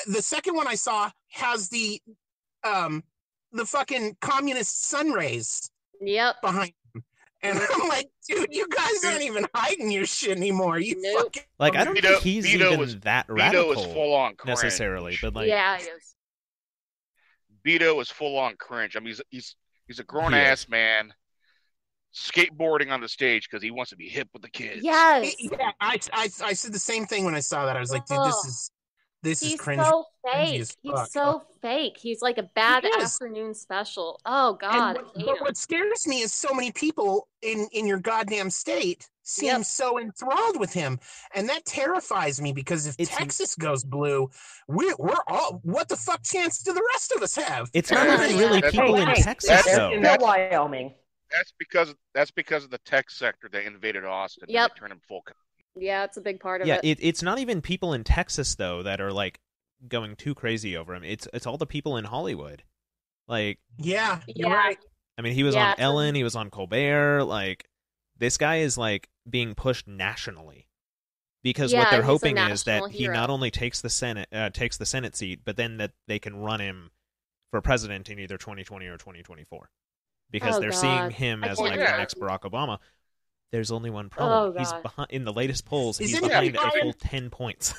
The second one I saw has the fucking communist sun rays. Yep. Behind him. And I'm like, dude, you guys aren't even hiding your shit anymore. You fucking... Like, I don't think he's even that radical Beto is full on cringe. necessarily, but like, yeah, he is. Beto is full on cringe. I mean, he's a grown ass man skateboarding on the stage because he wants to be hip with the kids. Yes. Yeah, I said the same thing when I saw that. I was like, dude, this is cringe. He's so fake. He's so fake. He's like a bad afternoon special. Oh God. But what scares me is so many people in your goddamn state seem so enthralled with him, and that terrifies me, because if Texas goes blue, we're all, what the fuck chance do the rest of us have? It's not even really people in Texas though. That's Wyoming. That's because of the tech sector that invaded Austin. Yep. They turned him full. Yeah, it's a big part of it. Yeah, it's not even people in Texas though that are like going too crazy over him. It's all the people in Hollywood. Like, yeah, you're right. I mean, he was on Ellen, he was on Colbert. Like, this guy is like being pushed nationally, because what they're hoping is that he not only takes the Senate seat, but then that they can run him for president in either 2020 or 2024, because they're seeing him as like the next Barack Obama. There's only one problem. He's behind in the latest polls. He's behind a full 10 points.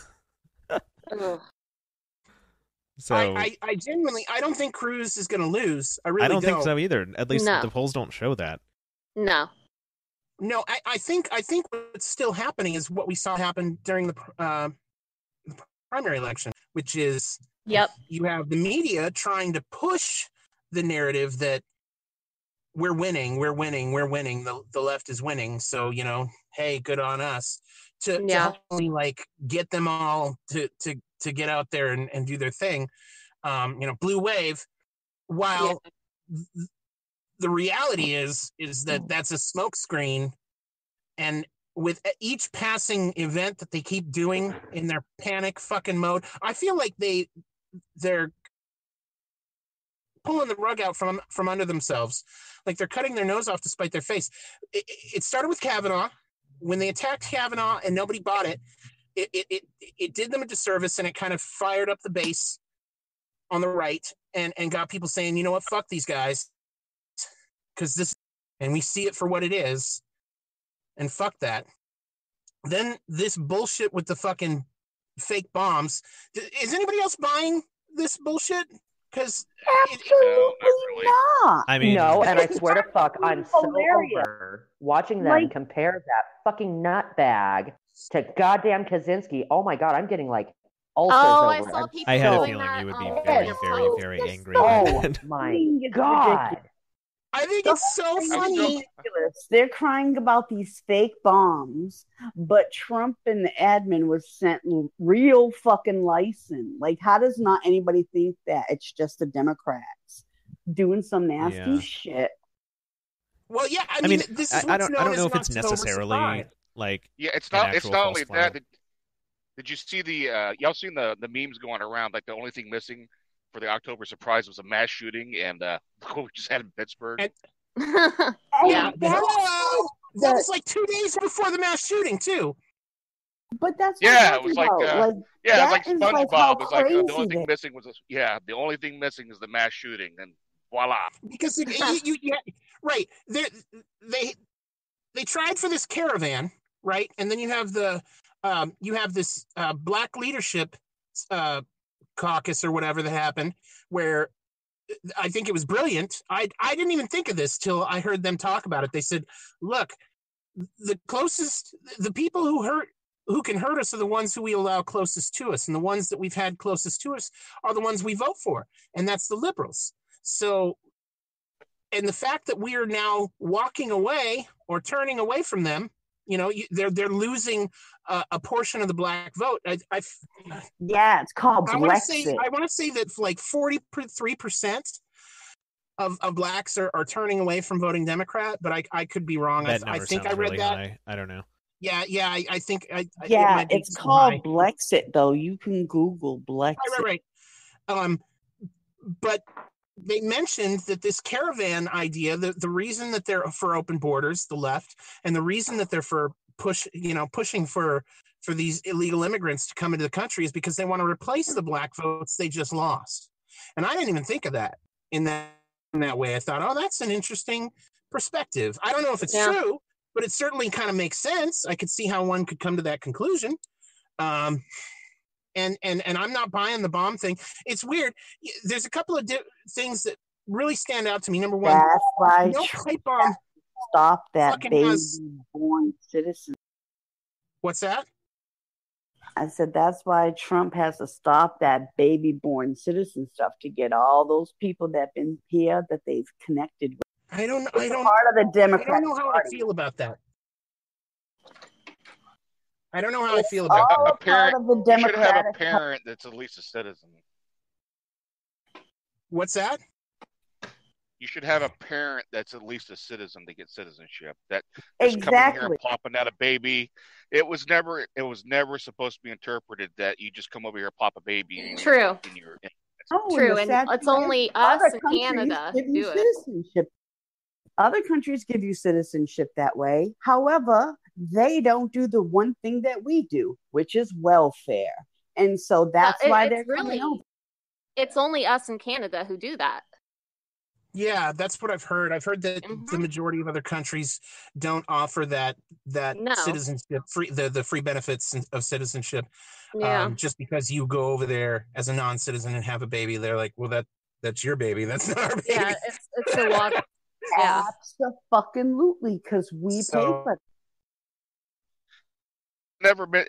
So I genuinely, I don't think Cruz is going to lose. I really don't think so either. At least No. the polls don't show that. No. No, I think what's still happening is what we saw happen during the primary election, which is you have the media trying to push the narrative that we're winning. The left is winning. So, hey, good on us. To hopefully like get them all to get out there and do their thing. Blue wave. While the reality is that that's a smokescreen, and with each passing event that they keep doing in their panic fucking mode, I feel like they're pulling the rug out from under themselves. Like they're cutting their nose off to spite their face. It started with Kavanaugh. When they attacked Kavanaugh and nobody bought it, it did them a disservice, and it kind of fired up the base on the right and got people saying, you know what, fuck these guys, because and we see it for what it is, and fuck that. Then this bullshit with the fucking fake bombs. Is anybody else buying this bullshit? Because absolutely not. I mean, no, and I swear to fuck, I'm so over watching them compare that fucking nutbag to goddamn Kaczynski. Oh my god, I'm getting like ulcers over it. I had a feeling you would be very, very, very angry. Oh my god. I think it's so funny. Ridiculous. They're crying about these fake bombs, but Trump and the admin was sent real fucking license. Like, how does not anybody think that it's just the Democrats doing some nasty shit? Well, yeah, I mean, this is I don't know if it's necessarily like it's not only that. Did you see y'all seen the memes going around? Like the only thing missing for the October surprise was a mass shooting, and what we just had in Pittsburgh. That was like 2 days before the mass shooting too. But that's it was like it's like SpongeBob. It's like the only thing missing was the only thing missing is the mass shooting, and voila. Because right, they tried for this caravan, right, and then you have this black leadership caucus or whatever that happened, where I think it was brilliant. I didn't even think of this till I heard them talk about it. They said, look, the people who can hurt us are the ones who we allow closest to us, and the ones that we've had closest to us are the ones we vote for, and that's the liberals. So, and the fact that we are now walking away or turning away from them, they're losing a portion of the black vote. It's called Brexit. I want to say that like 43% of blacks are turning away from voting Democrat, but I could be wrong. I think I read really that. High. I don't know. Yeah, I think. It's called Brexit, though. You can Google Brexit. Right. but they mentioned that this caravan idea, the reason that they're for open borders, the left, and the reason that they're for pushing for these illegal immigrants to come into the country is because they want to replace the black votes they just lost. And I didn't even think of that in that way. I thought, oh, that's an interesting perspective. I don't know if it's true, but it certainly kind of makes sense. I could see how one could come to that conclusion. And I'm not buying the bomb thing. It's weird. There's a couple of things that really stand out to me. Number one, that's why no pipe bomb stop that baby-born citizen. What's that? I said that's why Trump has to stop that baby-born citizen stuff to get all those people that've been here that they've connected with. I don't part of the Democratic I don't know how Party. I feel about that. I don't know how I feel about that. A parent, you should have a parent that's at least a citizen. What's that? You should have a parent that's at least a citizen to get citizenship. That exactly. Coming here and plopping out a baby. It was never supposed to be interpreted that you just come over here and plop a baby. True. True, and it's only us in Canada do it. Other countries give you citizenship that way. However, they don't do the one thing that we do, which is welfare. And so that's why they're coming over. It's only us in Canada who do that. Yeah, that's what I've heard. I've heard that the majority of other countries don't offer that citizenship, the free benefits of citizenship. Just because you go over there as a non-citizen and have a baby, they're like, well, that's your baby. That's not our baby. Yeah, it's a lot. Yeah. Absolutely, because we pay for it. Never been.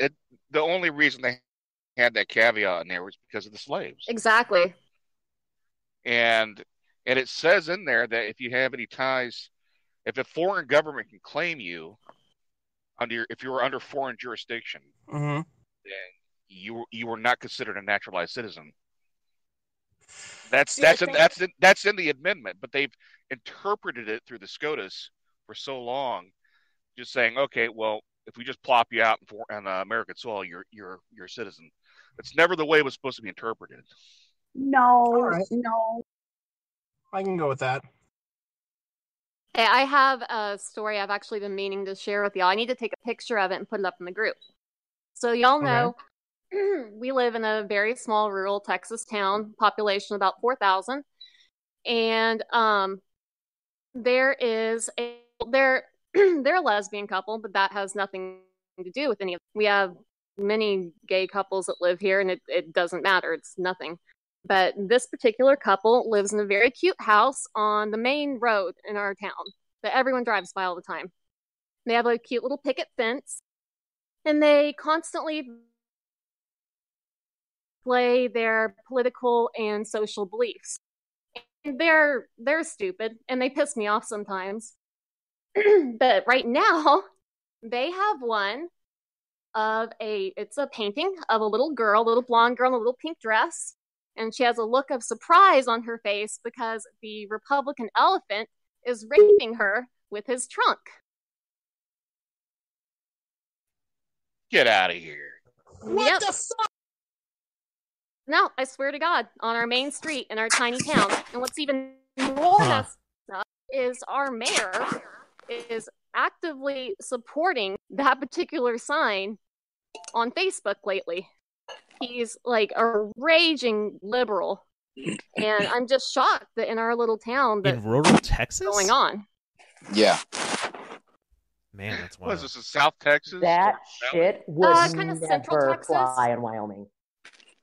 The only reason they had that caveat in there was because of the slaves. Exactly. And it says in there that if you have any ties, if a foreign government can claim you if you were under foreign jurisdiction, then you were not considered a naturalized citizen. That's in the amendment, but they've interpreted it through the SCOTUS for so long, just saying, okay, well, if we just plop you out on American soil, you're a citizen. It's never the way it was supposed to be interpreted. No, no. I can go with that. Hey, I have a story I've actually been meaning to share with y'all. I need to take a picture of it and put it up in the group. So y'all know we live in a very small rural Texas town, population about 4,000. And they're a lesbian couple, but that has nothing to do with any of it. We have many gay couples that live here, and it doesn't matter. It's nothing. But this particular couple lives in a very cute house on the main road in our town that everyone drives by all the time. They have a cute little picket fence, and they constantly display their political and social beliefs. And they're stupid, and they piss me off sometimes. But right now, they have one of it's a painting of a little blonde girl in a little pink dress. And she has a look of surprise on her face because the Republican elephant is raping her with his trunk. Get out of here. What the fuck? No, I swear to God, on our main street in our tiny town. And what's even more messed up is our mayor is actively supporting that particular sign on Facebook lately. He's like a raging liberal, and I'm just shocked that in our little town that in rural Texas going on. Yeah, man, that's wild. What is this in South Texas? That shit would kind of Central never Texas. fly in Wyoming.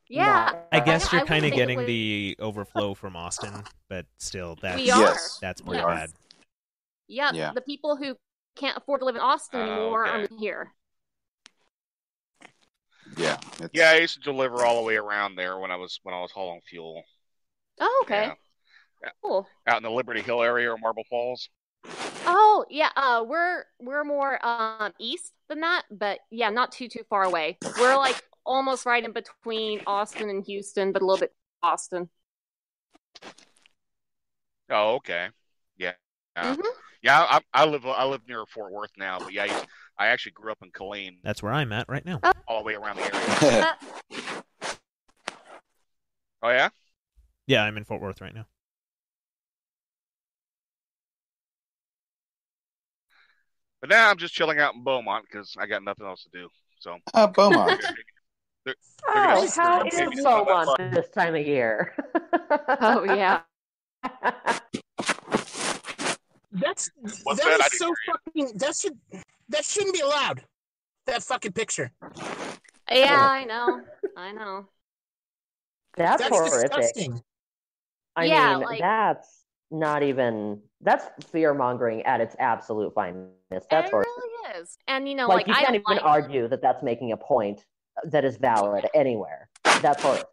Yeah, I guess you're I kind of think getting the overflow from Austin, but still, that's pretty bad. Yep, yeah. The people who can't afford to live in Austin anymore are here. Yeah. Yeah, I used to deliver all the way around there when I was hauling fuel. Oh, okay. Yeah. Cool. Out in the Liberty Hill area or Marble Falls. Oh, yeah. We're more east than that, but yeah, not too far away. We're like almost right in between Austin and Houston, but a little bit Austin. Oh, okay. Yeah. Mm-hmm. Yeah, I live near Fort Worth now, but yeah, I actually grew up in Killeen. That's where I'm at right now. All the way around the area. Oh, yeah? Yeah, I'm in Fort Worth right now. But now I'm just chilling out in Beaumont because I got nothing else to do. So Beaumont. they're Oh, gonna how maybe is stop by. Beaumont this time of year? Oh yeah. That's What's that that? I is didn't so hear you. fucking. That shouldn't be allowed. That fucking picture. Yeah, I know. That's That's horrific. disgusting. I Yeah, mean, like- that's not even. That's fear mongering at its absolute finest. That's It horrific. really is. And you know, Like, you I can't don't even like argue that that's making a point that is valid anywhere. That's horrific.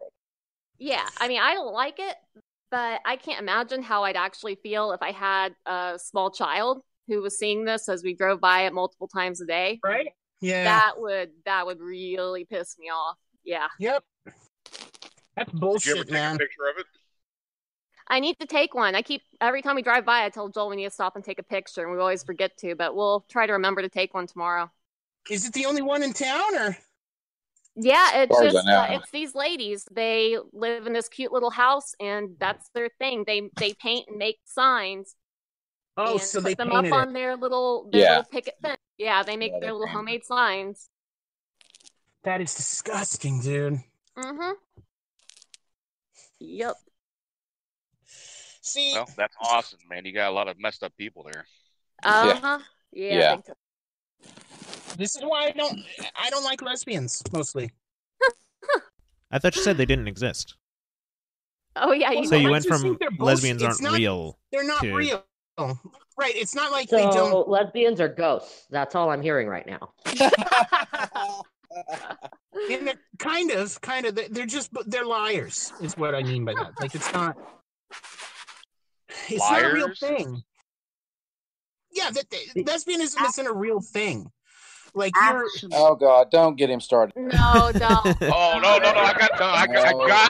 Yeah, I mean, I don't like it, but I can't imagine how I'd actually feel if I had a small child who was seeing this as we drove by it multiple times a day. Right? Yeah. That would really piss me off. Yeah. Yep. That's Did you ever bullshit, take man. a picture of it? I need to take one. Every time we drive by, I tell Joel we need to stop and take a picture, and we always forget to, but we'll try to remember to take one tomorrow. Is it the only one in town, or? Yeah, far as I know. it's these ladies. They live in this cute little house, and that's their thing. They paint and make signs. Oh, and so put they them up painted on it. their little picket fence. Yeah, they make their little homemade signs. That is disgusting, dude. Mm-hmm. Yep. See, Well, that's awesome, man. You got a lot of messed up people there. Uh-huh. Yeah. Yeah. this is why I don't like lesbians mostly. I thought you said they didn't exist. Oh yeah. Well, So you I went just from think they're lesbians bullshit. aren't real. They're not to... real. Right. It's not like they So don't. lesbians are ghosts. That's all I'm hearing right now. And they're kind of. They're liars. Is what I mean by that. Like it's not. It's not a real Liars? thing. Yeah, lesbianism isn't a real thing. Like you're. Oh God! Don't get him started. No, don't. Oh no!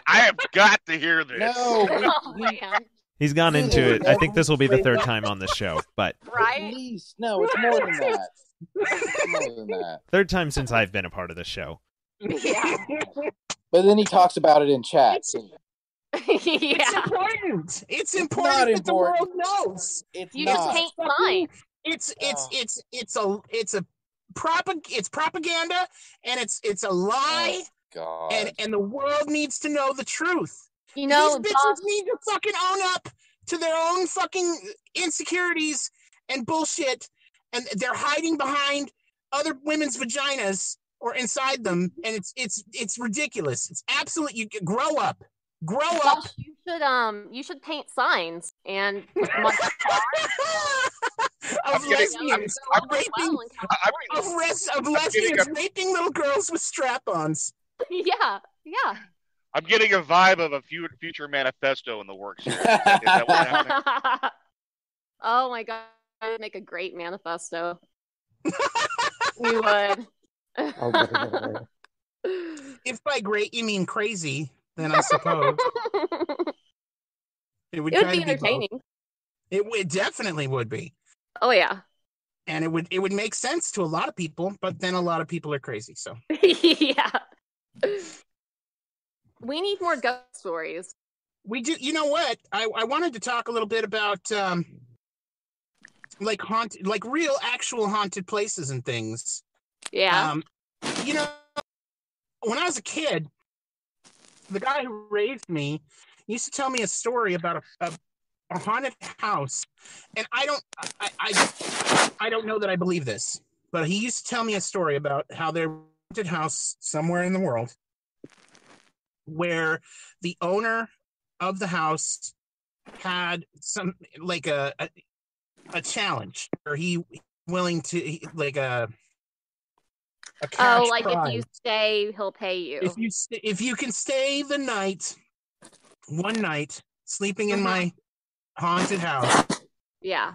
I have got to hear this. No. Oh, man. He's gone into it. I think this will be the third time on this show, but Right? At least. No, it's more than that. It's more than that. third time since I've been a part of this show. Yeah. But then he talks about it in chat. too. It's Yeah. important. It's not important that the world important. knows. It's You not. just paint signs. It's propaganda, and it's a lie, God. and the world needs to know the truth. You know, These bitches need to fucking own up to their own fucking insecurities and bullshit, and they're hiding behind other women's vaginas or inside them, and it's ridiculous. It's absolute. You grow up. Grow up. you should paint signs and of lesbians raping little girls with strap-ons. Yeah. I'm getting a vibe of a future manifesto in the works here. Is that what's happening? Oh my god, I would make a great manifesto. We would. If by great you mean crazy, then I suppose it would It would kind be of be entertaining. both. It definitely would be, Oh yeah. and it would make sense to a lot of people, but then a lot of people are crazy. So Yeah. We need more ghost stories. we do. You know what? I wanted to talk a little bit about like real actual haunted places and things. Yeah. You know, when I was a kid, the guy who raised me used to tell me a story about a haunted house, and I don't know that I believe this, but he used to tell me a story about how there was a haunted house somewhere in the world where the owner of the house had some like a challenge, or he willing to like a cash like prize. if you stay, he'll pay you. If you can stay the night, one night, sleeping in my haunted house, Yeah.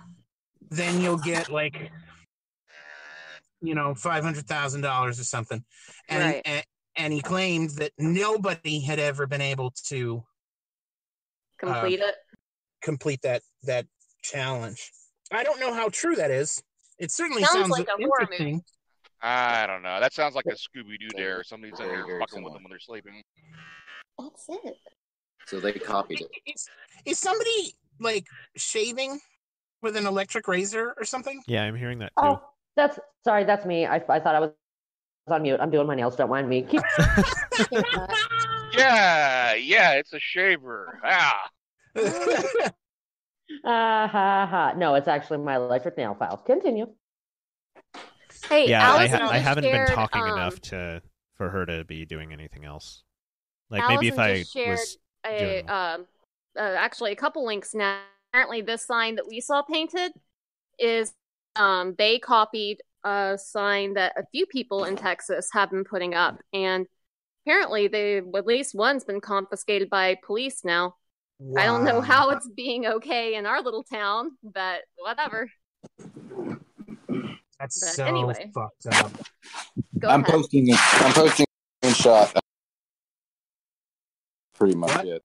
then you'll get like, $500,000 or something. And Right. and he claimed that nobody had ever been able to Complete that challenge. I don't know how true that is. It certainly Sounds sounds like a horror interesting. movie. I don't know. That sounds like a Scooby-Doo dare. Somebody's in there fucking with them when they're sleeping. That's it. So they copied it. Is somebody like shaving with an electric razor or something? Yeah, I'm hearing that too. Oh, that's me. I thought I was on mute. I'm doing my nails. Don't mind me. Yeah, it's a shaver. No, it's actually my electric nail file. Continue. Hey, yeah, Allison I haven't shared, been talking enough for her to be doing anything else. Like Allison maybe if I just shared was actually a couple links now. Apparently, this sign that we saw painted is they copied a sign that a few people in Texas have been putting up, and apparently at least one's been confiscated by police now. Wow. I don't know how it's being okay in our little town, but whatever. That's anyway. Fucked up. I'm posting a screenshot. Pretty much it.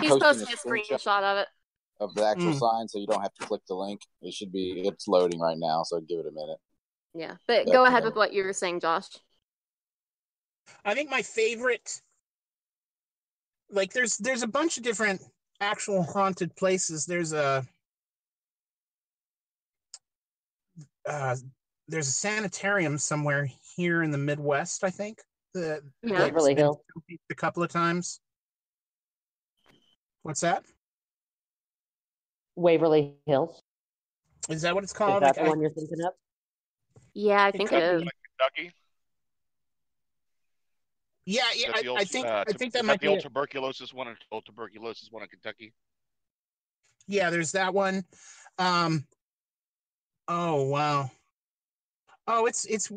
He's posting a screenshot of it. Of the actual sign, so you don't have to click the link. It's loading right now, so give it a minute. Yeah, but go ahead with what you were saying, Josh. I think my favorite, like, there's a bunch of different actual haunted places. There's a sanitarium somewhere here in the Midwest, I think. Waverly Hills. A couple of times. What's that? Waverly Hills. Is that what it's called? Is that the one you're thinking of? Yeah, I think it is. Kentucky. Yeah, I think that might be the old tuberculosis one in Kentucky. Yeah, there's that one. Oh wow. Oh, it's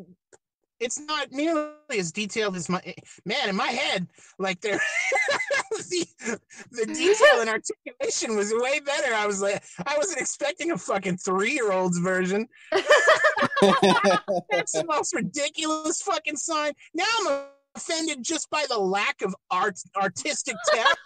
not nearly as detailed as in my head. Like there, the detail and articulation was way better. I was like, I wasn't expecting a fucking 3-year-old's version. That's the most ridiculous fucking sign. Now I'm offended just by the lack of artistic talent.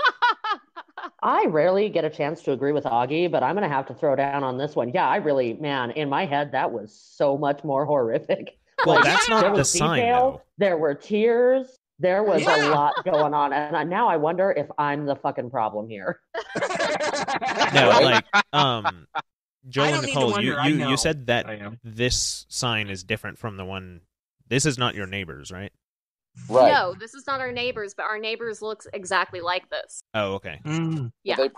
I rarely get a chance to agree with Augie, but I'm going to have to throw down on this one. Yeah, I really, in my head, that was so much more horrific. Well, that's not the sign, though. There were tears. There was a lot going on. And now I wonder if I'm the fucking problem here. No, like, Joel and Nicole, you said that this sign is different from the one. This is not your neighbor's, right? Right. No, this is not our neighbors, but our neighbors looks exactly like this. Oh, okay. Yeah. They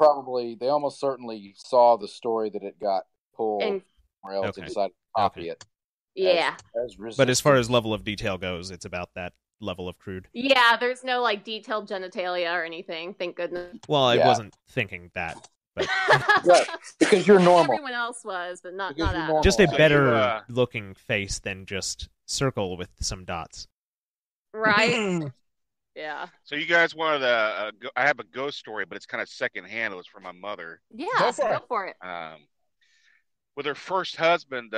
almost certainly saw the story that it got pulled, or else they decided to copy it. Yeah. But as far as level of detail goes, it's about that level of crude. Yeah, there's no like detailed genitalia or anything, thank goodness. Well, I wasn't thinking that. But... right, because you're normal. Everyone else was, but not Adam. Just a better looking face than just circle with some dots. Right? Yeah. So you guys wanted I have a ghost story, but it's kind of secondhand. It was from my mother. Yeah, go for it. With her first husband,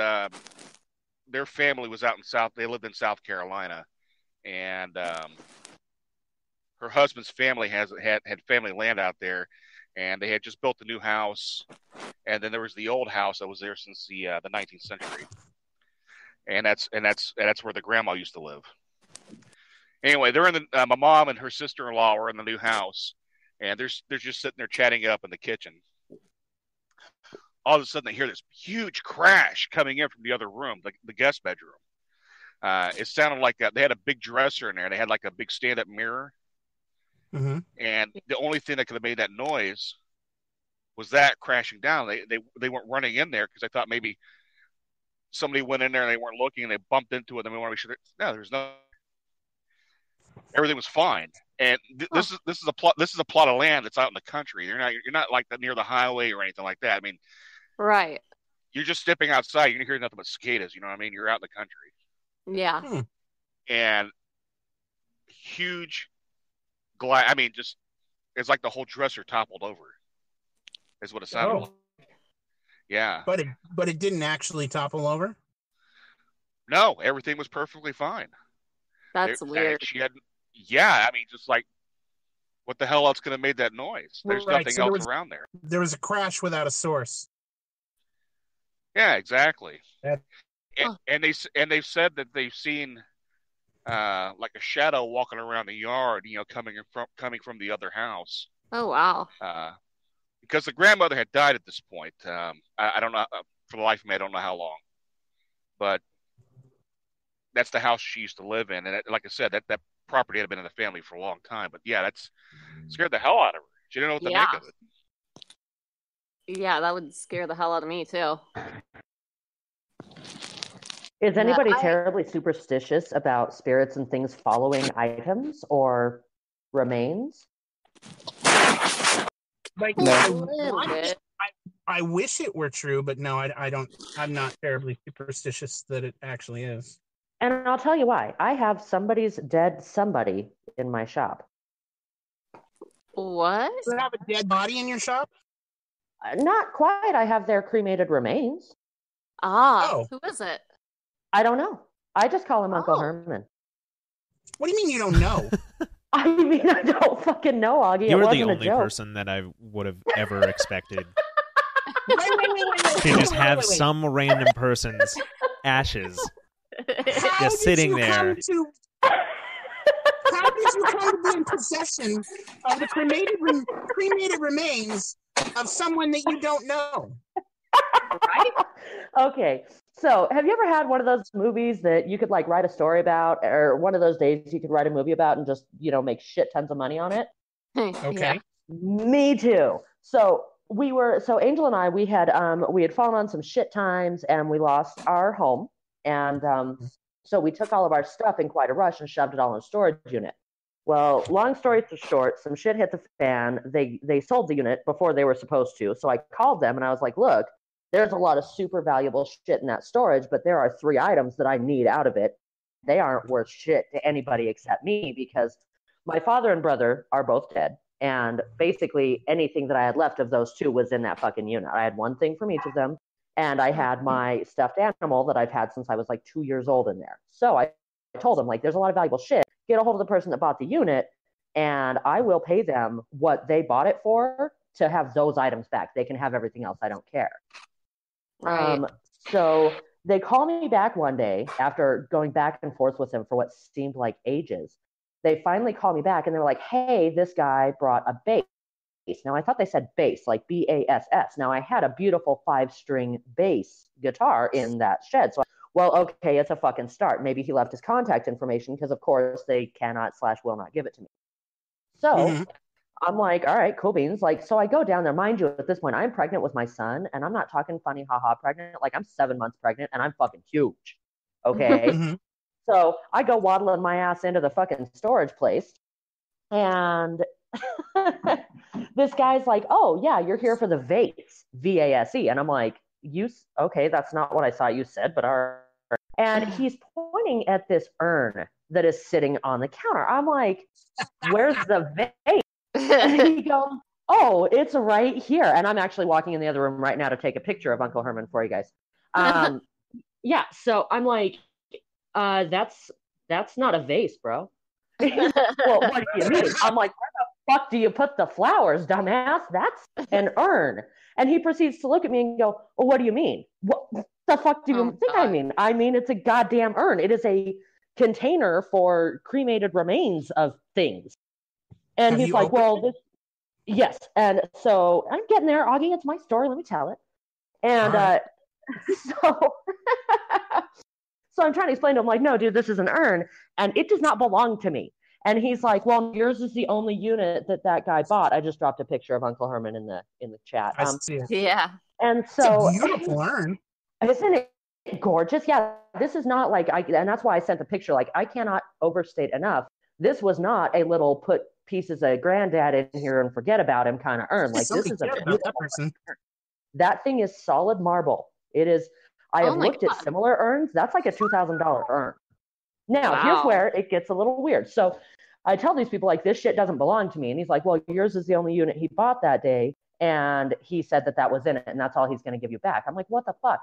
their family was out in they lived in South Carolina, and her husband's family had family land out there, and they had just built a new house, and then there was the old house that was there since the 19th century, and that's where the grandma used to live. Anyway, they're in the my mom and her sister-in-law were in the new house, and they're just sitting there chatting up in the kitchen. All of a sudden, they hear this huge crash coming in from the other room, the guest bedroom. It sounded like they had a big dresser in there. They had like a big stand-up mirror. Mm-hmm. And the only thing that could have made that noise was that crashing down. They weren't running in there because I thought maybe somebody went in there and they weren't looking and they bumped into it. And we want to make sure no, there's no. Everything was fine. And this is a plot of land that's out in the country. You're not like near the highway or anything like that. I mean, right. You're just stepping outside. You're gonna hear nothing but cicadas. You know what I mean? You're out in the country. Yeah. And huge glass. I mean, just it's like the whole dresser toppled over. Is what it sounded like. Yeah. But it didn't actually topple over. No, everything was perfectly fine. That's weird. I mean, just like, what the hell else could have made that noise? There's nothing else around there. There was a crash without a source. Yeah, exactly. And they've said that they've seen like a shadow walking around the yard, coming from the other house. Oh, wow. Because the grandmother had died at this point. I don't know, for the life of me, I don't know how long. But that's the house she used to live in. And like I said, that property had been in the family for a long time. But yeah, that's scared the hell out of her. She didn't know what to make of it. Yeah, that would scare the hell out of me, too. Is anybody terribly superstitious about spirits and things following items or remains? Like, no. I wish it were true, but no, I don't. I'm not terribly superstitious that it actually is. And I'll tell you why. I have somebody's dead somebody in my shop. What? You have a dead body in your shop? Not quite. I have their cremated remains. Who is it? I don't know. I just call him Uncle Herman. What do you mean you don't know? I mean, I don't fucking know, Augie. You were the only person that I would have ever expected to just have some random person's ashes just sitting there. How did you come to be in possession of the cremated remains of someone that you don't know? Right? Okay. So, have you ever had one of those movies that you could like write a story about, or one of those days you could write a movie about and just, make shit tons of money on it? Okay. Yeah. Me too. So Angel and I, we had fallen on some shit times and we lost our home. And so we took all of our stuff in quite a rush and shoved it all in a storage unit. Well, long story short, some shit hit the fan. They sold the unit before they were supposed to. So I called them and I was like, look, there's a lot of super valuable shit in that storage, but there are 3 items that I need out of it. They aren't worth shit to anybody except me because my father and brother are both dead. And basically anything that I had left of those 2 was in that fucking unit. I had one thing from each of them. And I had my stuffed animal that I've had since I was like 2 years old in there. So I told them, like, there's a lot of valuable shit. Get a hold of the person that bought the unit and I will pay them what they bought it for to have those items back. They can have everything else. I don't care. Right. So they call me back one day after going back and forth with them for what seemed like ages. They finally call me back and they're like, hey, this guy brought a bass. Now I thought they said bass, like BASS. Now I had a beautiful 5-string bass guitar in that shed. So, well, okay, it's a fucking start. Maybe he left his contact information because of course they cannot/will not give it to me. So I'm like, all right, cool beans. Like, so I go down there. Mind you, at this point, I'm pregnant with my son, and I'm not talking funny, haha, pregnant. Like, I'm 7 months pregnant, and I'm fucking huge. Okay. So I go waddling my ass into the fucking storage place, and this guy's like, oh, yeah, you're here for the vase, VASE. And I'm like, okay, that's not what I thought you said, but all right. And he's pointing at this urn that is sitting on the counter. I'm like, where's the vase? And he goes, oh, it's right here. And I'm actually walking in the other room right now to take a picture of Uncle Herman for you guys. Yeah, so I'm like, that's not a vase, bro. Well, what do you mean? I'm like, where the fuck do you put the flowers, dumbass? That's an urn. And he proceeds to look at me and go, well, what do you mean? What the fuck do you think I mean? I mean, it's a goddamn urn. It is a container for cremated remains of things. And he's like, well, yes. And so I'm getting there, Augie, it's my story. Let me tell it. And so I'm trying to explain to him, like, no, dude, this is an urn and it does not belong to me. And he's like, well, yours is the only unit that guy bought. I just dropped a picture of Uncle Herman in the chat. I see it. Yeah. And so it's a beautiful urn. Isn't it gorgeous? Yeah, this is not like and that's why I sent the picture. Like, I cannot overstate enough. This was not a little put pieces of granddad in here and forget about him kind of urn. Like, this is a beautiful urn. That thing is solid marble. It is. I have looked at similar urns. That's like a $2,000 urn. Now, here's where it gets a little weird. So I tell these people, like, this shit doesn't belong to me. And he's like, well, yours is the only unit he bought that day. And he said that was in it. And that's all he's going to give you back. I'm like, what the fuck?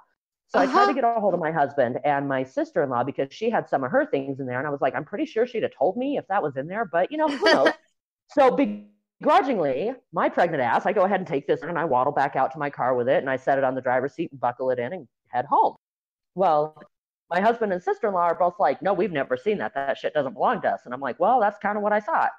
So I tried to get a hold of my husband and my sister-in-law because she had some of her things in there. And I was like, I'm pretty sure she'd have told me if that was in there. But, who knows? So begrudgingly, my pregnant ass, I go ahead and take this and I waddle back out to my car with it. And I set it on the driver's seat and buckle it in and head home. Well, my husband and sister-in-law are both like, no, we've never seen that. That shit doesn't belong to us. And I'm like, well, that's kind of what I thought.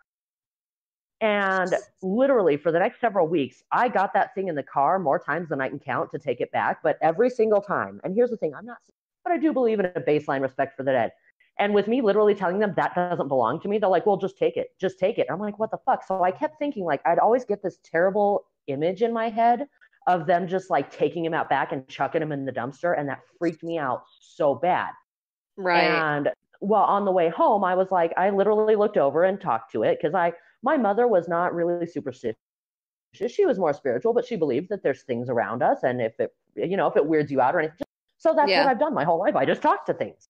And literally for the next several weeks, I got that thing in the car more times than I can count to take it back. But every single time, and here's the thing, I'm not, but I do believe in a baseline respect for the dead. And with me literally telling them that doesn't belong to me, they're like, well, just take it. Just take it. I'm like, what the fuck? So I kept thinking, like, I'd always get this terrible image in my head of them just like taking him out back and chucking him in the dumpster. And that freaked me out so bad. Right. And well, on the way home, I was like, I literally looked over and talked to it because my mother was not really superstitious. She was more spiritual, but she believed that there's things around us. And if it weirds you out or anything. So that's what I've done my whole life. I just talk to things.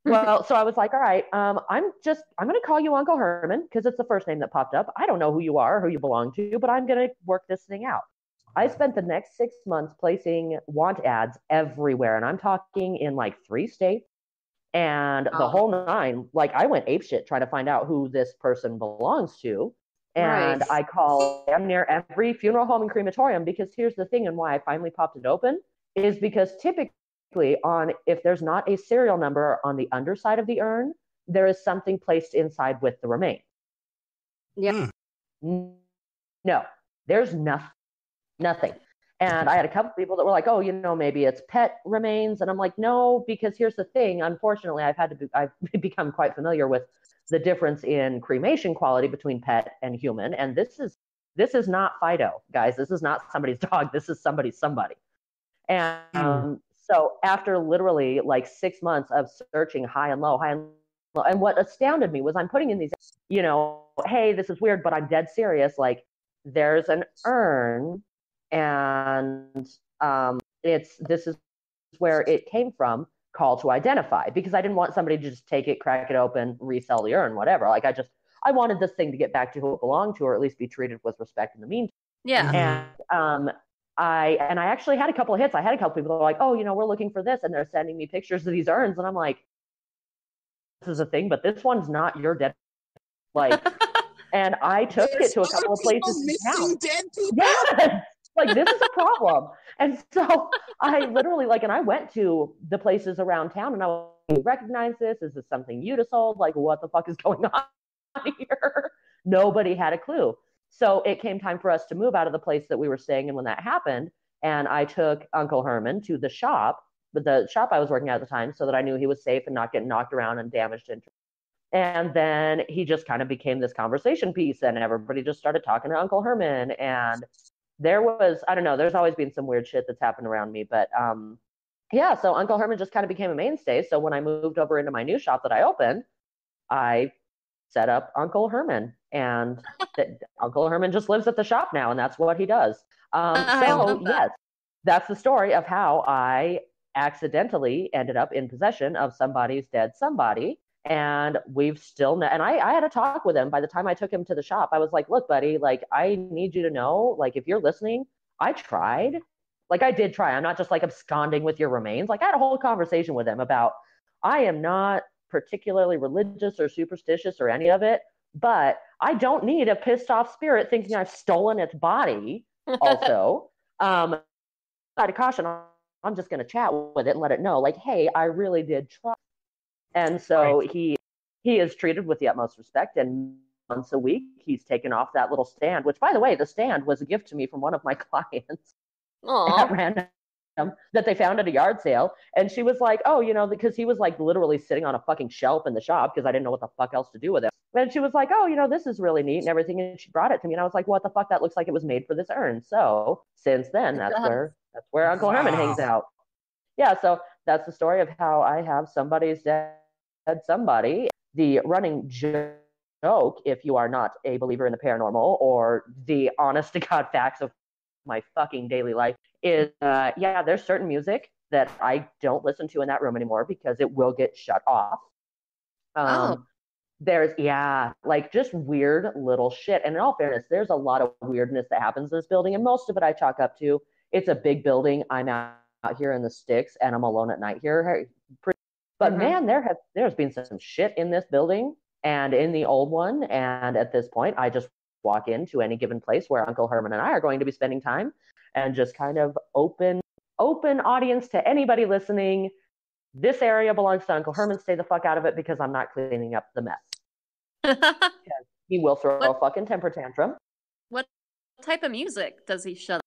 Well, so I was like, all right, I'm going to call you Uncle Herman because it's the first name that popped up. I don't know who you are, who you belong to, but I'm going to work this thing out. I spent the next 6 months placing want ads everywhere. And I'm talking in like 3 states and the whole 9. Like I went apeshit trying to find out who this person belongs to. And I called damn near every funeral home and crematorium because here's the thing and why I finally popped it open is because typically if there's not a serial number on the underside of the urn, there is something placed inside with the remains. Yeah. No, there's nothing. And I had a couple people that were like, oh, maybe it's pet remains. And I'm like, no, because here's the thing. Unfortunately, I've become quite familiar with the difference in cremation quality between pet and human. And this is not Fido, guys. This is not somebody's dog. This is somebody's somebody. And so after literally like 6 months of searching high and low, and what astounded me was I'm putting in these, hey, this is weird, but I'm dead serious. Like there's an urn and this is where it came from, call to identify, because I didn't want somebody to just take it, crack it open, resell the urn, whatever. Like I wanted this thing to get back to who it belonged to, or at least be treated with respect in the meantime. Yeah. And I actually had a couple of hits. I had a couple of people that were like, oh, we're looking for this. And they're sending me pictures of these urns. And I'm like, this is a thing, but this one's not your dead. Like, and I took it to a couple of places. Missing dead people? Yes! Like, this is a problem. And so I literally, and I went to the places around town and I was like, recognize this? Is this something you just sold? Like, what the fuck is going on here? Nobody had a clue. So it came time for us to move out of the place that we were staying in when that happened. And I took Uncle Herman to the shop I was working at the time, so that I knew he was safe and not getting knocked around and damaged. And then he just kind of became this conversation piece and everybody just started talking to Uncle Herman. And there was, I don't know, there's always been some weird shit that's happened around me. But so Uncle Herman just kind of became a mainstay. So when I moved over into my new shop that I opened, I set up Uncle Herman, and Uncle Herman just lives at the shop now, and that's what he does. Yes, that's the story of how I accidentally ended up in possession of somebody's dead somebody, and we've still and I had a talk with him. By the time I took him to the shop, I was like, look, buddy, like I need you to know, like if you're listening, I tried. Like I did try. I'm not just like absconding with your remains. Like I had a whole conversation with him about I am not particularly religious or superstitious or any of it, but I don't need a pissed off spirit thinking I've stolen its body. Also, out of caution, I'm just going to chat with it and let it know, like, hey, I really did try. And so he is treated with the utmost respect, and once a week he's taken off that little stand, which, by the way, the stand was a gift to me from one of my clients at random that they found at a yard sale. And she was like, oh, because he was like literally sitting on a fucking shelf in the shop because I didn't know what the fuck else to do with it. And she was like, oh, this is really neat and everything. And she brought it to me and I was like, what the fuck? That looks like it was made for this urn. So since then, that's where Uncle Herman hangs out. Yeah, so that's the story of how I have somebody's dead somebody. The running joke, if you are not a believer in the paranormal or the honest to God facts of my fucking daily life, is there's certain music that I don't listen to in that room anymore because it will get shut off. There's like just weird little shit. And in all fairness, there's a lot of weirdness that happens in this building, and most of it I chalk up to it's a big building. I'm out here in the sticks and I'm alone at night here. But man, there's been some shit in this building and in the old one. And at this point, I just walk into any given place where Uncle Herman and I are going to be spending time, and just kind of open audience to anybody listening. This area belongs to Uncle Herman. Stay the fuck out of it because I'm not cleaning up the mess. He will throw a fucking temper tantrum. What type of music does he shut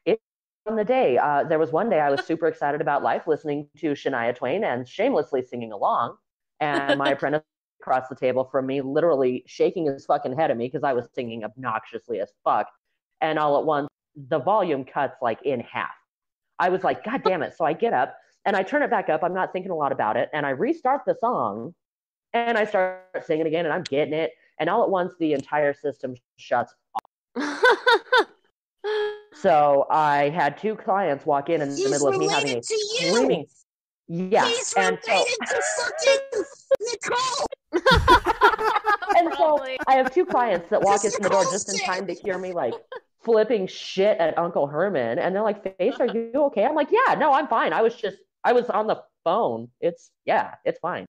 It's on the day. There was one day I was super excited about life, listening to Shania Twain and shamelessly singing along. And my apprentice across the table from me, literally shaking his fucking head at me because I was singing obnoxiously as fuck. And all at once, the volume cuts like in half. I was like, God damn it. So I get up and I turn it back up. I'm not thinking a lot about it. And I restart the song and I start singing again and I'm getting it. And all at once, the entire system shuts off. So I had 2 clients walk in the middle of me having a screaming. Yeah. He's related to fucking Nicole. And so I have 2 clients that walk in the door just in time to hear me like flipping shit at Uncle Herman. And they're like, Face, are you okay? I'm like, yeah, no, I'm fine. I was on the phone. It's fine.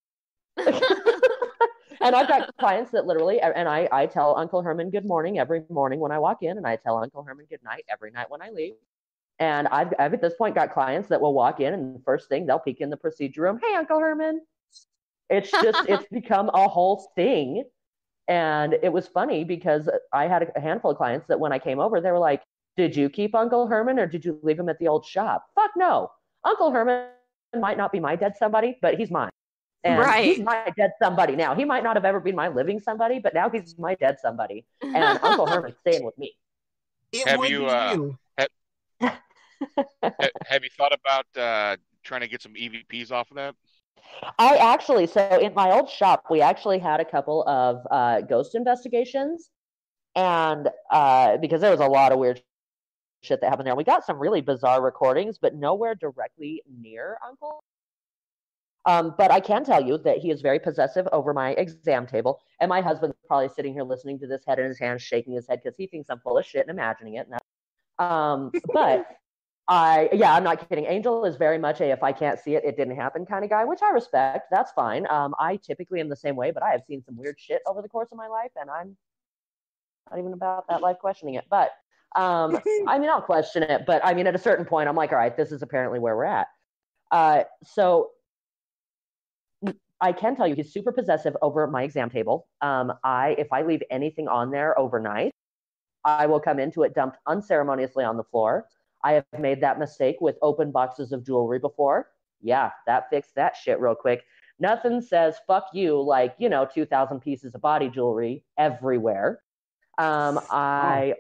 And I've got clients that literally, and I tell Uncle Herman good morning every morning when I walk in, and I tell Uncle Herman good night every night when I leave. And I've at this point got clients that will walk in, and the first thing they'll peek in the procedure room, hey, Uncle Herman. It's become a whole thing. And it was funny because I had a handful of clients that when I came over, they were like, did you keep Uncle Herman or did you leave him at the old shop? Fuck no. Uncle Herman might not be my dead somebody, but he's mine. And he's my dead somebody now. He might not have ever been my living somebody, but now he's my dead somebody. And Uncle Herman's staying with me. Have you thought about trying to get some EVPs off of that? So in my old shop, we actually had a couple of ghost investigations. And because there was a lot of weird shit that happened there. We got some really bizarre recordings, but nowhere directly near Uncle. But I can tell you that he is very possessive over my exam table. And my husband's probably sitting here listening to this, head in his hands, shaking his head because he thinks I'm full of shit and imagining it. But I'm not kidding. Angel is very much a if I can't see it, it didn't happen kind of guy, which I respect. That's fine. I typically am the same way, but I have seen some weird shit over the course of my life, and I'm not even about that life questioning it. But I mean, I'll question it, but I mean, at a certain point, I'm like, all right, this is apparently where we're at. So I can tell you he's super possessive over my exam table. If I leave anything on there overnight, I will come into it dumped unceremoniously on the floor. I have made that mistake with open boxes of jewelry before. Yeah, that fixed that shit real quick. Nothing says fuck you like, 2,000 pieces of body jewelry everywhere. When I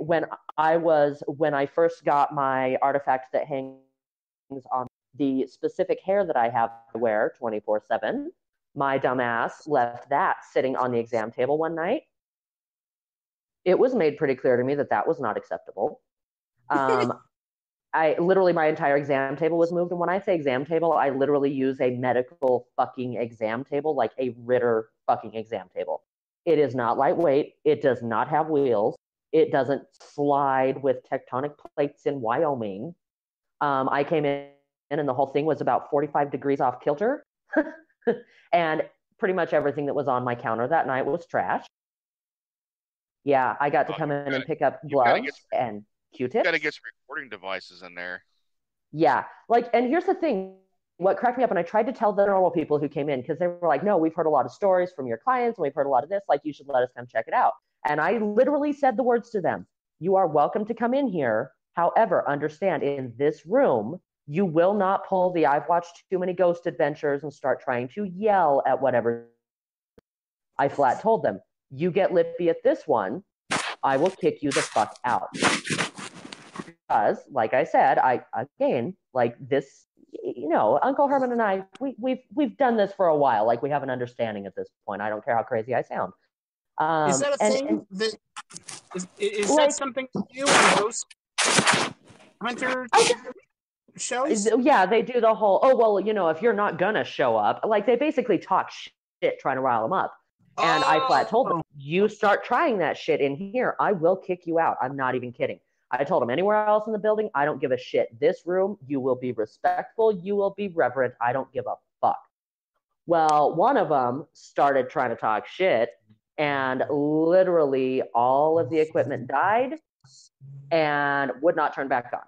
first got my artifact that hangs on the specific hair that I have to wear 24/7, my dumbass left that sitting on the exam table one night. It was made pretty clear to me that that was not acceptable. My entire exam table was moved. And when I say exam table, I literally use a medical fucking exam table, like a Ritter fucking exam table. It is not lightweight. It does not have wheels. It doesn't slide with tectonic plates in Wyoming. I came in and the whole thing was about 45 degrees off kilter. And pretty much everything that was on my counter that night was trash. Yeah, I got to come in and pick up gloves and Q-tips. You got to get some recording devices in there. Yeah, and here's the thing. What cracked me up, and I tried to tell the normal people who came in, because they were like, no, we've heard a lot of stories from your clients, and we've heard a lot of this, you should let us come check it out. And I literally said the words to them, you are welcome to come in here. However, understand, in this room, you will not pull the I've watched too many ghost adventures and start trying to yell at whatever. I flat told them, you get lippy at this one, I will kick you the fuck out. Because, like I said, this, Uncle Herman and I, we've done this for a while. We have an understanding at this point. I don't care how crazy I sound. Is that a thing? Is that something to do on ghost hunter shows? Yeah, they do the whole, if you're not gonna show up, they basically talk shit trying to rile them up. And I flat told them, you start trying that shit in here, I will kick you out. I'm not even kidding. I told them, anywhere else in the building, I don't give a shit. This room, you will be respectful. You will be reverent. I don't give a fuck. Well, one of them started trying to talk shit, and literally all of the equipment died and would not turn back on.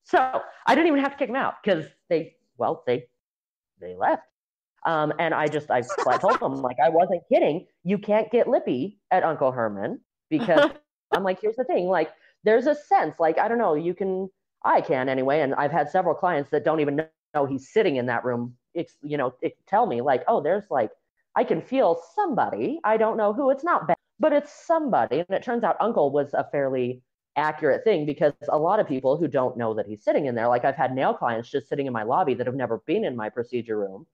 So I didn't even have to kick them out because they left. And I told him, like, I wasn't kidding. You can't get lippy at Uncle Herman because I'm like, here's the thing. Like, there's a sense, like, I don't know, I can anyway. And I've had several clients that don't even know he's sitting in that room. Tell me like, oh, there's like, I can feel somebody. I don't know who. It's not bad, but it's somebody. And it turns out Uncle was a fairly accurate thing because a lot of people who don't know that he's sitting in there, like I've had nail clients just sitting in my lobby that have never been in my procedure room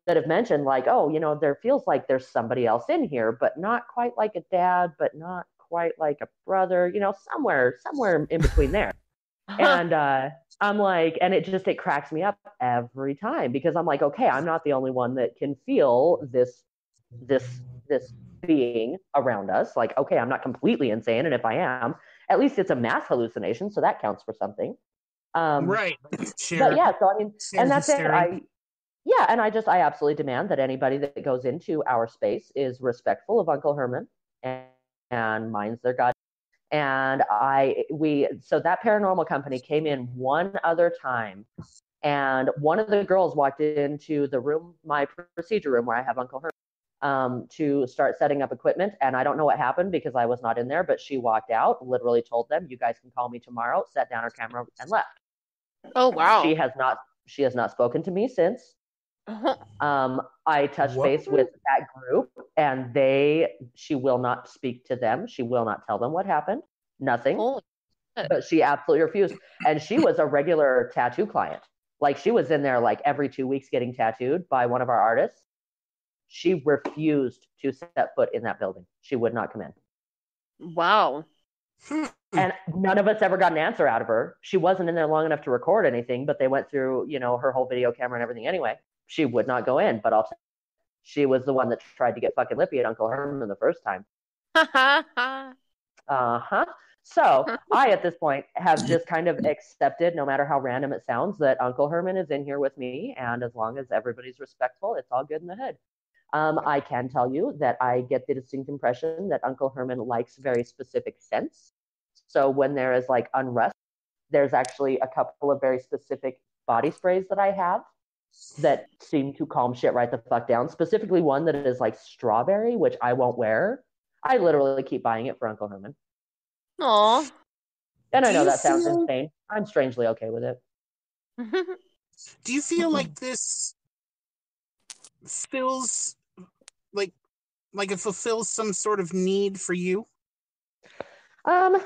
that have mentioned like, oh, there feels like there's somebody else in here, but not quite like a dad, but not quite like a brother, somewhere in between there. And I'm like, and it cracks me up every time because I'm like, okay, I'm not the only one that can feel this being around us. Like, okay, I'm not completely insane, and if I am, at least it's a mass hallucination, so that counts for something. Right. Sure. But yeah, so I mean, and that's it. And I absolutely demand that anybody that goes into our space is respectful of Uncle Herman and minds their God. And so that paranormal company came in one other time, and one of the girls walked into the room, my procedure room where I have Uncle Herman, to start setting up equipment. And I don't know what happened because I was not in there, but she walked out, literally told them, you guys can call me tomorrow, set down her camera and left. Oh, wow. She has not spoken to me since. I touched base with that group and she will not speak to them. She will not tell them what happened. Nothing. But she absolutely refused. And she was a regular tattoo client. Like she was in there like every 2 weeks getting tattooed by one of our artists. She refused to set foot in that building. She would not come in. Wow. And none of us ever got an answer out of her. She wasn't in there long enough to record anything, but they went through, her whole video camera and everything anyway. She would not go in, but also she was the one that tried to get fucking lippy at Uncle Herman the first time. So I, at this point, have just kind of accepted, no matter how random it sounds, that Uncle Herman is in here with me. And as long as everybody's respectful, it's all good in the hood. I can tell you that I get the distinct impression that Uncle Herman likes very specific scents. So when there is like unrest, there's actually a couple of very specific body sprays that I have that seem to calm shit right the fuck down. Specifically one that is like strawberry, which I won't wear. I literally keep buying it for Uncle Herman. Aw. And I know that sounds insane. I'm strangely okay with it. Do you feel like this feels like it fulfills some sort of need for you? I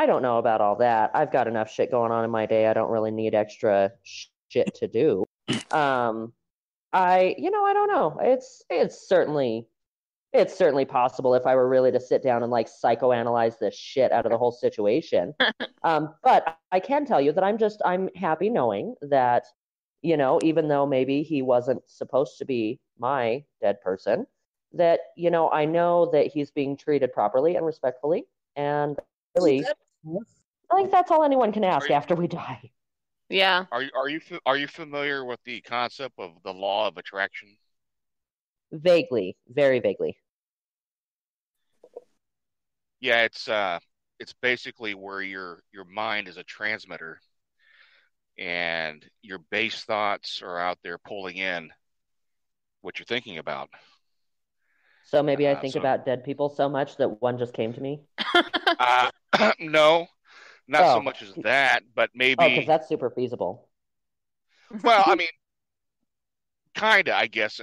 don't know about all that. I've got enough shit going on in my day. I don't really need extra shit to do. I don't know. It's certainly possible if I were really to sit down and like psychoanalyze the shit out of the whole situation. But I can tell you that I'm happy knowing that, even though maybe he wasn't supposed to be my dead person, that, I know that he's being treated properly and respectfully. And really, I think that's all anyone can ask after we die. Yeah. Are you familiar with the concept of the law of attraction? Vaguely, very vaguely. Yeah, it's basically where your mind is a transmitter, and your base thoughts are out there pulling in what you're thinking about. So maybe I think about dead people so much that one just came to me. No, not so much as that, but maybe. Oh, because that's super feasible. Well, I mean, kinda, I guess,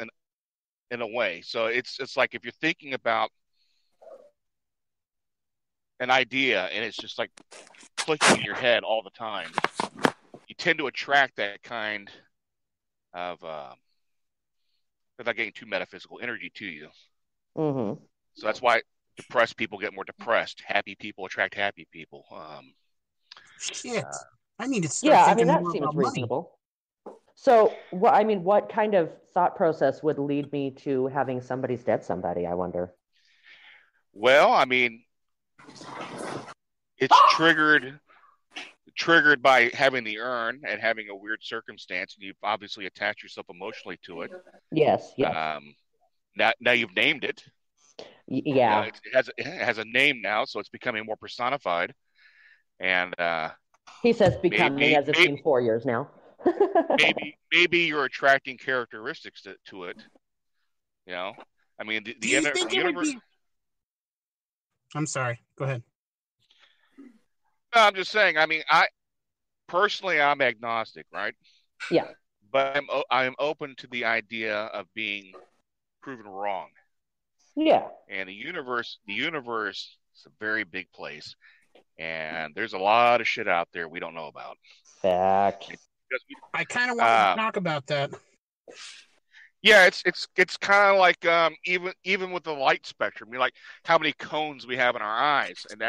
in a way. So it's like if you're thinking about an idea and it's just like clicking in your head all the time, you tend to attract that kind of, without getting too metaphysical, energy to you. Mm-hmm. So that's why depressed people get more depressed. Happy people attract happy people. Shit, I need to start thinking that more seems about reasonable. Money. So, what kind of thought process would lead me to having somebody's dead somebody, I wonder? Well, I mean, it's triggered by having the urn and having a weird circumstance, and you've obviously attached yourself emotionally to it. Yes. Now you've named it. Yeah. It has a name now, so it's becoming more personified. And he says becoming as it's been 4 years now. maybe you're attracting characteristics to it. You know, I mean, Do you think it would be? I'm sorry. Go ahead. No, I'm just saying. I mean, I'm agnostic, right? Yeah. But I'm open to the idea of being proven wrong. Yeah. And the universe is a very big place, and there's a lot of shit out there we don't know about. Fact. I kind of want to talk about that. Yeah, it's kind of like even with the light spectrum, like how many cones we have in our eyes, and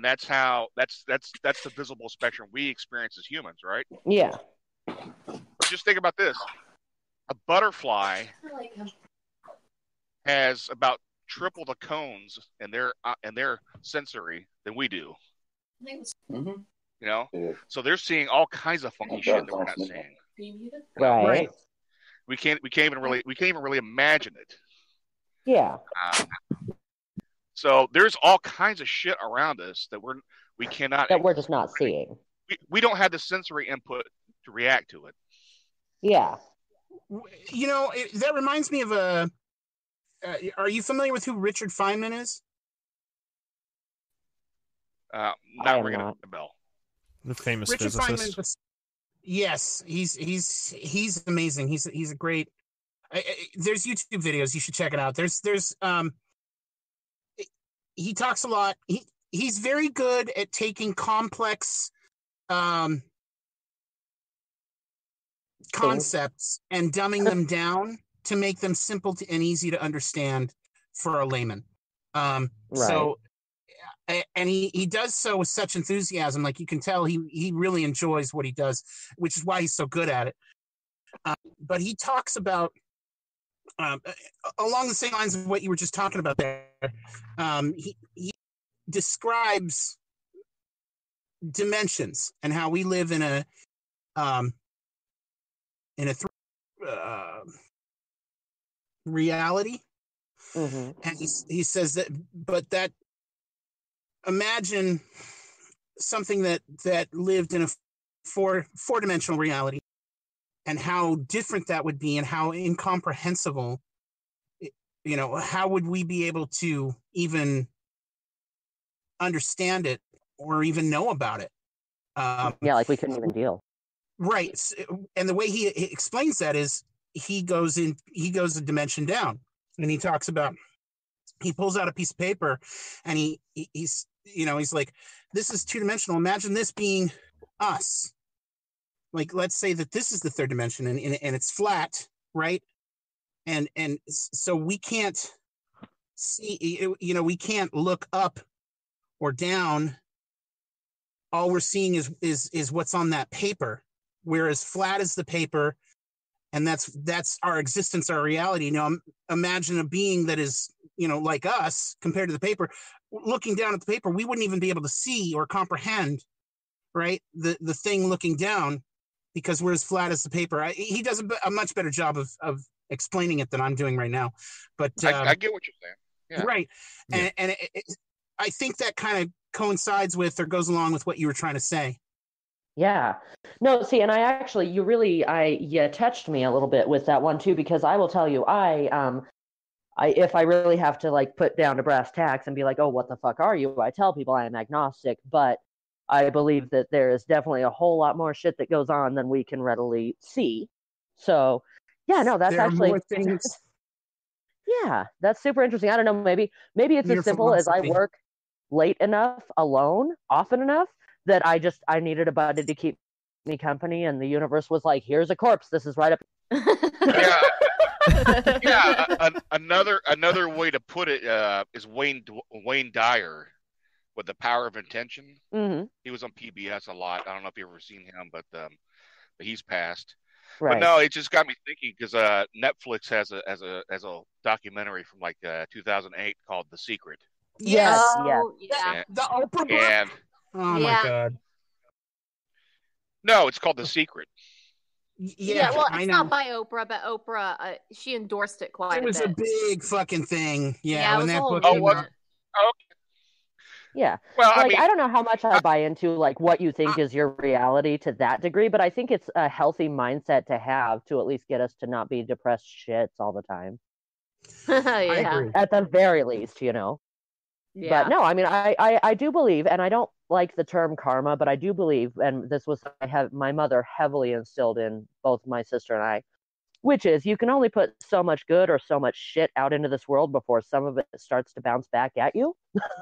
that's the visible spectrum we experience as humans, right? Yeah. Just think about this: a butterfly has about triple the cones in their sensory than we do. Mm-hmm. You know, so they're seeing all kinds of funky shit that we're not seeing. Right. We can't even really imagine it. Yeah. So there's all kinds of shit around us that we cannot. That we're just not seeing. We don't have the sensory input to react to it. Yeah. You know, that reminds me of a. Are you familiar with who Richard Feynman is? Not ringing a bell. The famous Richard physicist. Feynman. Yes, he's amazing. He's a great. There's YouTube videos. You should check it out. There's he talks a lot. He's very good at taking complex concepts and dumbing them down to make them simple and easy to understand for a layman. Right. So, and he does so with such enthusiasm. Like you can tell he really enjoys what he does, which is why he's so good at it. But he talks about along the same lines of what you were just talking about there. He describes dimensions and how we live in a reality. Mm-hmm. And he says that, but that imagine something that lived in a four-dimensional reality, and how different that would be, and how incomprehensible. You know, how would we be able to even understand it or even know about it? Yeah, like we couldn't even deal. Right, and the way he explains that is he goes a dimension down, and he talks about, he pulls out a piece of paper, and he's like, this is two-dimensional. Imagine this being us. Like, let's say that this is the third dimension, and it's flat, right? And so we can't see, we can't look up or down. All we're seeing is what's on that paper. Whereas flat is the paper, and that's our existence, our reality. You know, imagine a being that is, like us compared to the paper. Looking down at the paper, we wouldn't even be able to see or comprehend, right? The thing looking down, because we're as flat as the paper. He does a much better job of explaining it than I'm doing right now. But I get what you're saying. Yeah. Right, Yeah. and I think that kind of coincides with or goes along with what you were trying to say. Yeah. No, see, and you touched me a little bit with that one too, because I will tell you, if I really have to like put down to brass tacks and be like, oh, what the fuck are you? I tell people I am agnostic, but I believe that there is definitely a whole lot more shit that goes on than we can readily see. So, yeah, no, that's there actually more things. Yeah, that's super interesting. I don't know, maybe it's as simple as I work late enough alone often enough that I needed a buddy to keep me company, and the universe was like, here's a corpse, this is right up. Yeah. Another way to put it is Wayne Dyer with The Power of Intention. Mm-hmm. He was on PBS a lot. I don't know if you've ever seen him, but he's passed. Right. But no, it just got me thinking, because Netflix has a documentary from like 2008 called The Secret. Yes. Yeah. The Oprah book. And oh my God. No, it's called The Secret. Yeah, well, I it's know. not by Oprah, but Oprah, she endorsed it quite a bit. It was a big fucking thing. Yeah, when that book Oh, came what? out. Okay. Yeah. Well, I Like, mean, I don't know how much I buy into like what you think is your reality to that degree, but I think it's a healthy mindset to have to at least get us to not be depressed shits all the time. I Yeah. agree. At the very least, you know. But Yeah. no, I mean, I do believe, and I don't like the term karma, but I do believe, and this was I have my mother heavily instilled in both my sister and I, which is you can only put so much good or so much shit out into this world before some of it starts to bounce back at you.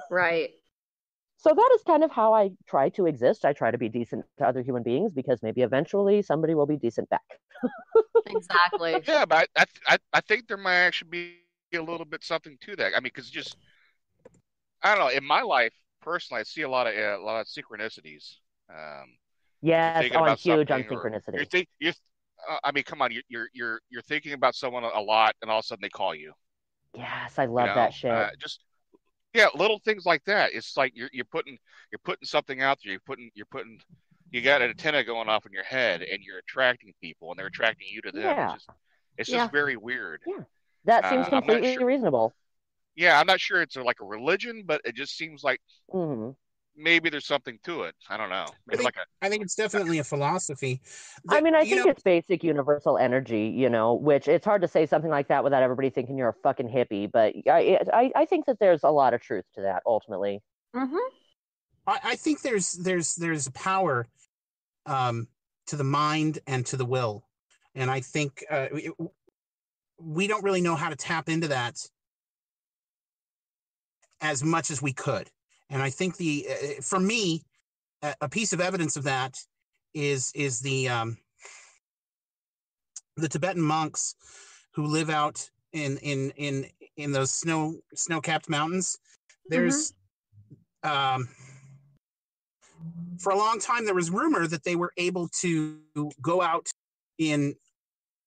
Right. So that is kind of how I try to exist. I try to be decent to other human beings because maybe eventually somebody will be decent back. Exactly. yeah, but I think there might actually be a little bit something to that. I mean, because just I don't know. In my life, personally, I see a lot of synchronicities. You're Yes, thinking oh, I'm about huge on something, or synchronicity. you're. I mean, come on, you're thinking about someone a lot, and all of a sudden they call you. Yes, I You love that know, shit. just yeah, little things like that. It's like you're putting something out there. You're putting you got an antenna going off in your head, and you're attracting people, and they're attracting you to them. Yeah, It's Yeah. just very weird. yeah. That seems I'm not completely sure. reasonable. Yeah, I'm not sure it's like a religion, but it just seems like Hmm. maybe there's something to it. I don't know. I Maybe think like a I think it's definitely a philosophy. I That mean, I think it's basic universal energy, you know, which it's hard to say something like that without everybody thinking you're a fucking hippie. But I think that there's a lot of truth to that ultimately. Mm-hmm. I think there's a power to the mind and to the will, and I think we don't really know how to tap into that as much as we could. And I think for me, a piece of evidence of that is the Tibetan monks who live out in those snow-capped mountains. There's for a long time there was rumor that they were able to go out in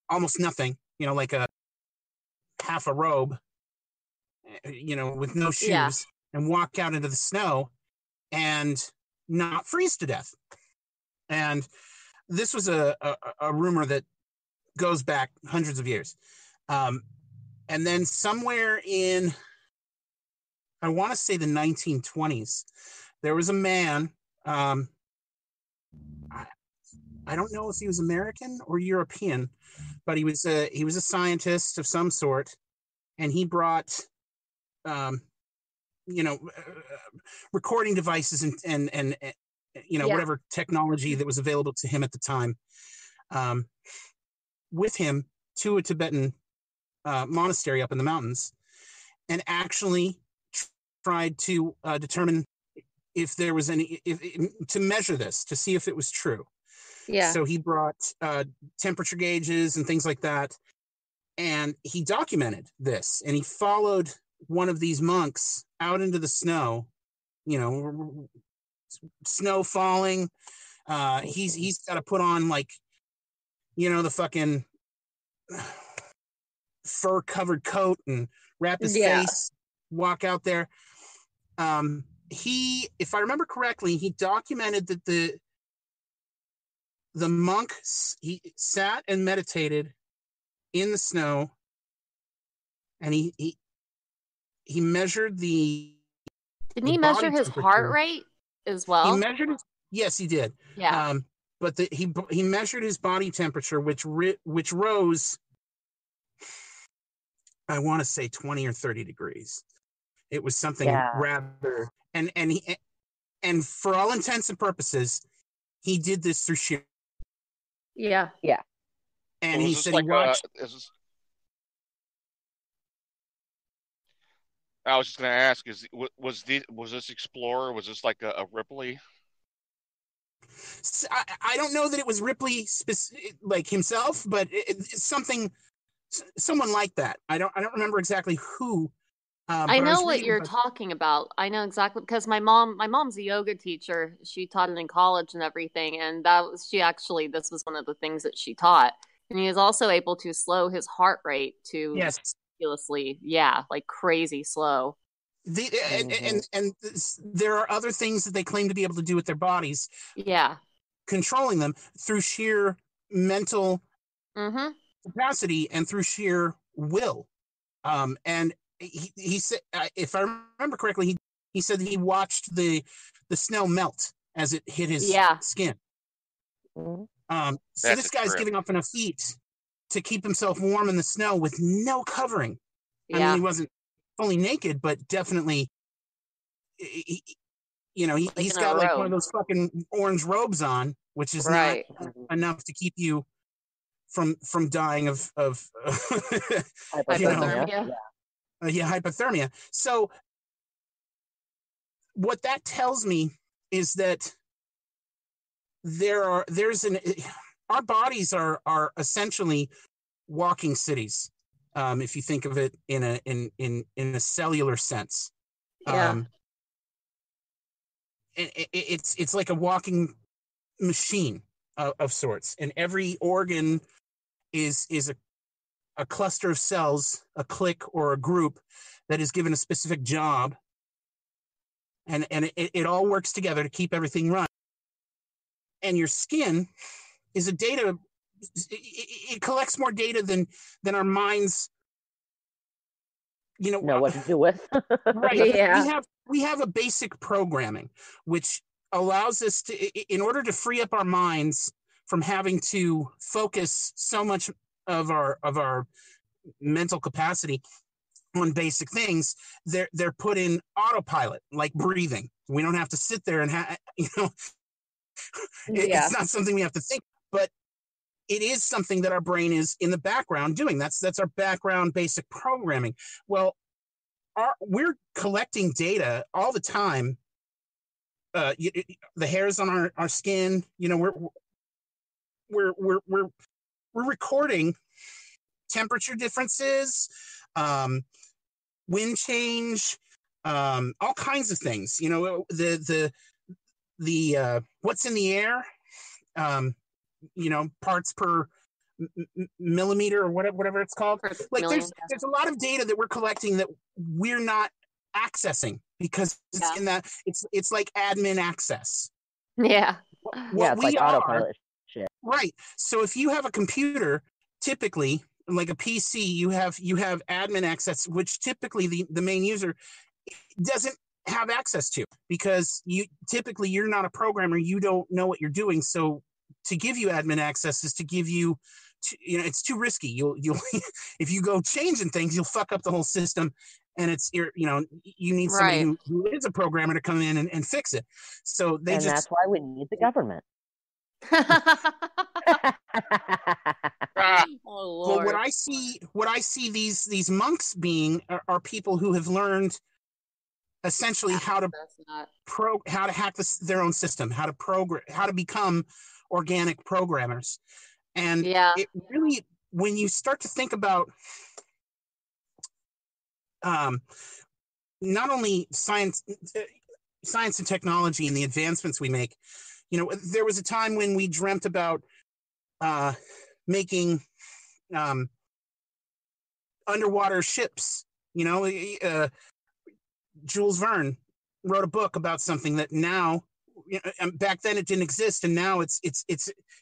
almost nothing, like a half a robe, with no Yeah. shoes, and walk out into the snow and not freeze to death. And this was a rumor that goes back hundreds of years. And then somewhere in, I want to say the 1920s, there was a man. I don't know if he was American or European, but he was a scientist of some sort, and he brought, recording devices and whatever technology that was available to him at the time, with him to a Tibetan monastery up in the mountains, and actually tried to determine if there was to measure this, to see if it was true. Yeah. So he brought temperature gauges and things like that, and he documented this, and he followed one of these monks out into the snow, snow falling. He's got to put on the fucking fur covered coat and wrap his face, walk out there. If I remember correctly, he documented that the monk, he sat and meditated in the snow, and he measured the. Didn't he measure his heart rate as well? He measured his. Yes, he did. Yeah. But he measured his body temperature, which rose, I want to say 20 or 30 degrees. It was something rather, and for all intents and purposes, he did this through sheer. Yeah. Yeah. And he said he watched. I was just going to ask: was this Explorer? Was this like a Ripley? I don't know that it was Ripley like himself, but it's someone like that. I don't remember exactly who. I know what you're talking about. I know exactly, because my mom's a yoga teacher. She taught it in college and everything, and this was one of the things that she taught. And he was also able to slow his heart rate to ridiculously, like crazy slow. And there are other things that they claim to be able to do with their bodies. Yeah. Controlling them through sheer mental capacity and through sheer will. And he said, if I remember correctly, He said that he watched the snow melt as it hit his skin. So this guy's giving up enough heat to keep himself warm in the snow with no covering. I mean, he wasn't fully naked, but definitely, he's got like one of those fucking orange robes on, which is not enough to keep you from dying of hypothermia. Hypothermia. So what that tells me is that our bodies are essentially walking cities. If you think of it in a cellular sense, it's like a walking machine of sorts, and every organ is a cluster of cells, a clique or a group that is given a specific job, and it all works together to keep everything running. And your skin is a data. It collects more data than our minds, know what to do with. Right. We have a basic programming which allows us to, in order to free up our minds from having to focus so much of our mental capacity on basic things, they're put in autopilot, like breathing. We don't have to sit there and it's not something we have to think, but it is something that our brain is in the background doing. That's our background basic programming. Well, we're collecting data all the time. The hairs on our skin, we're recording temperature differences, wind change, all kinds of things. The what's in the air, parts per millimeter or whatever it's called. Like there's a lot of data that we're collecting that we're not accessing because it's in that it's like admin access. It's like autopilot shit. Right. So if you have a computer, typically like a PC, you have admin access, which typically the main user doesn't have access to, because you're not a programmer, you don't know what you're doing. So to give you admin access is to give you, it's too risky. You'll if you go changing things, you'll fuck up the whole system, and you need somebody who is a programmer to come in and fix it. So that's why we need the government. Oh, Lord. Well, what I see these monks being are people who have learned essentially how to hack their own system, how to become organic programmers. And it really, when you start to think about not only science and technology and the advancements we make, there was a time when we dreamt about making underwater ships. Jules Verne wrote a book about something that now, back then it didn't exist, and now it's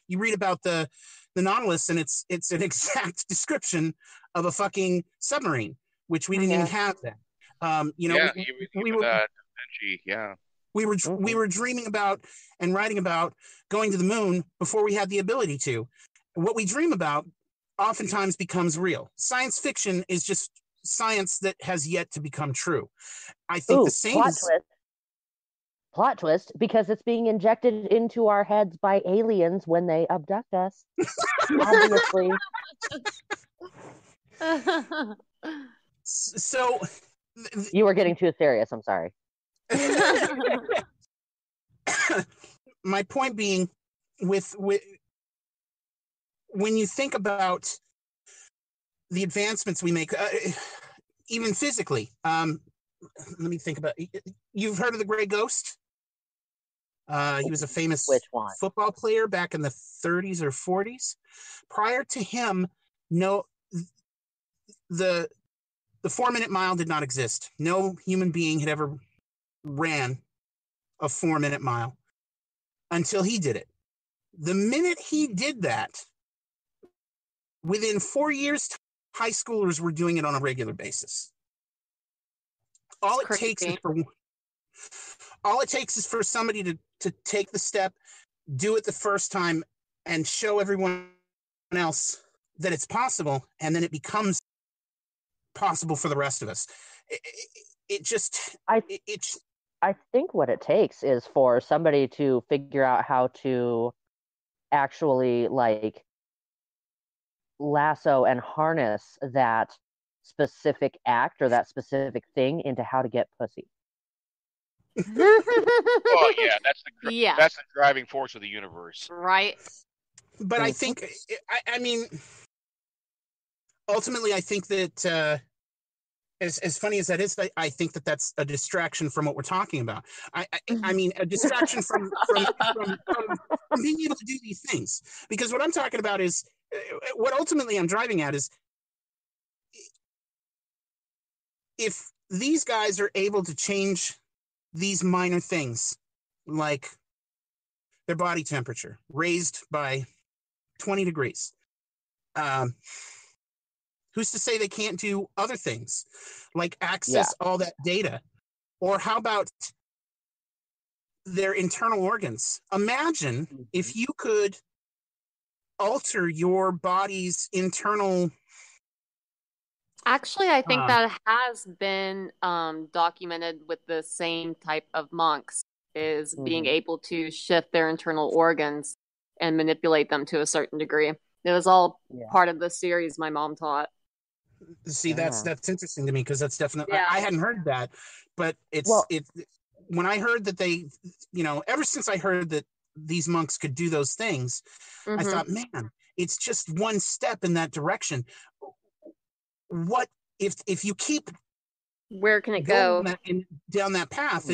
you read about the Nautilus, and it's an exact description of a fucking submarine, which we didn't even have then. We were dreaming about and writing about going to the moon before we had the ability to. What we dream about oftentimes becomes real. Science fiction is just science that has yet to become true. I think the same plot twist, because it's being injected into our heads by aliens when they abduct us. Obviously. So you were getting too serious. I'm sorry. My point being, with when you think about the advancements we make, even physically, let me think about. You've heard of the Gray Ghost? He was a famous football player back in the 30s or 40s. Prior to him, the 4-minute mile did not exist. No human being had ever ran a 4-minute mile until he did it. The minute he did that, within 4 years, high schoolers were doing it on a regular basis. All it takes is All it takes is for somebody to take the step, do it the first time, and show everyone else that it's possible, and then it becomes possible for the rest of us. I think what it takes is for somebody to figure out how to actually like lasso and harness that specific act or that specific thing into how to get pussy. Well, yeah, that's the driving force of the universe, right? But I think, I mean, ultimately, I think that as funny as that is, I think that that's a distraction from what we're talking about. I mean, a distraction from being able to do these things. Because what I'm talking about is, what ultimately I'm driving at is, if these guys are able to change these minor things, like their body temperature raised by 20 degrees, who's to say they can't do other things, like access all that data? Or how about their internal organs? Imagine if you could alter your body's internal... Actually, I think that has been documented with the same type of monks, is being able to shift their internal organs and manipulate them to a certain degree. It was all part of the series my mom taught. See, that's interesting to me, because that's definitely... I hadn't heard that, but when I heard that they, ever since I heard that these monks could do those things, I thought, man, it's just one step in that direction. What if you keep... Where can it go? Down that path,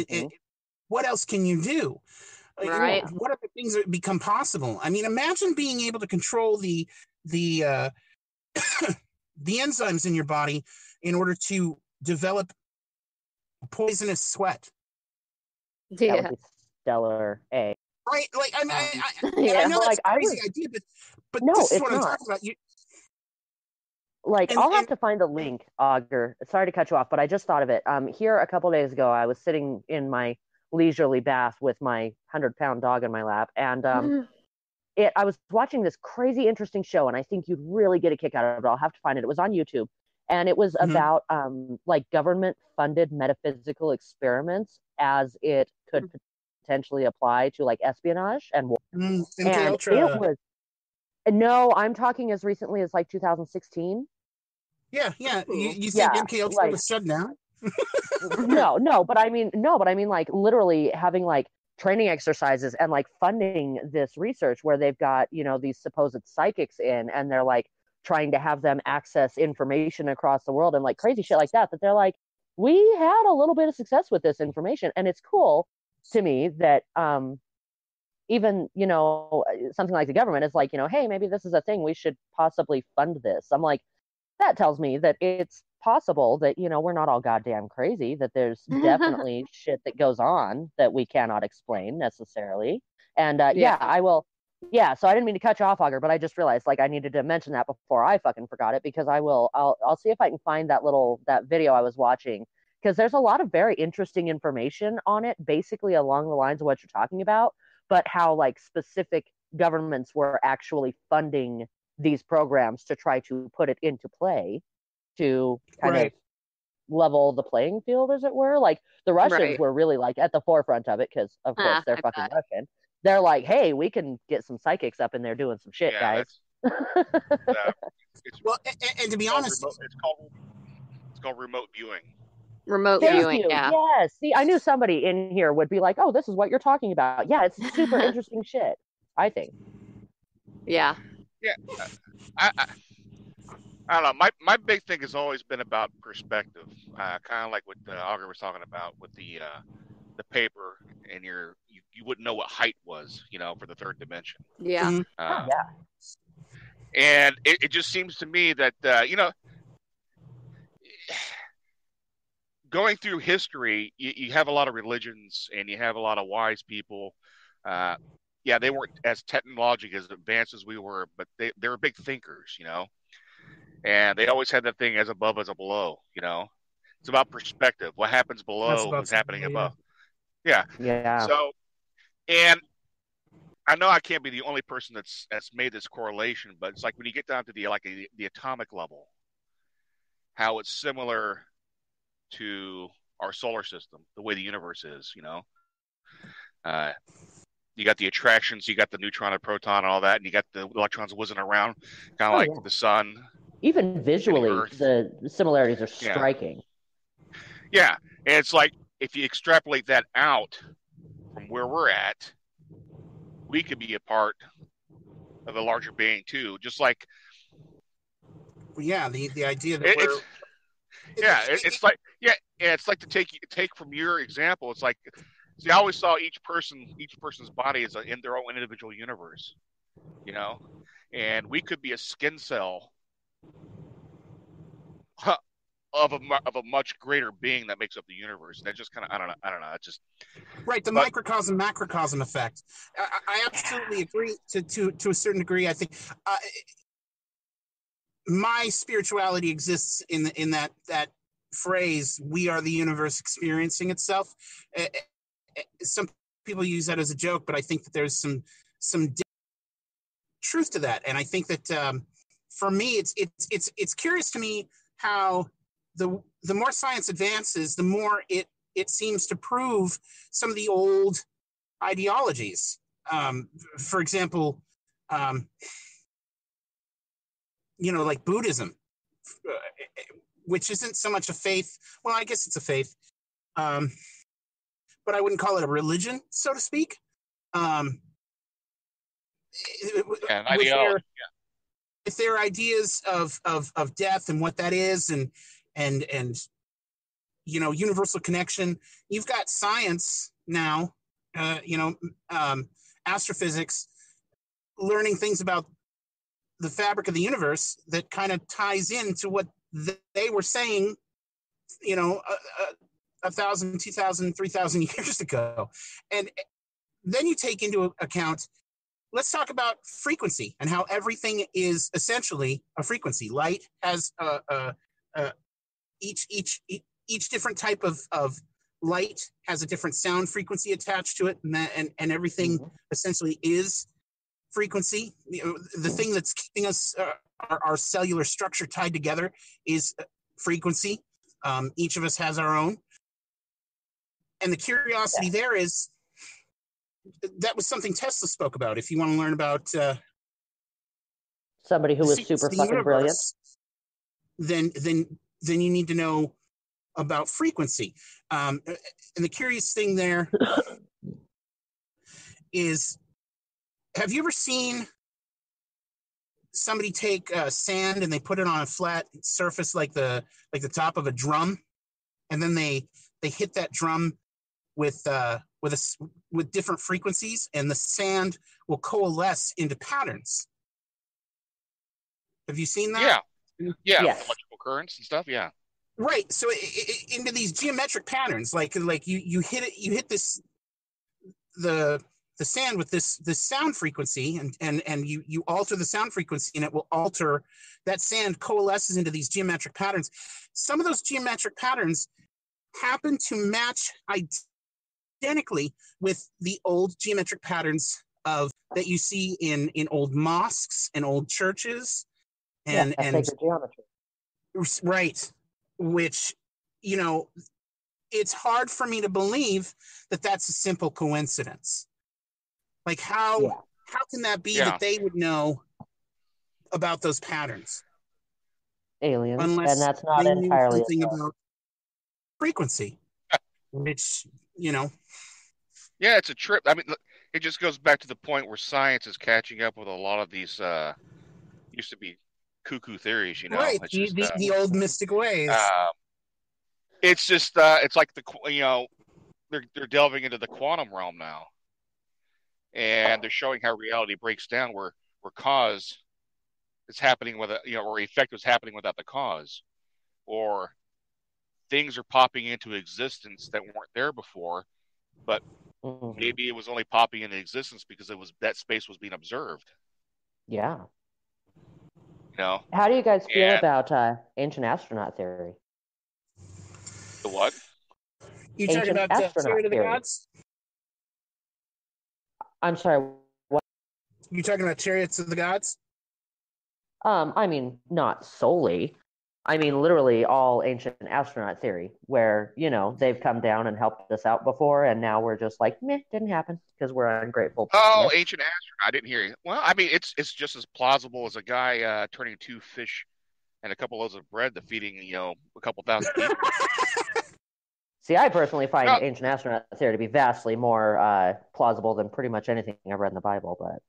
what else can you do? Right. What other things that become possible? I mean, imagine being able to control the the enzymes in your body in order to develop poisonous sweat. That would be stellar. Right? Like, I know that's a crazy idea, but no, this is what I'm not. talking about. I'll have to find a link, Auger. Sorry to cut you off, but I just thought of it. Here a couple days ago, I was sitting in my leisurely bath with my 100-pound dog in my lap, and I was watching this crazy interesting show, and I think you'd really get a kick out of it. I'll have to find it. It was on YouTube, and it was about like government-funded metaphysical experiments as it could potentially apply to like espionage and war. MK and Ultra. it was... No, I'm talking as recently as like 2016. Yeah. You think MK Ultra was shut down? No, but I mean, like literally having like training exercises and like funding this research where they've got, these supposed psychics in, and they're like trying to have them access information across the world and like crazy shit like that they're like, we had a little bit of success with this information. And it's cool to me that even, something like the government is like, hey, maybe this is a thing, we should possibly fund this. I'm like, that tells me that it's possible that, we're not all goddamn crazy, that there's definitely shit that goes on that we cannot explain necessarily. And I will. Yeah, so I didn't mean to cut you off, Auger, but I just realized like I needed to mention that before I fucking forgot it, because I'll see if I can find that video I was watching, because there's a lot of very interesting information on it, basically along the lines of what you're talking about, but how like specific governments were actually funding these programs to try to put it into play to kind of level the playing field, as it were. Like the Russians were really like at the forefront of it, because of course they're fucking Russian. They're like, hey, we can get some psychics up in there doing some shit, guys. Well, and to be honest, it's called remote viewing. Thank you. Yes. See, I knew somebody in here would be like, oh, this is what you're talking about. Yeah, it's super interesting shit, I think. Yeah. I don't know. My big thing has always been about perspective, kind of like what Auger was talking about with the paper, and you wouldn't know what height was, for the third dimension. Yeah. And it just seems to me that going through history, you have a lot of religions and you have a lot of wise people. They weren't as technologically as advanced as we were, but they were big thinkers, and they always had that thing as above as a below. It's about perspective. What happens below is happening above. Yeah. Yeah. So, and I know I can't be the only person that's made this correlation, but it's like when you get down to the atomic level, how it's similar to our solar system, the way the universe is. Uh, you got the attractions, you got the neutron and proton and all that, and you got the electrons whizzing around, kind of like the sun. Even visually, the similarities are striking. Yeah, and it's like if you extrapolate that out from where we're at, we could be a part of a larger being too. Just like, yeah, the idea that it's like to take from your example. It's like, see, I always saw each person's body as in their own individual universe, and we could be a skin cell of a much greater being that makes up the universe. And that just kind of, I don't know. It just right. The microcosm macrocosm effect. I absolutely agree to a certain degree. I think my spirituality exists in that phrase. We are the universe experiencing itself. Some people use that as a joke, but I think that there's some truth to that. And I think that for me, it's curious to me how the more science advances, the more it seems to prove some of the old ideologies. For example, like Buddhism, which isn't so much a faith. Well, I guess it's a faith, but I wouldn't call it a religion, so to speak. An ideology. With their ideas of death and what that is, and universal connection. You've got science now, astrophysics, learning things about the fabric of the universe that kind of ties into what they were saying, 1,000, 2,000, 3,000 years ago. And then you take into account, let's talk about frequency and how everything is essentially a frequency. Light has each different type of light has a different sound frequency attached to it, and everything essentially is frequency. The thing that's keeping us our cellular structure tied together is frequency. Each of us has our own, and the curiosity there is that was something Tesla spoke about. If you want to learn about somebody who was super fucking brilliant, then you need to know about frequency. And the curious thing there is, have you ever seen somebody take sand and they put it on a flat surface like the top of a drum, and then they hit that drum with different frequencies, and the sand will coalesce into patterns? Have you seen that? Yeah. Electrical currents and stuff. Yeah. Right. So into these geometric patterns, like you hit this the sand with this sound frequency, and you alter the sound frequency, and it will alter that sand coalesces into these geometric patterns. Some of those geometric patterns happen to match identically with the old geometric patterns that you see in old mosques and old churches and sacred geometry. Right. Which, it's hard for me to believe that that's a simple coincidence. Like how can that be that they would know about those patterns? Aliens. Unless and that's not they entirely knew something about frequency. Which, Yeah, it's a trip. I mean, it just goes back to the point where science is catching up with a lot of these used to be cuckoo theories, Right, it's just, the old mystic ways. It's just it's like they're delving into the quantum realm now, and they're showing how reality breaks down, where cause is happening with or effect was happening without the cause, or things are popping into existence that weren't there before, but maybe it was only popping into existence because that space was being observed. Yeah. How do you guys feel about ancient astronaut theory? The what? You talking about Theory of the Gods? I'm sorry. What? You talking about Chariots of the Gods? I mean, not solely. I mean, literally all ancient astronaut theory, where, they've come down and helped us out before, and now we're just like, meh, didn't happen, because we're ungrateful. Oh, ancient astronaut. I didn't hear you. Well, I mean, it's just as plausible as a guy turning 2 fish and a couple loaves of bread to feeding, a couple thousand people. See, I personally find ancient astronaut theory to be vastly more plausible than pretty much anything I've read in the Bible. But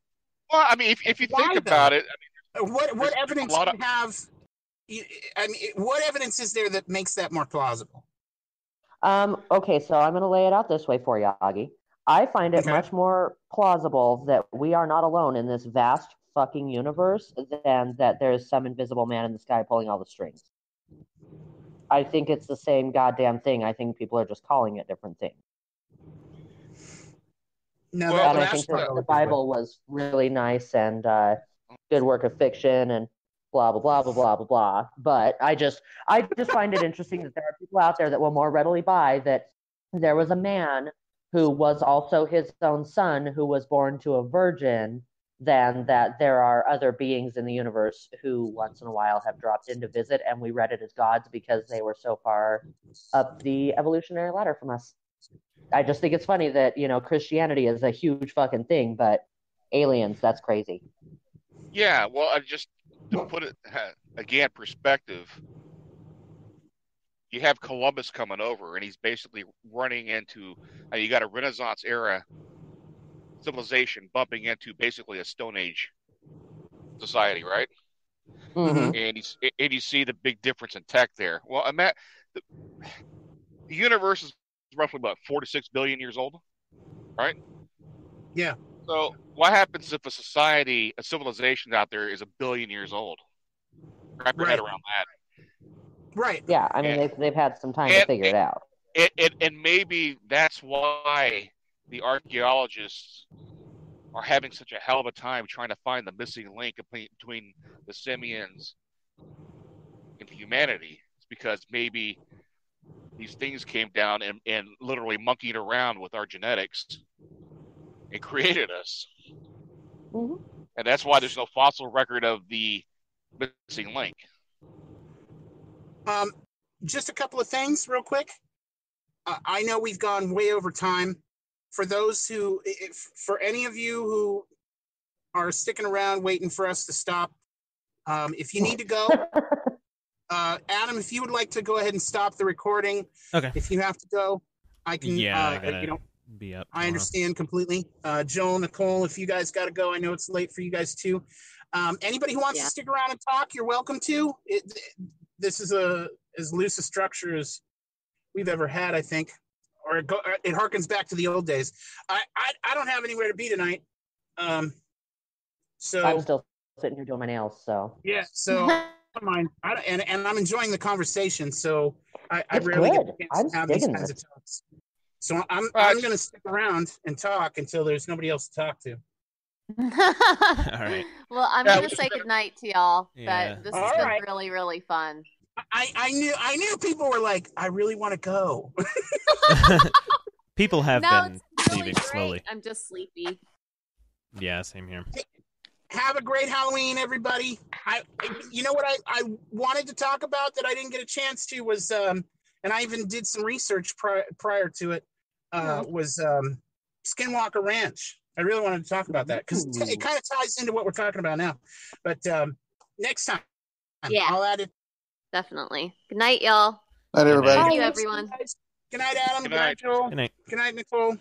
well, I mean, if you think about it, I mean, what evidence do you have? I mean, what evidence is there that makes that more plausible? Okay, so I'm going to lay it out this way for you, Augie. I find it much more plausible that we are not alone in this vast fucking universe than that there's some invisible man in the sky pulling all the strings. I think it's the same goddamn thing. I think people are just calling it different things. No, and I think that the Bible was really nice and good work of fiction and blah blah blah blah blah blah blah. But I just find it interesting that there are people out there that will more readily buy that there was a man who was also his own son who was born to a virgin, than that there are other beings in the universe who once in a while have dropped in to visit, and we read it as gods because they were so far up the evolutionary ladder from us. I just think it's funny that, Christianity is a huge fucking thing, but aliens, that's crazy. Yeah, well, I just to put it again perspective, you have Columbus coming over, and he's basically running into you got a Renaissance era civilization bumping into basically a Stone Age society, right? Mm-hmm. And you see the big difference in tech there. Well, the universe is roughly about 4 to 6 billion years old, right? Yeah. So what happens if a civilization out there is 1 billion years old? Wrap your head around that. Right. Yeah, I mean, they've had some time to figure it out. And maybe that's why the archaeologists are having such a hell of a time trying to find the missing link between the simians and humanity. It's because maybe these things came down and literally monkeyed around with our genetics and created us. Mm-hmm. And that's why there's no fossil record of the missing link. Just a couple of things real quick. I know we've gone way over time. For any of you who are sticking around waiting for us to stop, if you need to go, Adam, if you would like to go ahead and stop the recording. Okay. If you have to go, I can. Yeah, I gotta be up tomorrow. I understand completely. Joel, Nicole, if you guys got to go, I know it's late for you guys too. Anybody who wants to stick around and talk, you're welcome to. This is as loose a structure as we've ever had, I think, or it harkens back to the old days. I don't have anywhere to be tonight, so I'm still sitting here doing my nails. So yeah, so I don't mind. And I'm enjoying the conversation. So I rarely get a chance to have these kinds of talks. So I'm going to stick around and talk until there's nobody else to talk to. All right. Well, I'm going to say goodnight to y'all. Yeah. But this has been really, really fun. I knew people were like, I really want to go. People have been leaving slowly. I'm just sleepy. Yeah, same here. Have a great Halloween, everybody. You know what I wanted to talk about that I didn't get a chance to was, and I even did some research prior to it, was Skinwalker Ranch. I really wanted to talk about that because it kind of ties into what we're talking about now. But next time, I'll add it. Definitely. Good night, y'all. Night, everybody. Thank you, everyone. Good night, Adam. Good night, Joel. Good night. Good night, Nicole.